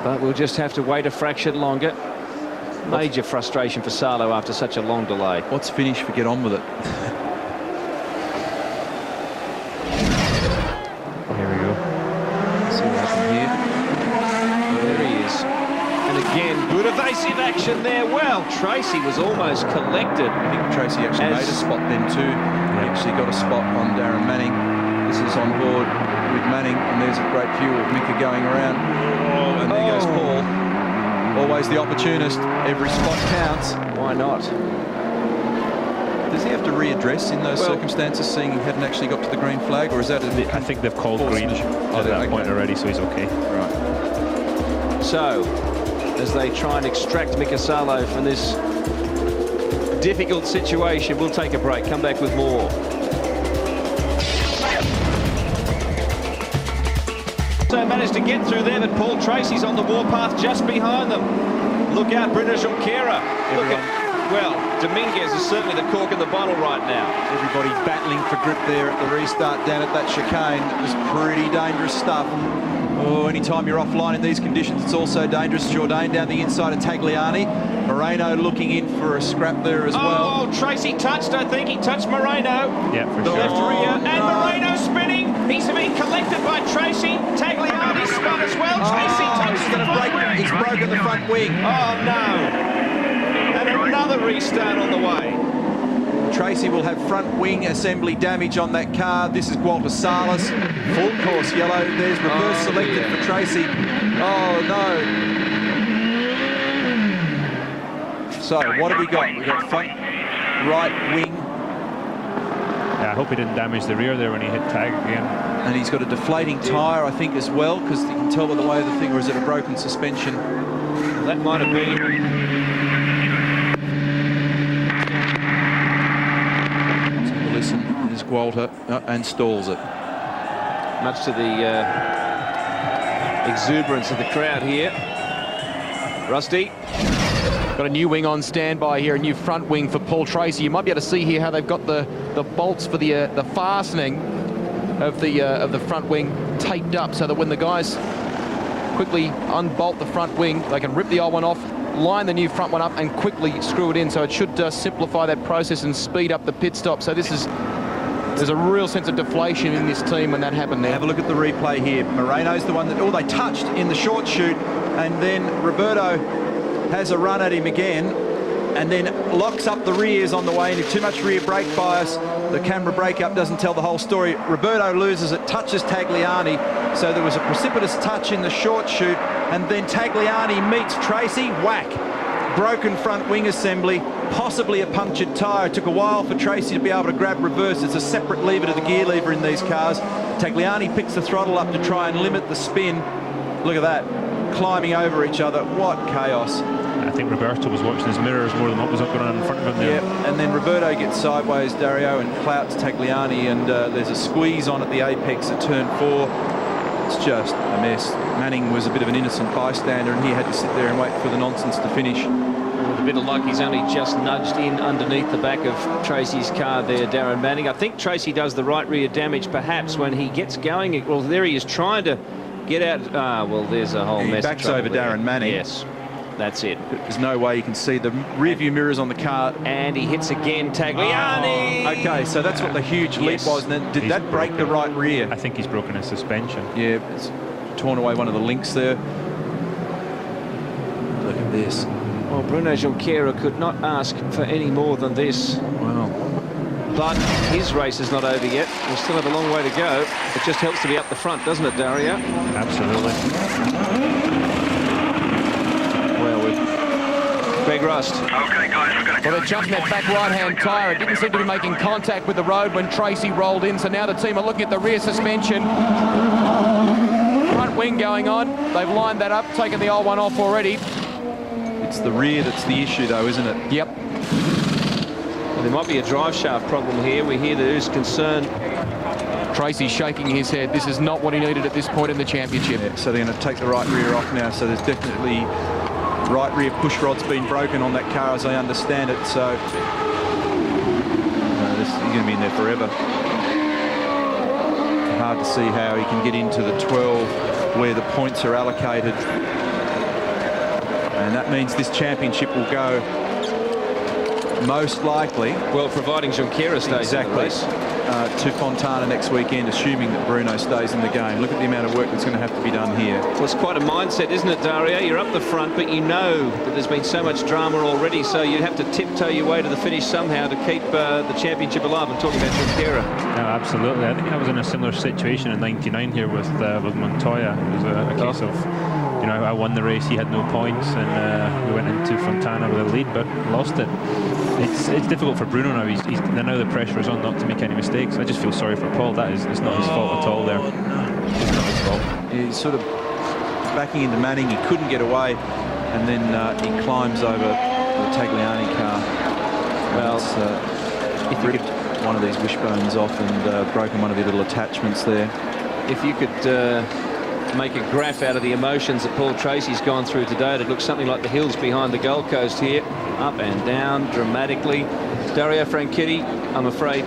but we'll just have to wait a fraction longer. Major frustration for Salo after such a long delay. What's finished? For get on with it. Here we go. See what happened here. There he is. And again, good evasive action there. Well, Tracy was almost collected. I think Tracy actually made a spot then too. He actually got a spot on Darren Manning. This is on board with Manning, and there's a great view of Mika going around. Oh, and there goes Paul. Always the opportunist. Every spot counts. Why not? Does he have to readdress in those circumstances, seeing he hadn't actually got to the green flag, or is that I think they've called green at that point already, so he's okay. Right. So, as they try and extract Mika Salo from this difficult situation, we'll take a break. Come back with more. So managed to get through there, but Paul Tracy's on the warpath just behind them. Look out, British Junqueira. Look at, well, Dominguez is certainly the cork in the bottle right now. Everybody battling for grip there at the restart down at that chicane. It was pretty dangerous stuff. Oh, anytime you're offline in these conditions, it's also dangerous. Jourdain down the inside of Tagliani. Moreno looking in for a scrap there as well. Oh, Tracy touched, I think. He touched Moreno. Yeah, for the sure. left rear. And Moreno spinning. He's being collected by Tracy. Tagliani spun as well. Tracy touches the front wing. He's broken the front wing. Oh, no. And another restart on the way. Tracy will have front wing assembly damage on that car. This is Gualter Salas. Full course yellow. There's reverse selected for Tracy. Oh, no. So, what have we got? We've got front right wing. Yeah, I hope he didn't damage the rear there when he hit tag again. And he's got a deflating tyre, I think, as well, because you can tell by the way of the thing, or is it a broken suspension? That might have been. Listen, there's Gualter and stalls it. Much to the exuberance of the crowd here. Rusty. Got a new wing on standby here, a new front wing for Paul Tracy. You might be able to see here how they've got the bolts for the fastening of the front wing taped up, so that when the guys quickly unbolt the front wing, they can rip the old one off, line the new front one up, and quickly screw it in. So it should simplify that process and speed up the pit stop. So there's a real sense of deflation in this team when that happened there. Have a look at the replay here. Moreno's the one that they touched in the short shoot, and then Roberto has a run at him again, and then locks up the rears on the way, and if too much rear brake bias, the camera breakup doesn't tell the whole story. Roberto loses it, touches Tagliani, so there was a precipitous touch in the short shoot, and then Tagliani meets Tracy, whack. Broken front wing assembly, possibly a punctured tyre. It took a while for Tracy to be able to grab reverse. It's a separate lever to the gear lever in these cars. Tagliani picks the throttle up to try and limit the spin. Look at that, climbing over each other. What chaos. I think Roberto was watching his mirrors more than what was going on in front of him there. Yeah, and then Roberto gets sideways, Dario, and clouts Tagliani, and there's a squeeze on at the apex at turn 4. It's just a mess. Manning was a bit of an innocent bystander, and he had to sit there and wait for the nonsense to finish. With a bit of luck, he's only just nudged in underneath the back of Tracy's car there, Darren Manning. I think Tracy does the right rear damage, perhaps, when he gets going. Well, there he is trying to get out. Well, there's a whole mess. He backs over Darren Manning. Yes. That's it. There's no way you can see the rear view mirrors on the car. And he hits again, Tagliani. Oh, okay, so that's what the huge leap was. And then did that break the right rear? I think he's broken his suspension. Yeah, it's torn away one of the links there. Look at this. Well, Bruno Junqueira could not ask for any more than this. Wow. But his race is not over yet. We still have a long way to go. It just helps to be up the front, doesn't it, Dario? Absolutely. Well, with Greg Rust. Okay, guys, Well, they're jumping that back right-hand tyre. It didn't seem to be making contact with the road when Tracy rolled in, so now the team are looking at the rear suspension. Front wing going on. They've lined that up, taken the old one off already. It's the rear that's the issue, though, isn't it? Yep. Well, there might be a drive shaft problem here. We hear there is concern. Tracy's shaking his head. This is not what he needed at this point in the championship. Yeah, so they're going to take the right rear off now. So there's definitely right rear push rod's been broken on that car, as I understand it. So this is going to be in there forever. Hard to see how he can get into the 12 where the points are allocated. And that means this championship will go most likely, well, providing Junqueira stays in the race, to Fontana next weekend, assuming that Bruno stays in the game. Look at the amount of work that's going to have to be done here. Well, it's quite a mindset, isn't it, Dario? You're up the front, but you know that there's been so much drama already, so you have to tiptoe your way to the finish somehow to keep the championship alive. I'm talking about Junqueira. No, absolutely. I think I was in a similar situation in '99 here with Montoya. It was a case of, you know, I won the race, he had no points, and we went into Fontana with a lead, but lost it. It's difficult for Bruno now. Now the pressure is on not to make any mistakes. I just feel sorry for Paul. It's not his fault at all there. It's not his fault. He's sort of backing into Manning. He couldn't get away, and then he climbs over the Tagliani car. Well, if you ripped one of these wishbones off and broken one of the little attachments there. If you could make a graph out of the emotions that Paul Tracy's gone through today, it looks something like the hills behind the Gold Coast here, up and down dramatically. Dario Franchitti, I'm afraid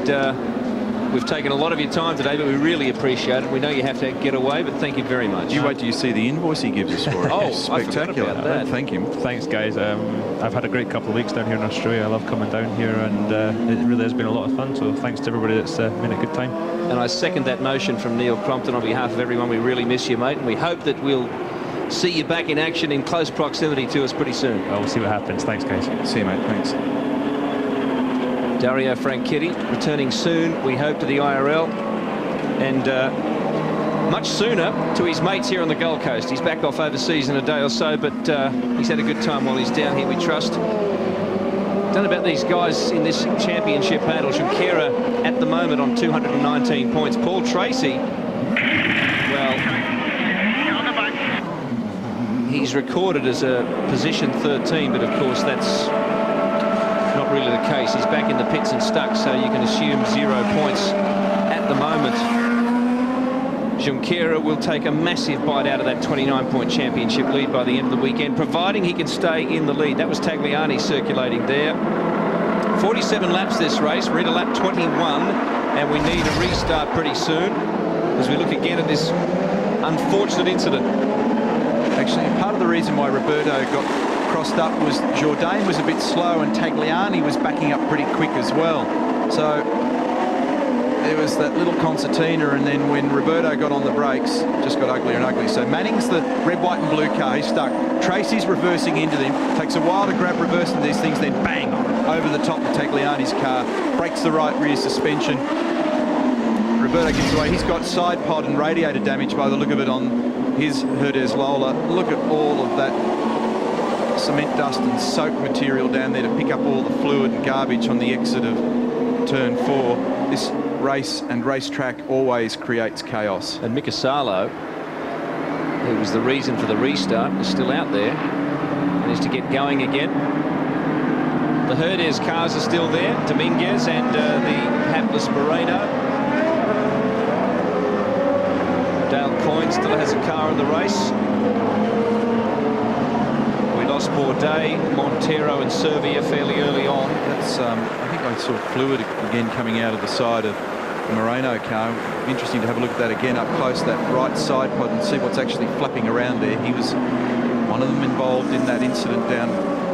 we've taken a lot of your time today, but we really appreciate it. We know you have to get away, but thank you very much. You wait till you see the invoice he gives us for it. Oh, spectacular. I forgot about that. Thank him. Thanks, guys. I've had a great couple of weeks down here in Australia. I love coming down here, and it really has been a lot of fun, so thanks to everybody that's been a good time. And I second that motion from Neil Crompton on behalf of everyone. We really miss you, mate, and we hope that we'll see you back in action in close proximity to us pretty soon. We'll see what happens. Thanks, guys. See you, mate. Thanks. Dario Franchitti returning soon, we hope, to the IRL, and much sooner to his mates here on the Gold Coast. He's back off overseas in a day or so, but he's had a good time while he's down here, we trust. Don't know about these guys in this championship battle. Junqueira at the moment on 219 points. Paul Tracy, well, he's recorded as a position 13, but of course that's not really the case. He's back in the pits and stuck, so you can assume 0 points at the moment. Junqueira will take a massive bite out of that 29-point championship lead by the end of the weekend, providing he can stay in the lead. That was Tagliani circulating there. 47 laps this race. We're into lap 21, and we need a restart pretty soon as we look again at this unfortunate incident. Actually, part of the reason why Roberto got crossed up was Jourdain was a bit slow and Tagliani was backing up pretty quick as well. So there was that little concertina, and then when Roberto got on the brakes, just got uglier and uglier. So Manning's the red, white and blue car. He's stuck. Tracy's reversing into them. Takes a while to grab reverse into these things, then bang, over the top of Tagliani's car. Breaks the right rear suspension. Roberto gets away. He's got side pod and radiator damage by the look of it on his Herdez Lola. Look at all of that cement dust and soak material down there to pick up all the fluid and garbage on the exit of turn 4. This race and racetrack always creates chaos. And Mika Salo, who was the reason for the restart, is still out there and is to get going again. The Herdez cars are still there, Dominguez and the hapless Moreno. Dale Coyne still has a car in the race. We lost Bourdais, Montero and Servia fairly early on. That's I think I saw fluid again coming out of the side of the Moreno car. Interesting to have a look at that again up close, that right side pod, and see what's actually flapping around there. He was One of them involved in that incident down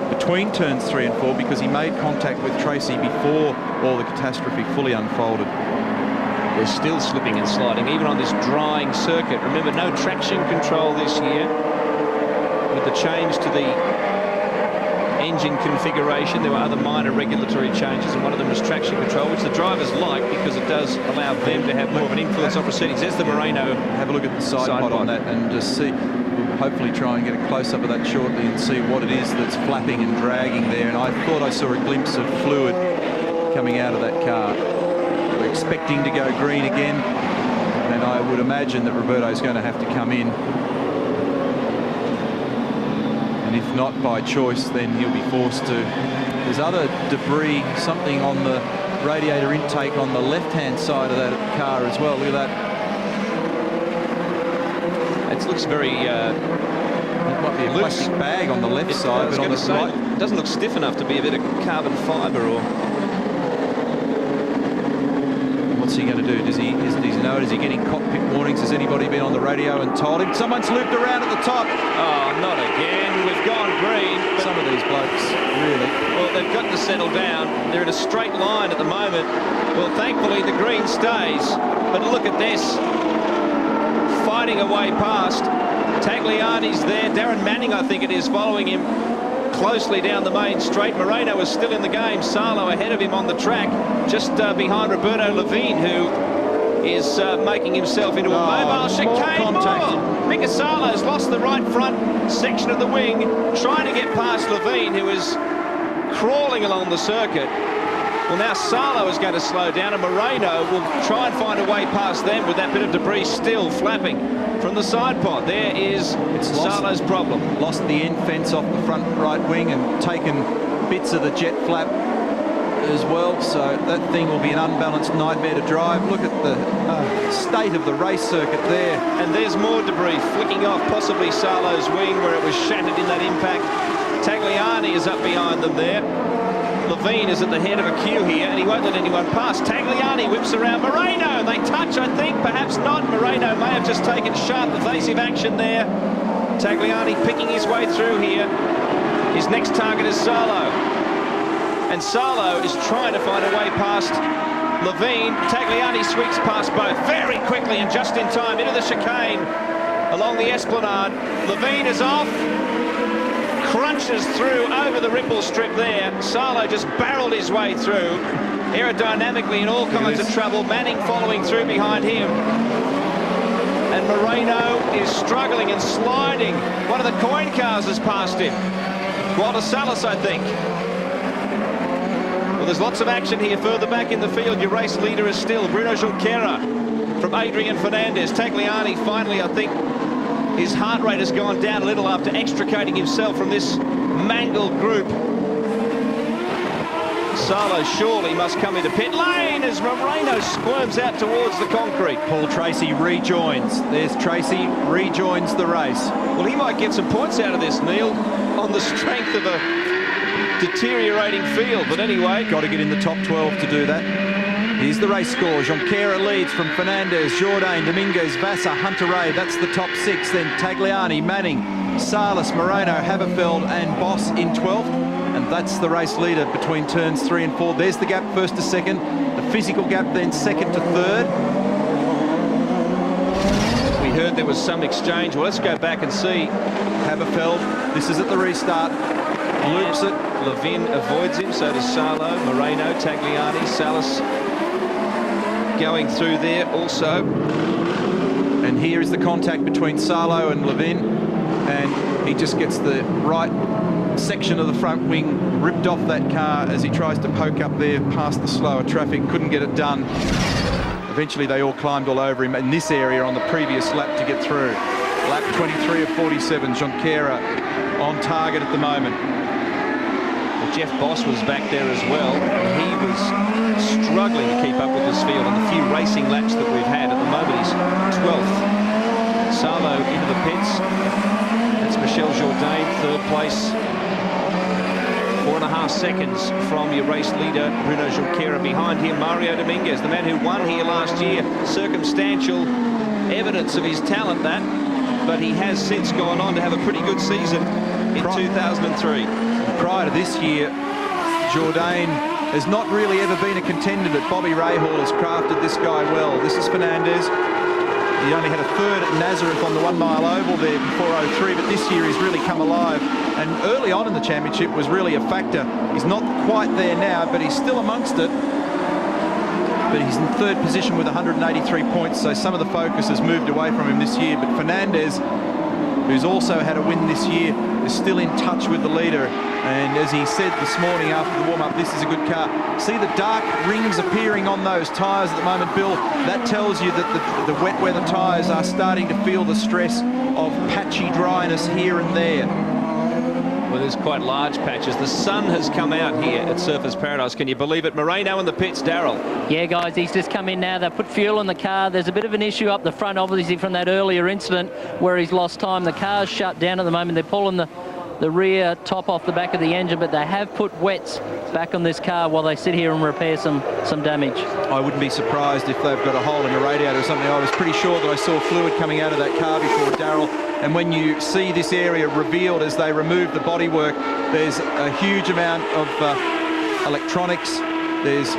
between turns 3 and 4 because he made contact with Tracy before all the catastrophe fully unfolded. They're still slipping and sliding, even on this drying circuit. Remember, no traction control this year. With the change to the engine configuration, there were other minor regulatory changes, and one of them was traction control, which the drivers like because it does allow them to have more of an influence on proceedings. There's the Moreno. Have a look at the side pod on that and just see. We'll hopefully try and get a close-up of that shortly and see what it is that's flapping and dragging there. And I thought I saw a glimpse of fluid coming out of that car. We're expecting to go green again, and I would imagine that Roberto's going to have to come in. And if not by choice, then he'll be forced to. There's other debris, something on the radiator intake on the left-hand side of that car as well. Look at that. It looks very it might be a plastic bag on the left side, but on the right, it doesn't look stiff enough to be a bit of carbon fibre. Or what's he going to do? Does he know? Is he getting cockpit warnings? Has anybody been on the radio and told him? Someone's looped around at the top. Oh, not again. We've gone green. Some of these blokes, really. Well, they've got to settle down. They're in a straight line at the moment. Well, thankfully, the green stays. But look at this. Fighting away past. Tagliani's there. Darren Manning, I think it is, following him closely down the main straight. Moreno is still in the game. Salo ahead of him on the track, just behind Roberto Levine, who is making himself into a mobile chicane. Mika Salo's lost the right front section of the wing, trying to get past Levine, who is crawling along the circuit. Well, now Salo is going to slow down, and Moreno will try and find a way past them with that bit of debris still flapping from the side pod. There is Salo's problem. Lost the end fence off the front right wing and taken bits of the jet flap as well, so that thing will be an unbalanced nightmare to drive. Look at the state of the race circuit there. And there's more debris flicking off possibly Salo's wing where it was shattered in that impact. Tagliani is up behind them there. Levine is at the head of a queue here, and he won't let anyone pass. Tagliani whips around Moreno. They touch, I think, perhaps not. Moreno may have just taken sharp, evasive action there. Tagliani picking his way through here. His next target is Salo. And Salo is trying to find a way past Levine. Tagliani sweeps past both very quickly and just in time into the chicane along the Esplanade. Levine is off. Crunches through over the ripple strip there. Salo just barreled his way through, aerodynamically in all kinds of trouble. Manning following through behind him. And Moreno is struggling and sliding. One of the coin cars has passed him. Walter Salas, I think. Well, there's lots of action here further back in the field. Your race leader is still Bruno Junqueira from Adrian Fernandez. Tagliani finally, I think, his heart rate has gone down a little after extricating himself from this mangled group. Salo surely must come into pit lane as Moreno squirms out towards the concrete. Paul Tracy rejoins. There's Tracy, rejoins the race. Well, he might get some points out of this, Neil, on the strength of a deteriorating field. But anyway, got to get in the top 12 to do that. Here's the race score. Junqueira leads from Fernandez, Jourdain, Dominguez, Vasser, Hunter Ray. That's the top 6. Then Tagliani, Manning, Salas, Moreno, Haberfeld and Boss in 12th. And that's the race leader between turns 3 and 4. There's the gap first to second. The physical gap then second to third. We heard there was some exchange. Well, let's go back and see. Haberfeld, this is at the restart. Loops it. Levine avoids him, so does Salo, Moreno, Tagliani, Salas going through there also. And here is the contact between Salo and Levine, and he just gets the right section of the front wing ripped off that car as he tries to poke up there past the slower traffic. Couldn't get it done. Eventually they all climbed all over him in this area on the previous lap to get through. Lap 23 of 47, Junqueira on target at the moment. Well, Jeff Boss was back there as well. He was struggling to keep up with this field on the few racing laps that we've had. At the moment, he's 12th. Salo into the pits. That's Michel Jourdain, third place. 4.5 seconds from your race leader, Bruno Junqueira. Behind him, Mario Dominguez, the man who won here last year. Circumstantial evidence of his talent, that. but he has since gone on to have a pretty good season in 2003. Prior to this year, Jourdain has not really ever been a contender, but Bobby Rahal has crafted this guy well. This is Fernandez. He only had a third at Nazareth on the 1 mile oval there before 03, but this year he's really come alive. And early on in the championship was really a factor. He's not quite there now, but he's still amongst it. But he's in third position with 183 points, so some of the focus has moved away from him this year. But Fernandez, who's also had a win this year, is still in touch with the leader. And as he said this morning after the warm-up, this is a good car. See the dark rings appearing on those tyres at the moment, Bill? That tells you that the wet weather tyres are starting to feel the stress of patchy dryness here and there. Well, there's quite large patches. The sun has come out here at Surfers Paradise. Can you believe it? Moreno in the pits, Darryl. Yeah, guys, he's just come in now. They've put fuel in the car. There's a bit of an issue up the front, obviously, from that earlier incident where he's lost time. The car's shut down at the moment. They're pulling the rear top off the back of the engine, but they have put wets back on this car while they sit here and repair some damage. I wouldn't be surprised if they've got a hole in the radiator or something. I was pretty sure that I saw fluid coming out of that car before, Darryl. And when you see this area revealed as they remove the bodywork, there's a huge amount of electronics. There's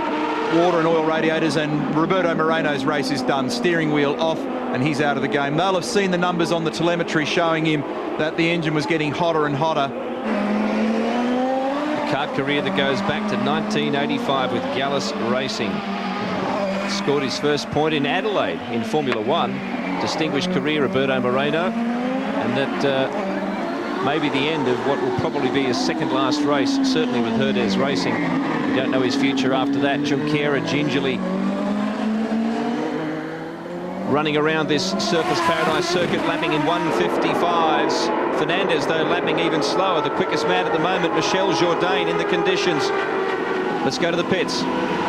water and oil radiators, and Roberto Moreno's race is done. Steering wheel off, and he's out of the game. They'll have seen the numbers on the telemetry showing him that the engine was getting hotter and hotter. A kart career that goes back to 1985 with Gallus Racing. Scored his first point in Adelaide in Formula One. Distinguished career, Roberto Moreno. And that may be the end of what will probably be his second last race, certainly with Herdez Racing. We don't know his future after that. Junqueira gingerly running around this Surfers Paradise circuit, lapping in 1:55s. Fernandez, though, lapping even slower. The quickest man at the moment, Michel Jourdain, in the conditions. Let's go to the pits.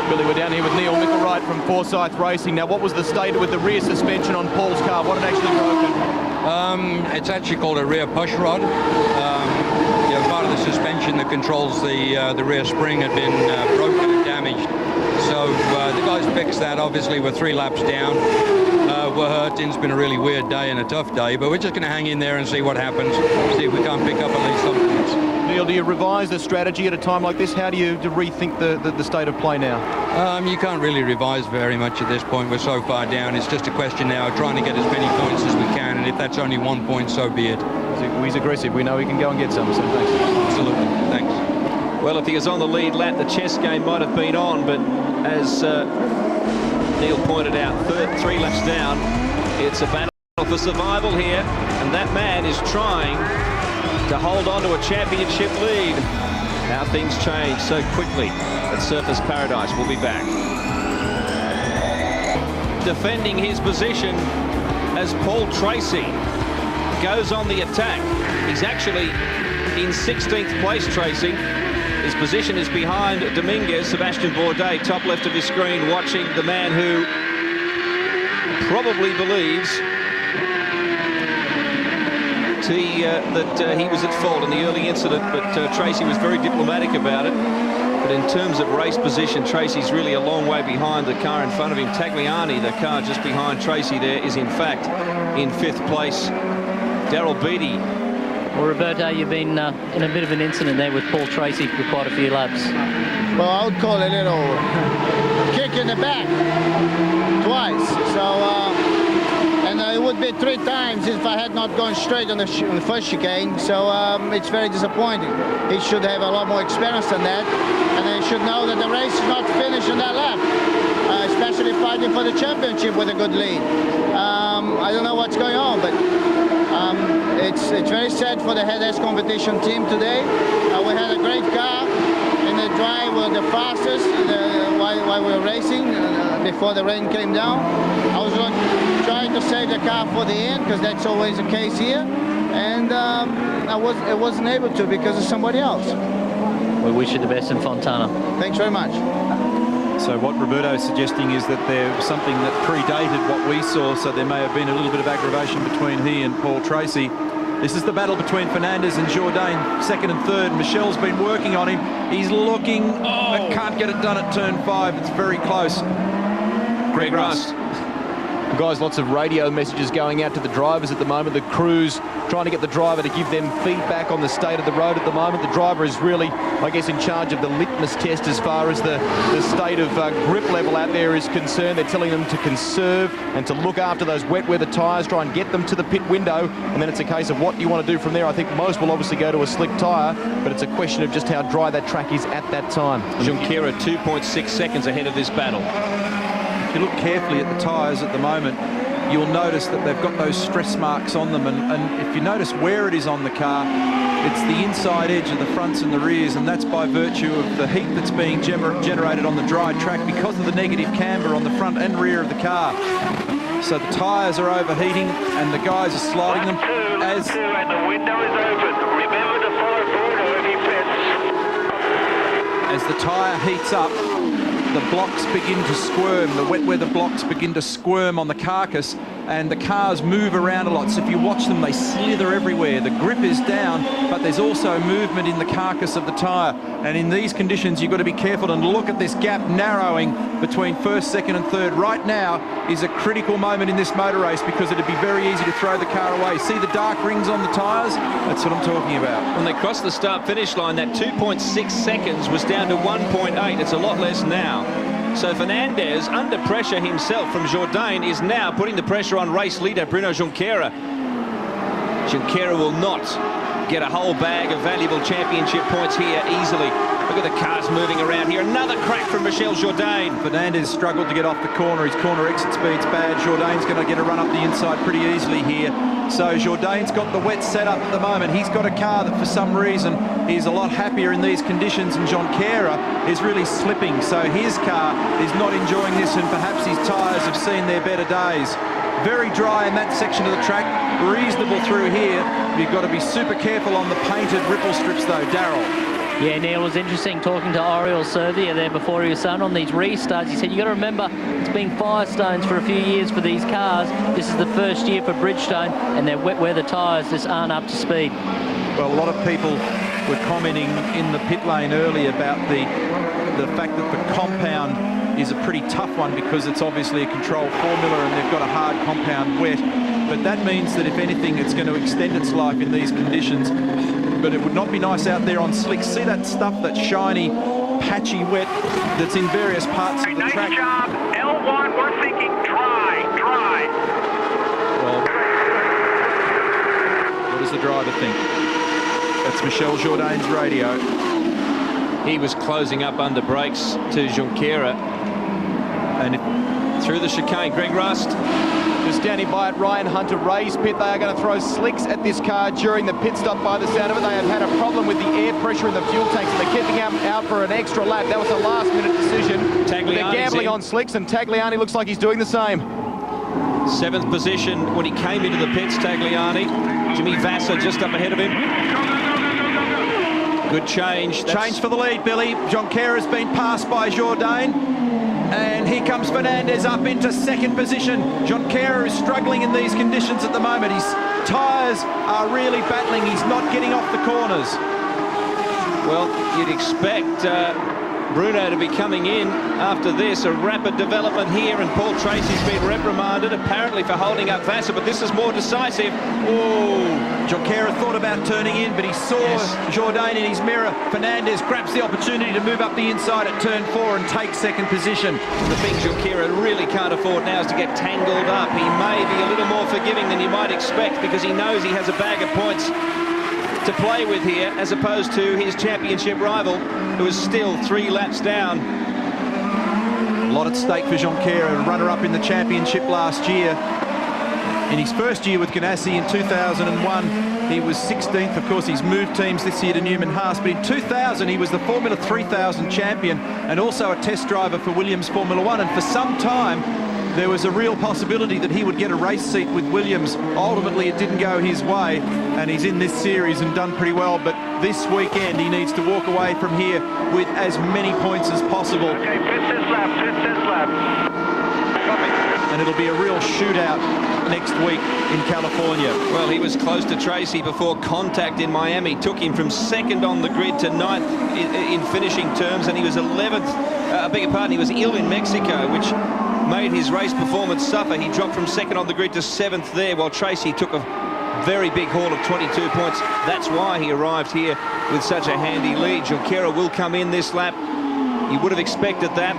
Billy, we're down here with Neil Mickelwright from Forsyth Racing. Now, what was the state with the rear suspension on Paul's car? What had actually broken? It's actually called a rear push rod. Part of the suspension that controls the rear spring had been broken and damaged. So the guys fixed that. Obviously, we're 3 laps down. We're hurt. It's been a really weird day and a tough day, but we're just going to hang in there and see what happens. See if we can't pick up at least some points. Neil, do you revise the strategy at a time like this? How do you rethink the state of play now? You can't really revise very much at this point. We're so far down. It's just a question now of trying to get as many points as we can, and if that's only 1 point, so be it. He's aggressive. We know he can go and get some, so thanks. Absolutely. Thanks. Well, if he was on the lead lap, the chess game might have been on, but as Neil pointed out, 3 laps down, it's a battle for survival here, and that man is trying to hold on to a championship lead. How things change so quickly at Surfers Paradise. We'll be back. Defending his position as Paul Tracy goes on the attack. He's actually in 16th place, Tracy. His position is behind Dominguez. Sebastian Bourdais, top left of his screen, watching the man who probably believes that he was at fault in the early incident, but Tracy was very diplomatic about it. But in terms of race position, Tracy's really a long way behind the car in front of him. Tagliani, the car just behind Tracy there, is in fact in 5th place. Darryl Beattie. Well, Roberto, you've been in a bit of an incident there with Paul Tracy for quite a few laps. Well, I would call it a little kick in the back twice. So, and it would be 3 times if I had not gone straight on the first chicane. So it's very disappointing. He should have a lot more experience than that, and he should know that the race is not finished on that lap, especially fighting for the championship with a good lead. I don't know what's going on, but it's very sad for the head-ass competition team today. We had a great car in the drive, we were the fastest while we were racing before the rain came down. I was trying to save the car for the end because that's always the case here, and I wasn't able to because of somebody else. We wish you the best in Fontana. Thanks very much. So what Roberto's suggesting is that there was something that predated what we saw, so there may have been a little bit of aggravation between he and Paul Tracy. This is the battle between Fernandez and Jourdain, 2nd and 3rd. Michel's been working on him. He's looking, but can't get it done at turn 5. It's very close. Greg Rust. Guys, lots of radio messages going out to the drivers at the moment. The crew's trying to get the driver to give them feedback on the state of the road at the moment. The driver is really, I guess, in charge of the litmus test as far as the state of grip level out there is concerned. They're telling them to conserve and to look after those wet weather tyres, try and get them to the pit window, and then it's a case of what do you want to do from there. I think most will obviously go to a slick tyre, but it's a question of just how dry that track is at that time. Junqueira 2.6 seconds ahead of this battle. If you look carefully at the tyres at the moment, you'll notice that they've got those stress marks on them, and if you notice where it is on the car, it's the inside edge of the fronts and the rears, and that's by virtue of the heat that's being generated on the dry track because of the negative camber on the front and rear of the car. So the tyres are overheating and the guys are sliding them as... And the window is open. Remember to follow Bruno if he pits. As the tyre heats up, the blocks begin to squirm, the wet weather blocks begin to squirm on the carcass, and the cars move around a lot. So if you watch them, they slither everywhere. The grip is down, but there's also movement in the carcass of the tyre. And in these conditions, you've got to be careful and look at this gap narrowing between first, second and third. Right now is a critical moment in this motor race because it'd be very easy to throw the car away. See the dark rings on the tyres? That's what I'm talking about. When they crossed the start-finish line, that 2.6 seconds was down to 1.8. It's a lot less now. So Fernandez, under pressure himself from Jourdain, is now putting the pressure on race leader Bruno Junqueira. Junqueira will not get a whole bag of valuable championship points here easily. Look at the cars moving around here. Another crack from Michel Jourdain. Fernandez struggled to get off the corner. His corner exit speed's bad. Jourdain's going to get a run up the inside pretty easily here. So Jourdain's got the wet setup at the moment. He's got a car that for some reason is a lot happier in these conditions, and Junqueira is really slipping. So his car is not enjoying this, and perhaps his tyres have seen their better days. Very dry in that section of the track, reasonable through here. You've got to be super careful on the painted ripple strips though, Darryl. Yeah, Neil, it was interesting talking to Oriol Servia there before he was on these restarts. He said, you got to remember, it's been Firestones for a few years for these cars. This is the first year for Bridgestone, and their wet weather tyres just aren't up to speed. Well, a lot of people were commenting in the pit lane earlier about the fact that the compound is a pretty tough one because it's obviously a controlled formula and they've got a hard compound wet. But that means that if anything, it's going to extend its life in these conditions. But it would not be nice out there on slicks. See that stuff, that shiny, patchy wet that's in various parts of the track. Nice job. L1, we're thinking dry. Well, what does the driver think? That's Michel Jourdain's radio. He was closing up under brakes to Junqueira. And through the chicane, Greg Rust. Just standing by at Ryan Hunter Ray's pit. They are going to throw slicks at this car during the pit stop by the sound of it. They have had a problem with the air pressure in the fuel tanks, and they're keeping him out for an extra lap. That was a last-minute decision. They're gambling on slicks, and Tagliani looks like he's doing the same. 7th position when he came into the pits, Tagliani. Jimmy Vasser just up ahead of him. Good change. Change for the lead, Billy. Junqueira's been passed by Jourdain. And here comes Fernandez up into 2nd position. Junqueira is struggling in these conditions at the moment. His tyres are really battling. He's not getting off the corners. Well, you'd expect Bruno to be coming in after this. A rapid development here, and Paul Tracy's been reprimanded apparently for holding up Vasser, but this is more decisive. Oh, Junqueira thought about turning in, but he saw Jourdain in his mirror. Fernandez grabs the opportunity to move up the inside at turn 4 and take 2nd position. The thing Junqueira really can't afford now is to get tangled up. He may be a little more forgiving than you might expect because he knows he has a bag of points to play with here, as opposed to his championship rival, who is still 3 laps down. A lot at stake for Junqueira, runner-up in the championship last year. In his first year with Ganassi in 2001, he was 16th. Of course, he's moved teams this year to Newman Haas, but in 2000, he was the Formula 3000 champion and also a test driver for Williams Formula 1. And for some time, there was a real possibility that he would get a race seat with Williams. Ultimately, it didn't go his way, and he's in this series and done pretty well. But this weekend, he needs to walk away from here with as many points as possible. Okay, pit this lap. And it'll be a real shootout next week in California. Well, he was close to Tracy before contact in Miami took him from 2nd on the grid to 9th in finishing terms, and he was 11th. I beg your pardon, he was ill in Mexico, which made his race performance suffer. He dropped from second on the grid to 7th there, while Tracy took a very big haul of 22 points. That's why he arrived here with such a handy lead. Junqueira will come in this lap. You would have expected that.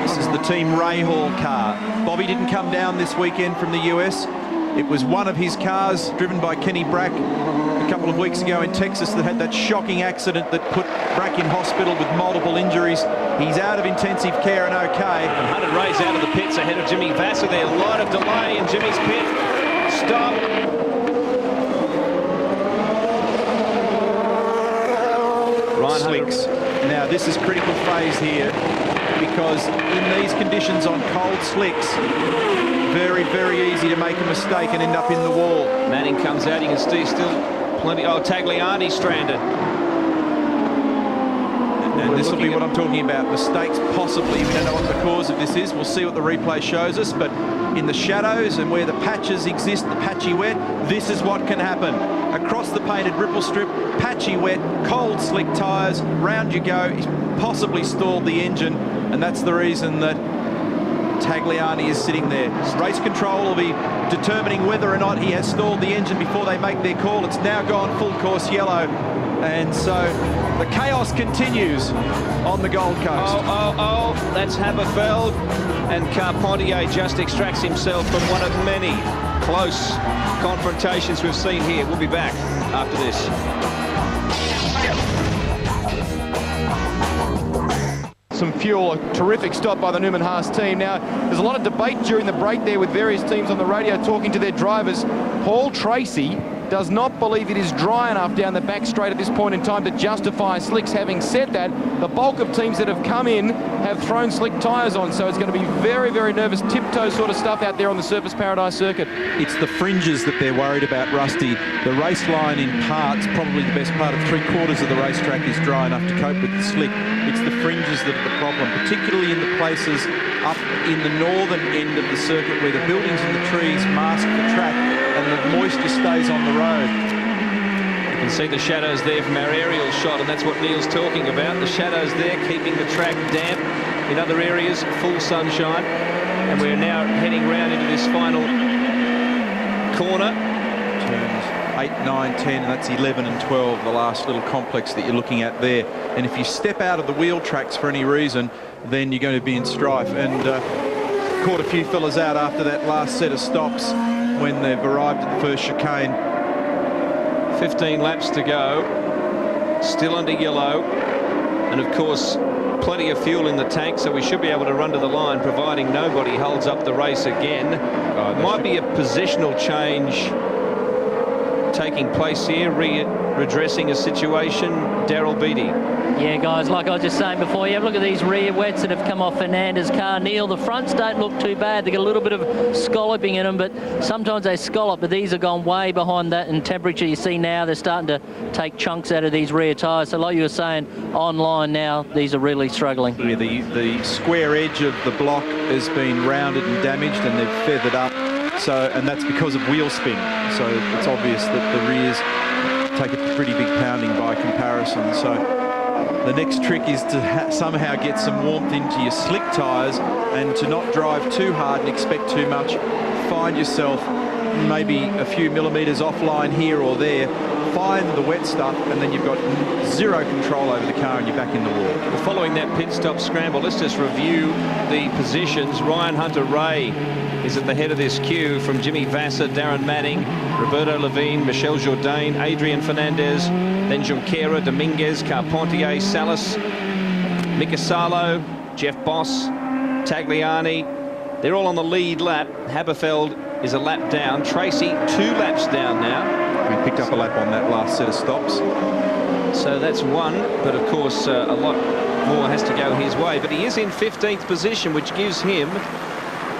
This is the Team Rahal car. Bobby didn't come down this weekend from the US. It was one of his cars, driven by Kenny Brack a couple of weeks ago in Texas, that had that shocking accident that put Brack in hospital with multiple injuries. He's out of intensive care and okay. And Hunted Ray's out of the pits ahead of Jimmy Vasser there. A lot of delay in Jimmy's pit. Stop. Slicks. Now this is critical phase here, because in these conditions on cold slicks, very, very easy to make a mistake and end up in the wall. Manning comes out. You can see still plenty. Oh, Tagliani stranded. And this will be what I'm talking about. Mistakes possibly. We don't know what the cause of this is. We'll see what the replay shows us. But in the shadows and where the patches exist, the patchy wet, this is what can happen. Across the painted ripple strip, patchy wet, cold slick tyres, round you go. He's possibly stalled the engine, and that's the reason that Tagliani is sitting there. Race control will be determining whether or not he has stalled the engine before they make their call. It's now gone full course yellow, and so the chaos continues on the Gold Coast. Oh, that's Haberfeld, and Carpentier just extracts himself from one of many close confrontations we've seen here. We'll be back after this. Some fuel, a terrific stop by the Newman Haas team. Now, there's a lot of debate during the break there with various teams on the radio talking to their drivers. Paul Tracy does not believe it is dry enough down the back straight at this point in time to justify slicks. Having said that, the bulk of teams that have come in have thrown slick tyres on, so it's going to be very, very nervous tiptoe sort of stuff out there on the Surfers Paradise circuit. It's the fringes that they're worried about, Rusty. The race line in parts, probably the best part of 3/4 of the racetrack, is dry enough to cope with the slick. It's the fringes that are the problem, particularly in the places up in the northern end of the circuit where the buildings and the trees mask the track and the moisture stays on the road. You can see the shadows there from our aerial shot, and that's what Neil's talking about. The shadows there keeping the track damp. In other areas, full sunshine. And we're now heading round into this final corner. Turns 8, 9, 10, and that's 11 and 12, the last little complex that you're looking at there. And if you step out of the wheel tracks for any reason, then you're going to be in strife. And caught a few fellas out after that last set of stops when they've arrived at the first chicane. 15 laps to go, still under yellow, and of course plenty of fuel in the tank, so we should be able to run to the line providing nobody holds up the race again. Might be a positional change taking place here, redressing a situation. Darryl Beattie. Yeah, guys, like I was just saying before, you have a look at these rear wets that have come off Fernandez's car. Neil, the fronts don't look too bad. They get a little bit of scalloping in them, but sometimes they scallop, but these have gone way behind that in temperature. You see now they're starting to take chunks out of these rear tyres. So like you were saying, online now, these are really struggling. Yeah, the square edge of the block has been rounded and damaged, and they've feathered up. So, and that's because of wheel spin. So it's obvious that the rears take a pretty big pounding by comparison. So the next trick is to somehow get some warmth into your slick tyres and to not drive too hard and expect too much. Find yourself maybe a few millimetres offline here or there. Find the wet stuff, and then you've got zero control over the car and you're back in the wall. Well, following that pit stop scramble, let's just review the positions. Ryan Hunter-Reay is at the head of this queue from Jimmy Vasser, Darren Manning, Roberto Levine, Michel Jourdain, Adrian Fernandez, then Junqueira, Dominguez, Carpentier, Salas, Mika Salo, Jeff Boss, Tagliani. They're all on the lead lap. Haberfeld is a lap down. Tracy 2 laps down now. He picked up a lap on that last set of stops. So that's one, but of course a lot more has to go his way. But he is in 15th position, which gives him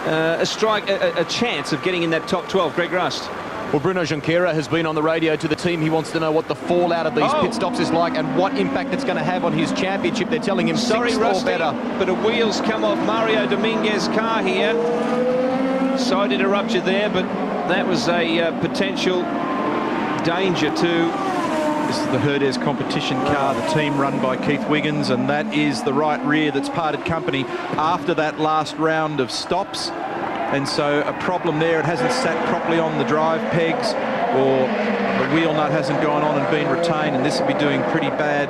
a chance of getting in that top 12. Greg Rust. Well, Bruno Junqueira has been on the radio to the team. He wants to know what the fallout of these pit stops is like and what impact it's going to have on his championship. They're telling him Sorry, 6th Rusty, or better. but a wheel's come off Mario Dominguez's car here. Sorry to interrupt you there, but that was a potential danger to This is the Herdez competition car, the team run by Keith Wiggins, and that is the right rear that's parted company after that last round of stops. And so a problem there, it hasn't sat properly on the drive pegs, or the wheel nut hasn't gone on and been retained, and this would be doing pretty bad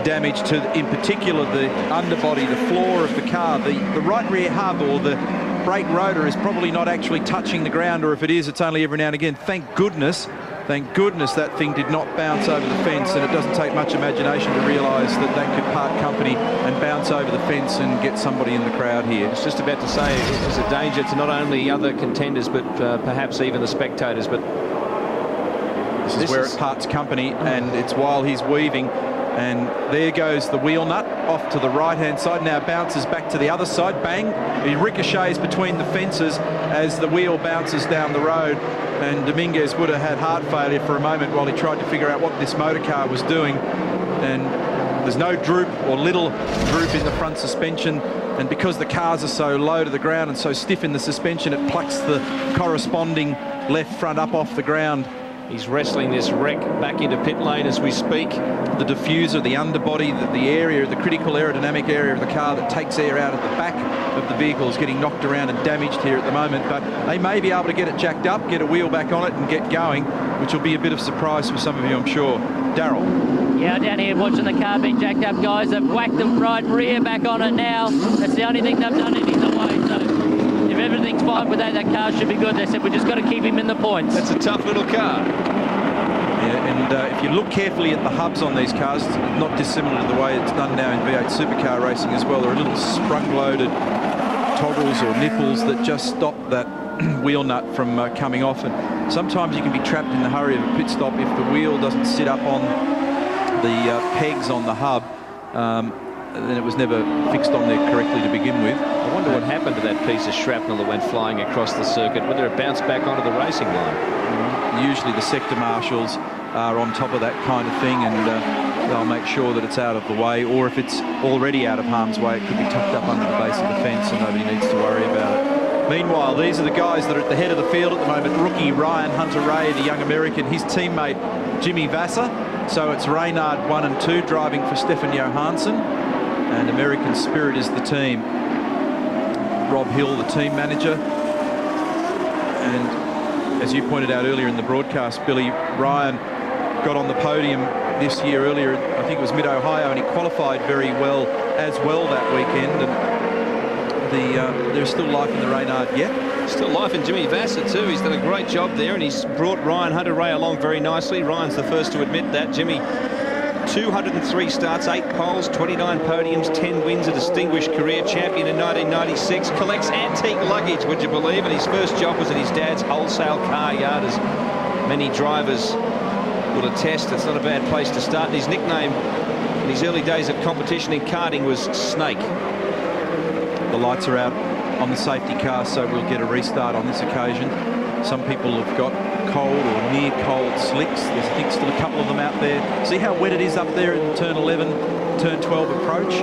damage to, in particular, the underbody, the floor of the car. The right rear hub or the brake rotor is probably not actually touching the ground, or if it is, it's only every now and again. Thank goodness that thing did not bounce over the fence, and it doesn't take much imagination to realise that that could part company and bounce over the fence and get somebody in the crowd here. I was just about to say it was a danger to not only other contenders but perhaps even the spectators. But this is where it parts company, and it's while he's weaving. And there goes the wheel nut off to the right-hand side. Now bounces back to the other side. Bang! He ricochets between the fences as the wheel bounces down the road. And Dominguez would have had heart failure for a moment while he tried to figure out what this motor car was doing. And there's no droop or little droop in the front suspension. And because the cars are so low to the ground and so stiff in the suspension, it plucks the corresponding left front up off the ground. He's wrestling this wreck back into pit lane as we speak. The diffuser, the underbody, the area, the critical aerodynamic area of the car that takes air out of the back of the vehicle is getting knocked around and damaged here at the moment. But they may be able to get it jacked up, get a wheel back on it and get going, which will be a bit of surprise for some of you, I'm sure. Darryl. Yeah, down here watching the car being jacked up, guys. They've whacked the right rear back on it now. That's the only thing they've done in either way. So if everything's fine with that, that car should be good. They said we just got to keep him in the points. That's a tough little car. Yeah, and if you look carefully at the hubs on these cars, it's not dissimilar to the way it's done now in V8 supercar racing as well. There are little sprung-loaded toggles or nipples that just stop that wheel nut from coming off. And sometimes you can be trapped in the hurry of a pit stop if the wheel doesn't sit up on the pegs on the hub. Then it was never fixed on there correctly to begin with. I wonder what happened to that piece of shrapnel that went flying across the circuit, whether it bounced back onto the racing line. Usually the sector marshals are on top of that kind of thing, and they'll make sure that it's out of the way, or if it's already out of harm's way, it could be tucked up under the base of the fence and nobody needs to worry about it. Meanwhile, these are the guys that are at the head of the field at the moment. Rookie Ryan Hunter-Reay, the young American, his teammate Jimmy Vasser. So it's Reynard 1 and 2 driving for Stefan Johansson, and American Spirit is the team. Rob Hill, the team manager. And as you pointed out earlier in the broadcast, Billy, Ryan got on the podium this year earlier, I think it was Mid-Ohio, and he qualified very well as well that weekend. And there's still life in the Reynard yet. Still life in Jimmy Vasser too. He's done a great job there, and he's brought Ryan Hunter-Reay along very nicely. Ryan's the first to admit that. Jimmy, 203 starts, 8 poles, 29 podiums, 10 wins, a distinguished career, champion in 1996, collects antique luggage, would you believe? And his first job was at his dad's wholesale car yard, as many drivers will attest. It's not a bad place to start. And his nickname in his early days of competition in karting was Snake. The lights are out on the safety car, so we'll get a restart on this occasion. Some people have got cold or near cold slicks. There's, I think, still a couple of them out there. See how wet it is up there in turn 11, turn 12 approach?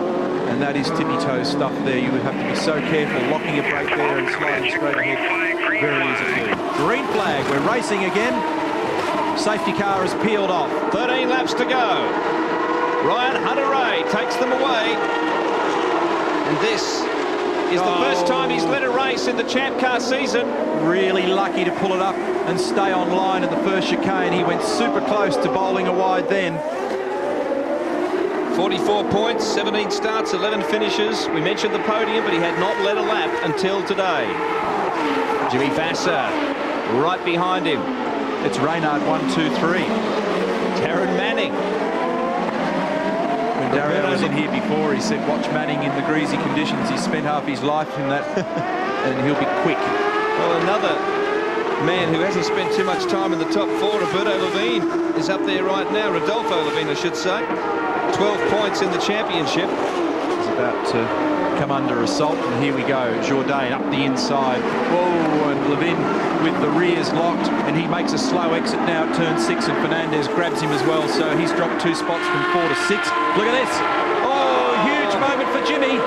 And that is tippy-toe stuff there. You would have to be so careful, locking your brake there and sliding straight ahead. Very easy to do. Green flag, we're racing again. Safety car is peeled off. 13 laps to go. Ryan Hunter-Reay takes them away. And this is the first time he's led a race in the Champ Car season. Really lucky to pull it up and stay on line in the first chicane. He went super close to bowling a wide then. 44 points, 17 starts, 11 finishes. We mentioned the podium, but he had not led a lap until today. Jimmy Vasser right behind him. It's Reynard 1, 2, 3. Darren Manning. When Dario was in here before, he said, watch Manning in the greasy conditions. He's spent half his life in that, and he'll be quick. Well, another man who hasn't spent too much time in the top 4, Roberto Levine, is up there right now. Rodolfo Levine, I should say. 12 points in the championship. He's about to come under assault, and here we go. Jourdain up the inside. Whoa, and Levine with the rears locked, and he makes a slow exit now at turn 6, and Fernandez grabs him as well, so he's dropped 2 spots from 4 to 6. Look at this. Oh, huge moment for Jimmy.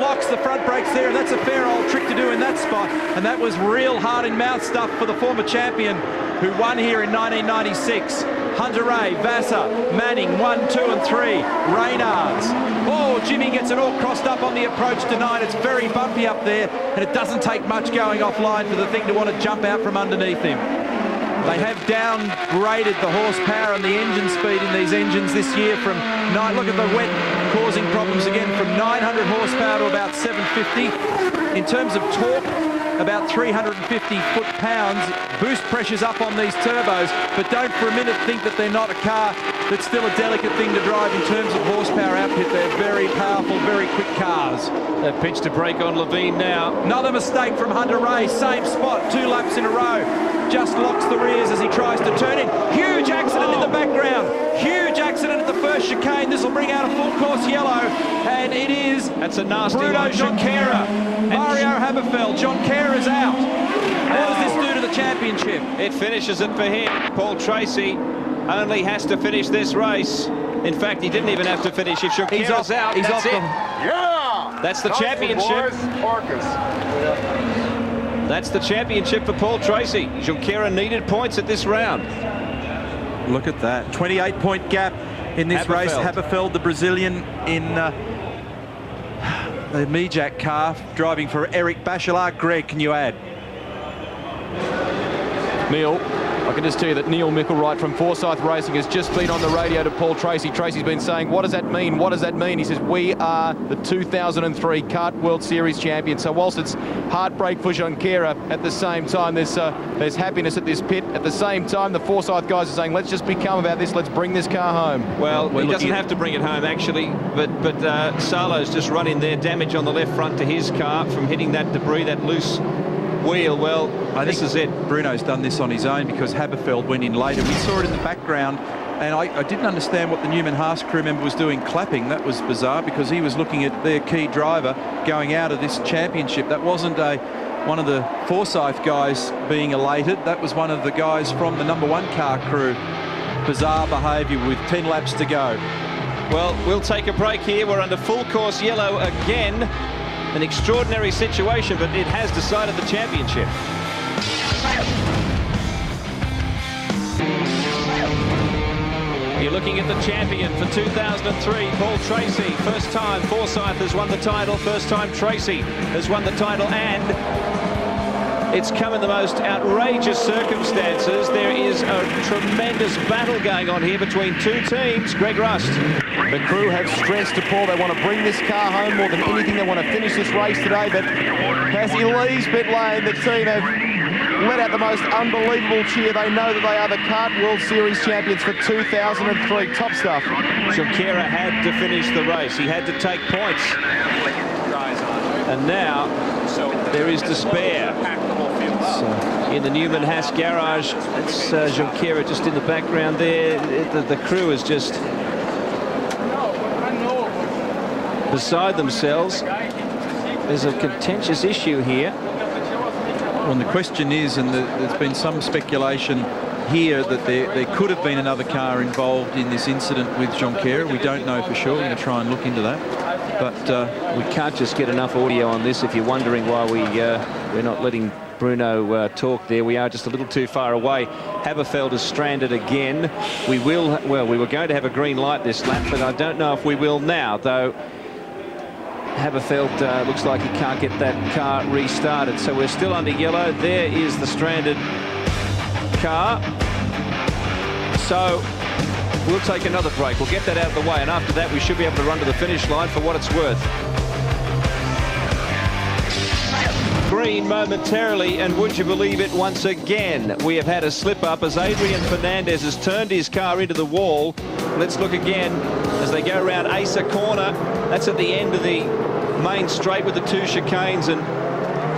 Locks the front brakes there, and that's a fair old trick to do in that spot. And that was real heart-in-mouth stuff for the former champion who won here in 1996. Hunter Ray, Vasser, Manning, 1, 2 and 3. Reynards. Oh, Jimmy gets it all crossed up on the approach to 9. It's very bumpy up there, and it doesn't take much going offline for the thing to want to jump out from underneath him. They have downgraded the horsepower and the engine speed in these engines this year from 9. Look at the wet causing problems again, from 900 horsepower to about 750. In terms of torque, about 350 foot-pounds. Boost pressure's up on these turbos, but don't for a minute think that they're not a car that's still a delicate thing to drive in terms of horsepower output. They're very powerful, very quick cars. That pitch to break on Levine now. Another mistake from Hunter Ray, same spot, 2 laps in a row. Just locks the rears as he tries to turn in. Huge accident in the background. Huge accident at the first chicane. This will bring out a full course yellow, and it is. That's a nasty Bruno one. Junqueira. Mario Haberfeld. Junqueira's out. What does this do to the championship? It finishes it for him. Paul Tracy only has to finish this race. In fact, he didn't even have to finish. If Junqueira's out, he's that's off it. Yeah! That's the championship. That's the championship for Paul Tracy. Junqueira needed points at this round. Look at that. 28-point gap in this race. Haberfeld, the Brazilian, in the Mijak car, driving for Eric Bachelard. Greg, can you add? Neil, I can just tell you that Neil Mickelwright from Forsyth Racing has just been on the radio to Paul Tracy. Tracy's been saying, what does that mean? What does that mean? He says, we are the 2003 Kart World Series champion. So whilst it's heartbreak for Junqueira, at the same time, there's happiness at this pit. At the same time, the Forsyth guys are saying, let's just be calm about this. Let's bring this car home. Well, he doesn't have to bring it home, actually. But Salo's just run in there. Damage on the left front to his car from hitting that debris, that loose wheel. Well, this is it. Bruno's done this on his own because Haberfeld went in later. We saw it in the background, and I didn't understand what the Newman Haas crew member was doing clapping. That was bizarre because he was looking at their key driver going out of this championship. That wasn't one of the Forsyth guys being elated. That was one of the guys from the #1 car crew. Bizarre behaviour with 10 laps to go. Well, we'll take a break here. We're under full course yellow again. An extraordinary situation, but it has decided the championship. You're looking at the champion for 2003, Paul Tracy. First time Forsyth has won the title, first time Tracy has won the title, and it's come in the most outrageous circumstances. There is a tremendous battle going on here between two teams. Greg Rust. The crew have stressed to Paul they want to bring this car home more than anything. They want to finish this race today, but as he leaves pit lane, the team have let out the most unbelievable cheer. They know that they are the Kart World Series champions for 2003. Top stuff. Junqueira had to finish the race. He had to take points. And now there is despair. In the Newman Haas garage, it's Junqueira just in the background there. The crew is just beside themselves. There's a contentious issue here. Well, and the question is, and there's been some speculation here that there could have been another car involved in this incident with Junqueira. We don't know for sure. We're going to try and look into that. But we can't just get enough audio on this. If you're wondering why we're not letting Bruno talk there, we are just a little too far away. Haberfeld is stranded again. We were going to have a green light this lap, but I don't know if we will now, though. Haberfeld looks like he can't get that car restarted, so we're still under yellow. There is the stranded car. So we'll take another break. We'll get that out of the way, and after that we should be able to run to the finish line for what it's worth. Green momentarily, and would you believe it, once again we have had a slip-up as Adrian Fernandez has turned his car into the wall. Let's look again as they go around Asa Corner. That's at the end of the main straight with the two chicanes, and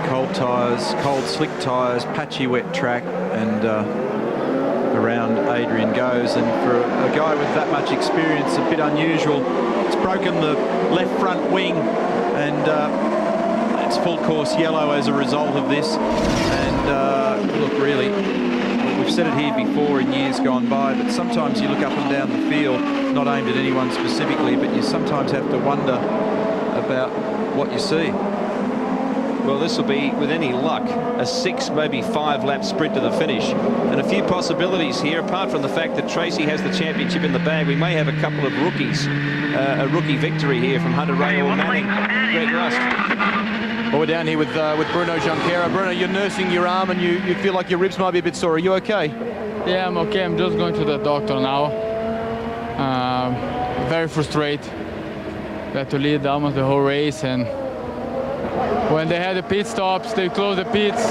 cold tyres, cold slick tyres, patchy wet track, and around Adrian goes. And for a guy with that much experience, a bit unusual. It's broken the left front wing, and it's full course yellow as a result of this. And look, really, we've said it here before in years gone by, but sometimes you look up and down the field, not aimed at anyone specifically, but you sometimes have to wonder about what you see. Well, this will be, with any luck, a 6, maybe 5-lap sprint to the finish. And a few possibilities here, apart from the fact that Tracy has the championship in the bag. We may have a couple of rookies. A rookie victory here from Hunter Ray or Manning. Greg Rust. Well, we're down here with Bruno Junqueira. Bruno, you're nursing your arm and you feel like your ribs might be a bit sore. Are you okay? Yeah, I'm okay. I'm just going to the doctor now. Very frustrated. Had to lead almost the whole race, and when they had the pit stops, they closed the pits.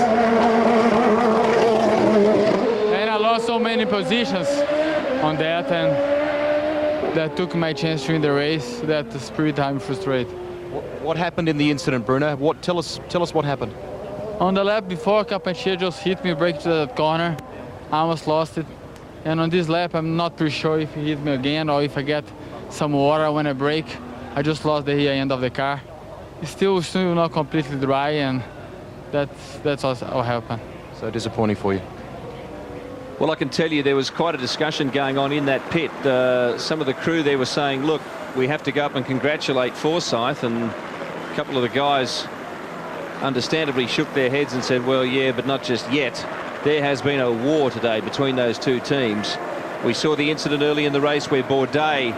And I lost so many positions on that, and that took my chance to win the race. That's pretty time frustrated. What happened in the incident, Bruno? Tell us what happened. On the lap before, Capaccia just hit me, brake to that corner. I almost lost it. And on this lap, I'm not pretty sure if he hit me again or if I get some water when I brake. I just lost the rear end of the car. It's still not completely dry, and that's what happened. So disappointing for you. Well, I can tell you there was quite a discussion going on in that pit. Some of the crew there were saying, look, we have to go up and congratulate Forsyth, and a couple of the guys understandably shook their heads and said, well, yeah, but not just yet. There has been a war today between those two teams. We saw the incident early in the race where Bourdais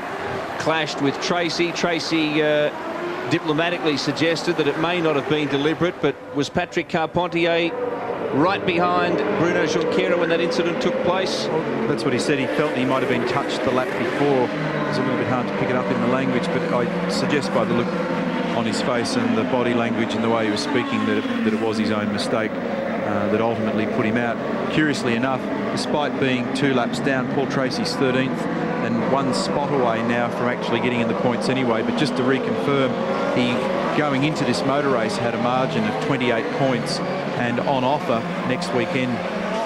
clashed with Tracy. Tracy diplomatically suggested that it may not have been deliberate, but was Patrick Carpentier right behind Bruno Junqueira when that incident took place? Well, that's what he said. He felt he might have been touched the lap before. It's a little bit hard to pick it up in the language, but I suggest by the look on his face and the body language and the way he was speaking that it was his own mistake that ultimately put him out. Curiously enough, despite being 2 laps down, Paul Tracy's 13th and 1 spot away now from actually getting in the points anyway. But just to reconfirm, he, going into this motor race, had a margin of 28 points and on offer next weekend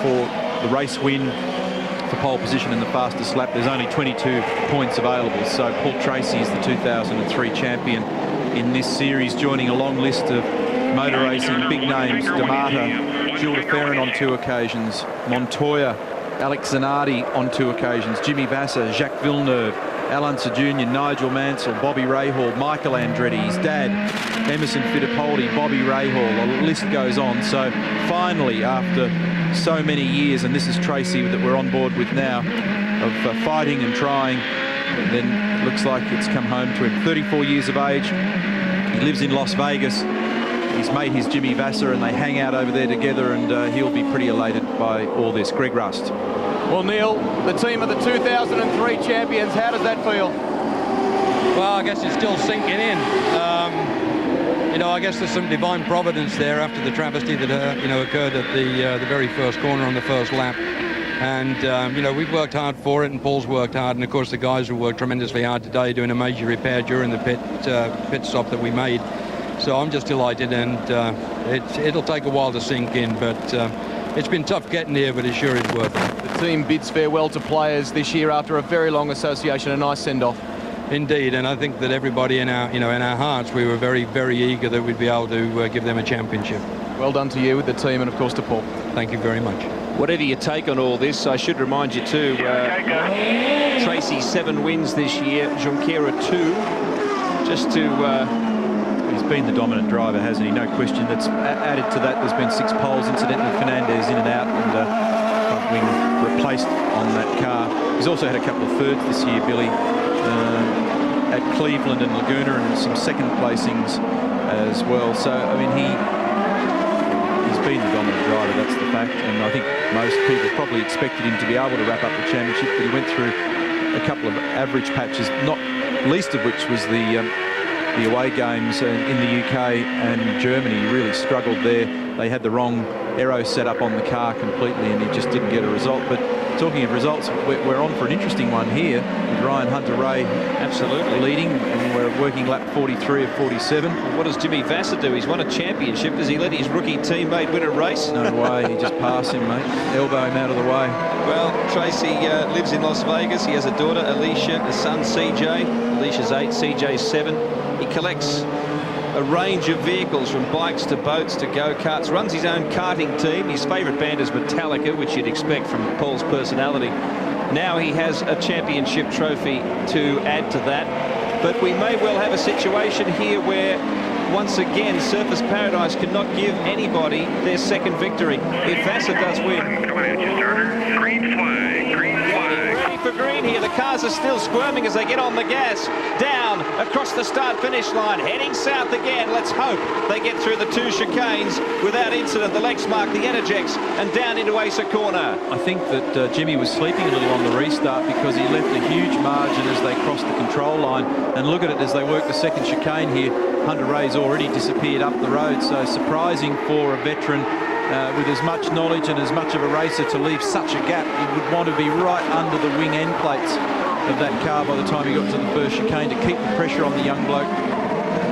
for the race win, for pole position in the fastest lap. There's only 22 points available, so Paul Tracy is the 2003 champion in this series, joining a long list of motor racing big names: D'Amata, Jules de Ferran on 2 occasions, Montoya, Alex Zanardi on 2 occasions, Jimmy Vasser, Jacques Villeneuve, Al Unser Jr., Nigel Mansell, Bobby Rahal, Michael Andretti, his dad, Emerson Fittipaldi, Bobby Rahal, the list goes on. So finally, after so many years, and this is Tracy that we're on board with now, of fighting and trying, then it looks like it's come home to him. 34 years of age, he lives in Las Vegas. His mate is Jimmy Vasser, and they hang out over there together, and he'll be pretty elated by all this. Greg Rust. Well, Neil, the team of the 2003 champions, how does that feel? Well, I guess it's still sinking in. You know, I guess there's some divine providence there after the travesty that you know, occurred at the very first corner on the first lap. And you know, we've worked hard for it, and Paul's worked hard, and of course the guys will work tremendously hard today doing a major repair during the pit stop that we made. So I'm just delighted, and it'll take a while to sink in, but it's been tough getting here, but it sure is worth it. The team bids farewell to players this year after a very long association, a nice send-off. Indeed, and I think that everybody in our, in our hearts, we were very, very eager that we'd be able to give them a championship. Well done to you, with the team, and of course to Paul. Thank you very much. Whatever you take on all this, I should remind you too, Tracy 7 wins this year, Junqueira 2, just to... He's been the dominant driver, hasn't he? No question. That's added to that. There's been 6 poles, incidentally. Fernandez in and out, and front wing replaced on that car. He's also had a couple of thirds this year, Billy, at Cleveland and Laguna, and some second placings as well. So, I mean, he's been the dominant driver, that's the fact. And I think most people probably expected him to be able to wrap up the championship, but he went through a couple of average patches, not least of which was the away games in the UK and Germany. He really struggled there. They had the wrong aero set up on the car completely, and he just didn't get a result. But talking of results, we're on for an interesting one here with Ryan Hunter-Ray absolutely leading, and we're working lap 43 of 47. Well, what does Jimmy Vasser do? He's won a championship. Does he let his rookie teammate win a race? No way. He just passed him, mate. Elbow him out of the way. Well, Tracy lives in Las Vegas. He has a daughter, Alicia, a son, CJ. Alicia's 8, CJ's 7. He collects a range of vehicles, from bikes to boats to go-karts, runs his own karting team. His favourite band is Metallica, which you'd expect from Paul's personality. Now he has a championship trophy to add to that. But we may well have a situation here where once again, Surface Paradise cannot give anybody their second victory. If Vasser does win. Green flag, green flag. Ready for green here. The cars are still squirming as they get on the gas. Down across the start-finish line, heading south again. Let's hope they get through the two chicanes without incident. The Lexmark, the Energex, and down into Asa Corner. I think that Jimmy was sleeping a little on the restart because he left a huge margin as they crossed the control line. And look at it as they work the second chicane here. Hunter Ray's already disappeared up the road, so surprising for a veteran with as much knowledge and as much of a racer to leave such a gap. He would want to be right under the wing end plates of that car by the time he got to the first chicane to keep the pressure on the young bloke.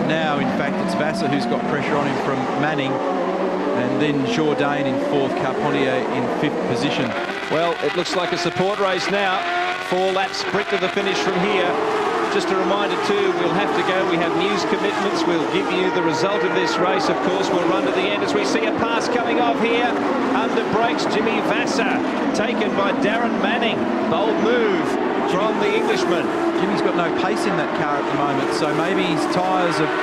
Now, in fact, it's Vasser who's got pressure on him from Manning, and then Jourdain in fourth, Carpentier in fifth position. Well, it looks like a support race now. 4 laps sprint to the finish from here. Just a reminder too, we'll have to go. We have news commitments. We'll give you the result of this race. Of course, we'll run to the end as we see a pass coming off here. Under brakes, Jimmy Vasser, taken by Darren Manning. Bold move from the Englishman. Jimmy's got no pace in that car at the moment, so maybe his tyres have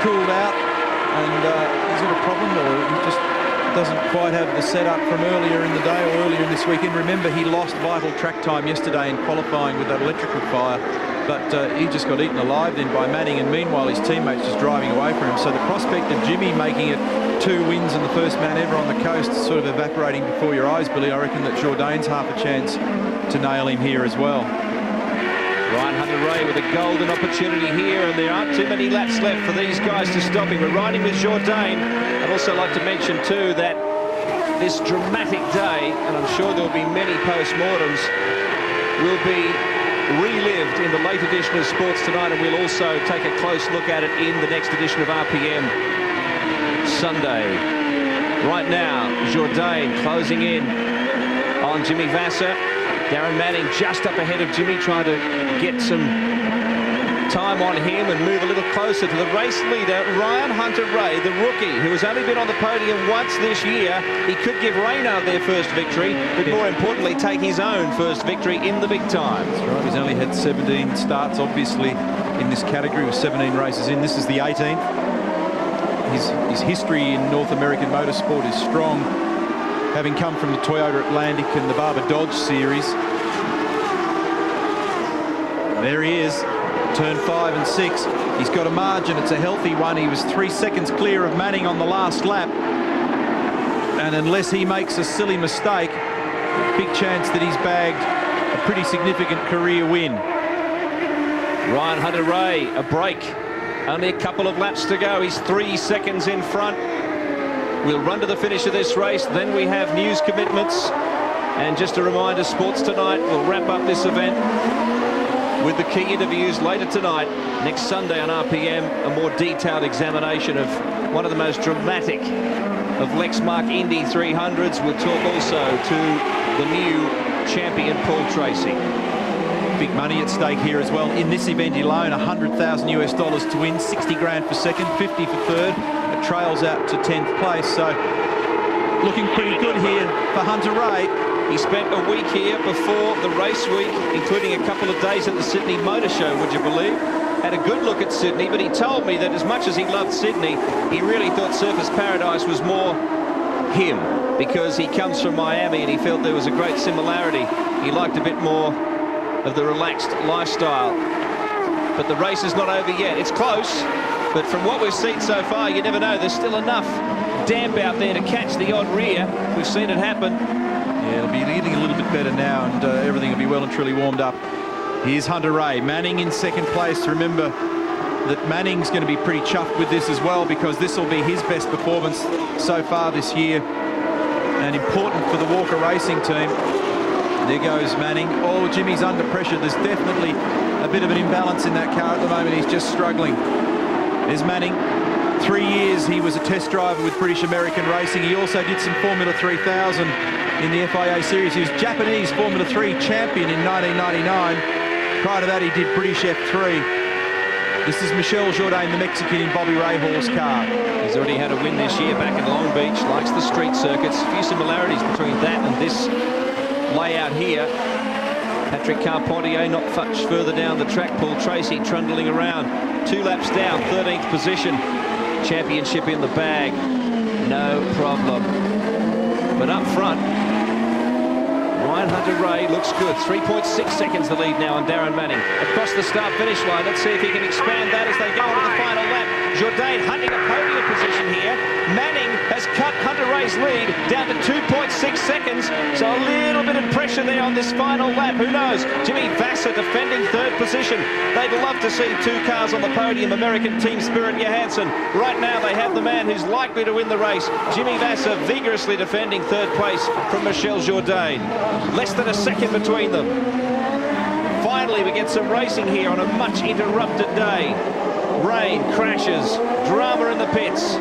cooled out and he's got a problem, or he just doesn't quite have the setup from earlier in the day or earlier in this weekend. Remember, he lost vital track time yesterday in qualifying with that electrical fire, but he just got eaten alive then by Manning, and meanwhile his teammates just driving away from him. So the prospect of Jimmy making it 2 wins and the first man ever on the coast is sort of evaporating before your eyes, Billy. I reckon that Jourdain's half a chance to nail him here as well. Ryan Hunter-Reay with a golden opportunity here, and there aren't too many laps left for these guys to stop him. We're riding with Jourdain. I'd also like to mention too that this dramatic day, and I'm sure there'll be many post-mortems, will be relived in the late edition of Sports Tonight, and we'll also take a close look at it in the next edition of RPM Sunday. Right now, Jourdain closing in on Jimmy Vasser. Darren Manning just up ahead of Jimmy, trying to get some time on him and move a little closer to the race leader, Ryan Hunter-Reay, the rookie, who has only been on the podium once this year. He could give Reynard their first victory, but more importantly, take his own first victory in the big time. That's right. He's only had 17 starts, obviously, in this category, with 17 races in. This is the 18th. His history in North American motorsport is strong, having come from the Toyota Atlantic and the Barber Dodge series. There he is, turn 5 and 6. He's got a margin, it's a healthy one. He was 3 seconds clear of Manning on the last lap. And unless he makes a silly mistake, big chance that he's bagged a pretty significant career win. Ryan Hunter-Reay, a break. Only a couple of laps to go. He's 3 seconds in front. We'll run to the finish of this race, then we have news commitments. And just a reminder, Sports Tonight will wrap up this event with the key interviews later tonight. Next Sunday on RPM, a more detailed examination of one of the most dramatic of Lexmark Indy 300s. We'll talk also to the new champion, Paul Tracy. Big money at stake here as well. In this event alone, $100,000 US to win, 60 grand for second, 50 for third. It trails out to 10th place, so looking pretty good here for Hunter-Reay. He spent a week here before the race week, including a couple of days at the Sydney Motor Show, would you believe? Had a good look at Sydney, but he told me that as much as he loved Sydney, he really thought Surface Paradise was more him, because he comes from Miami and he felt there was a great similarity. He liked a bit more of the relaxed lifestyle. But the race is not over yet. It's close, but from what we've seen so far, you never know. There's still enough damp out there to catch the odd rear. We've seen it happen. Yeah, it'll be getting a little bit better now, and everything will be well and truly warmed up. Here's Hunter-Reay. Manning in second place. Remember that Manning's going to be pretty chuffed with this as well, because this will be his best performance so far this year, and important for the Walker Racing team. There goes Manning. Oh, Jimmy's under pressure. There's definitely a bit of an imbalance in that car at the moment. He's just struggling. There's Manning. 3 years he was a test driver with British American Racing. He also did some Formula 3000 in the FIA series. He was Japanese Formula 3 champion in 1999. Prior to that, he did British F3. This is Michel Jourdain, the Mexican, in Bobby Rahall's car. He's already had a win this year back in Long Beach. Likes the street circuits. A few similarities between that and this layout here. Patrick Carpentier not much further down the track. Paul Tracy trundling around. 2 laps down, 13th position. championship in the bag. No problem. But up front, Ryan Hunter-Reay looks good. 3.6 seconds the lead now on Darren Manning. Across the start-finish line. Let's see if he can expand that as they go into the final lap. Jourdain hunting a podium position here. Manning has cut Hunter-Reay's lead down to 2.6 seconds. So a little bit of pressure there on this final lap. Who knows? Jimmy Vasser defending third position. They'd love to see two cars on the podium. American Team Spirit Johansson. Right now they have the man who's likely to win the race. Jimmy Vasser vigorously defending third place from Michel Jourdain. Less than a second between them. Finally, we get some racing here on a much interrupted day. Rain, crashes, drama in the pits.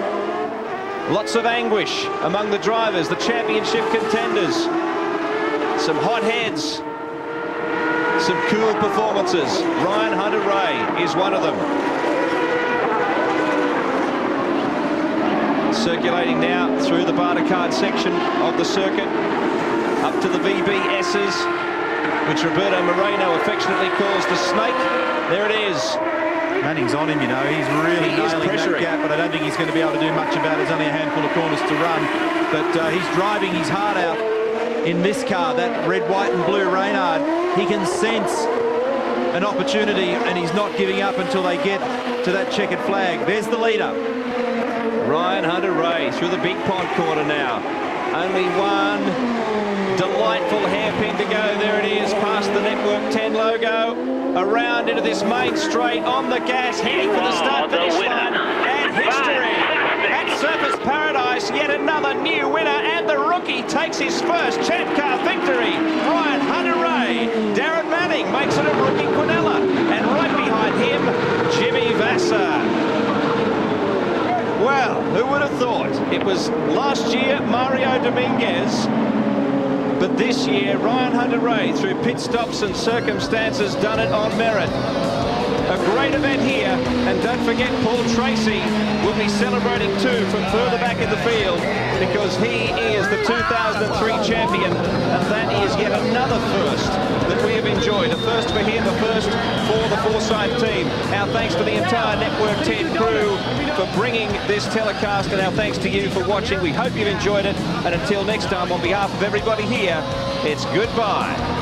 Lots of anguish among the drivers, the championship contenders. Some hot heads. Some cool performances. Ryan Hunter-Reay is one of them. Circulating now through the barter card section of the circuit. Up to the VBS's, which Roberto Moreno affectionately calls the snake. There it is. Manning's on him, you know. He's really nailing that gap, but I don't think he's going to be able to do much about it. There's only a handful of corners to run. But he's driving his heart out in this car, that red, white and blue Reynard. He can sense an opportunity, and he's not giving up until they get to that checkered flag. There's the leader. Ryan Hunter-Reay through the big pond corner now. Only one delightful hairpin to go. There it is, past the Network 10 logo. Around into this main straight, on the gas, heading for the start-finish line. And history at Surface Paradise, yet another new winner. And the rookie takes his first Champ Car victory. Ryan Hunter-Reay. Darren Manning makes it a rookie Quinella. And right behind him, Jimmy Vasser. Well, who would have thought? It was last year Mario Dominguez, but this year Ryan Hunter-Reay, through pit stops and circumstances, done it on merit. A great event here, and don't forget Paul Tracy will be celebrating too from further back in the field, because he is the 2003 champion, and that is yet another first that we have enjoyed. A first for him, a first for the Forsyth team. Our thanks to the entire Network 10 crew for bringing this telecast, and our thanks to you for watching. We hope you've enjoyed it, and until next time, on behalf of everybody here, it's goodbye.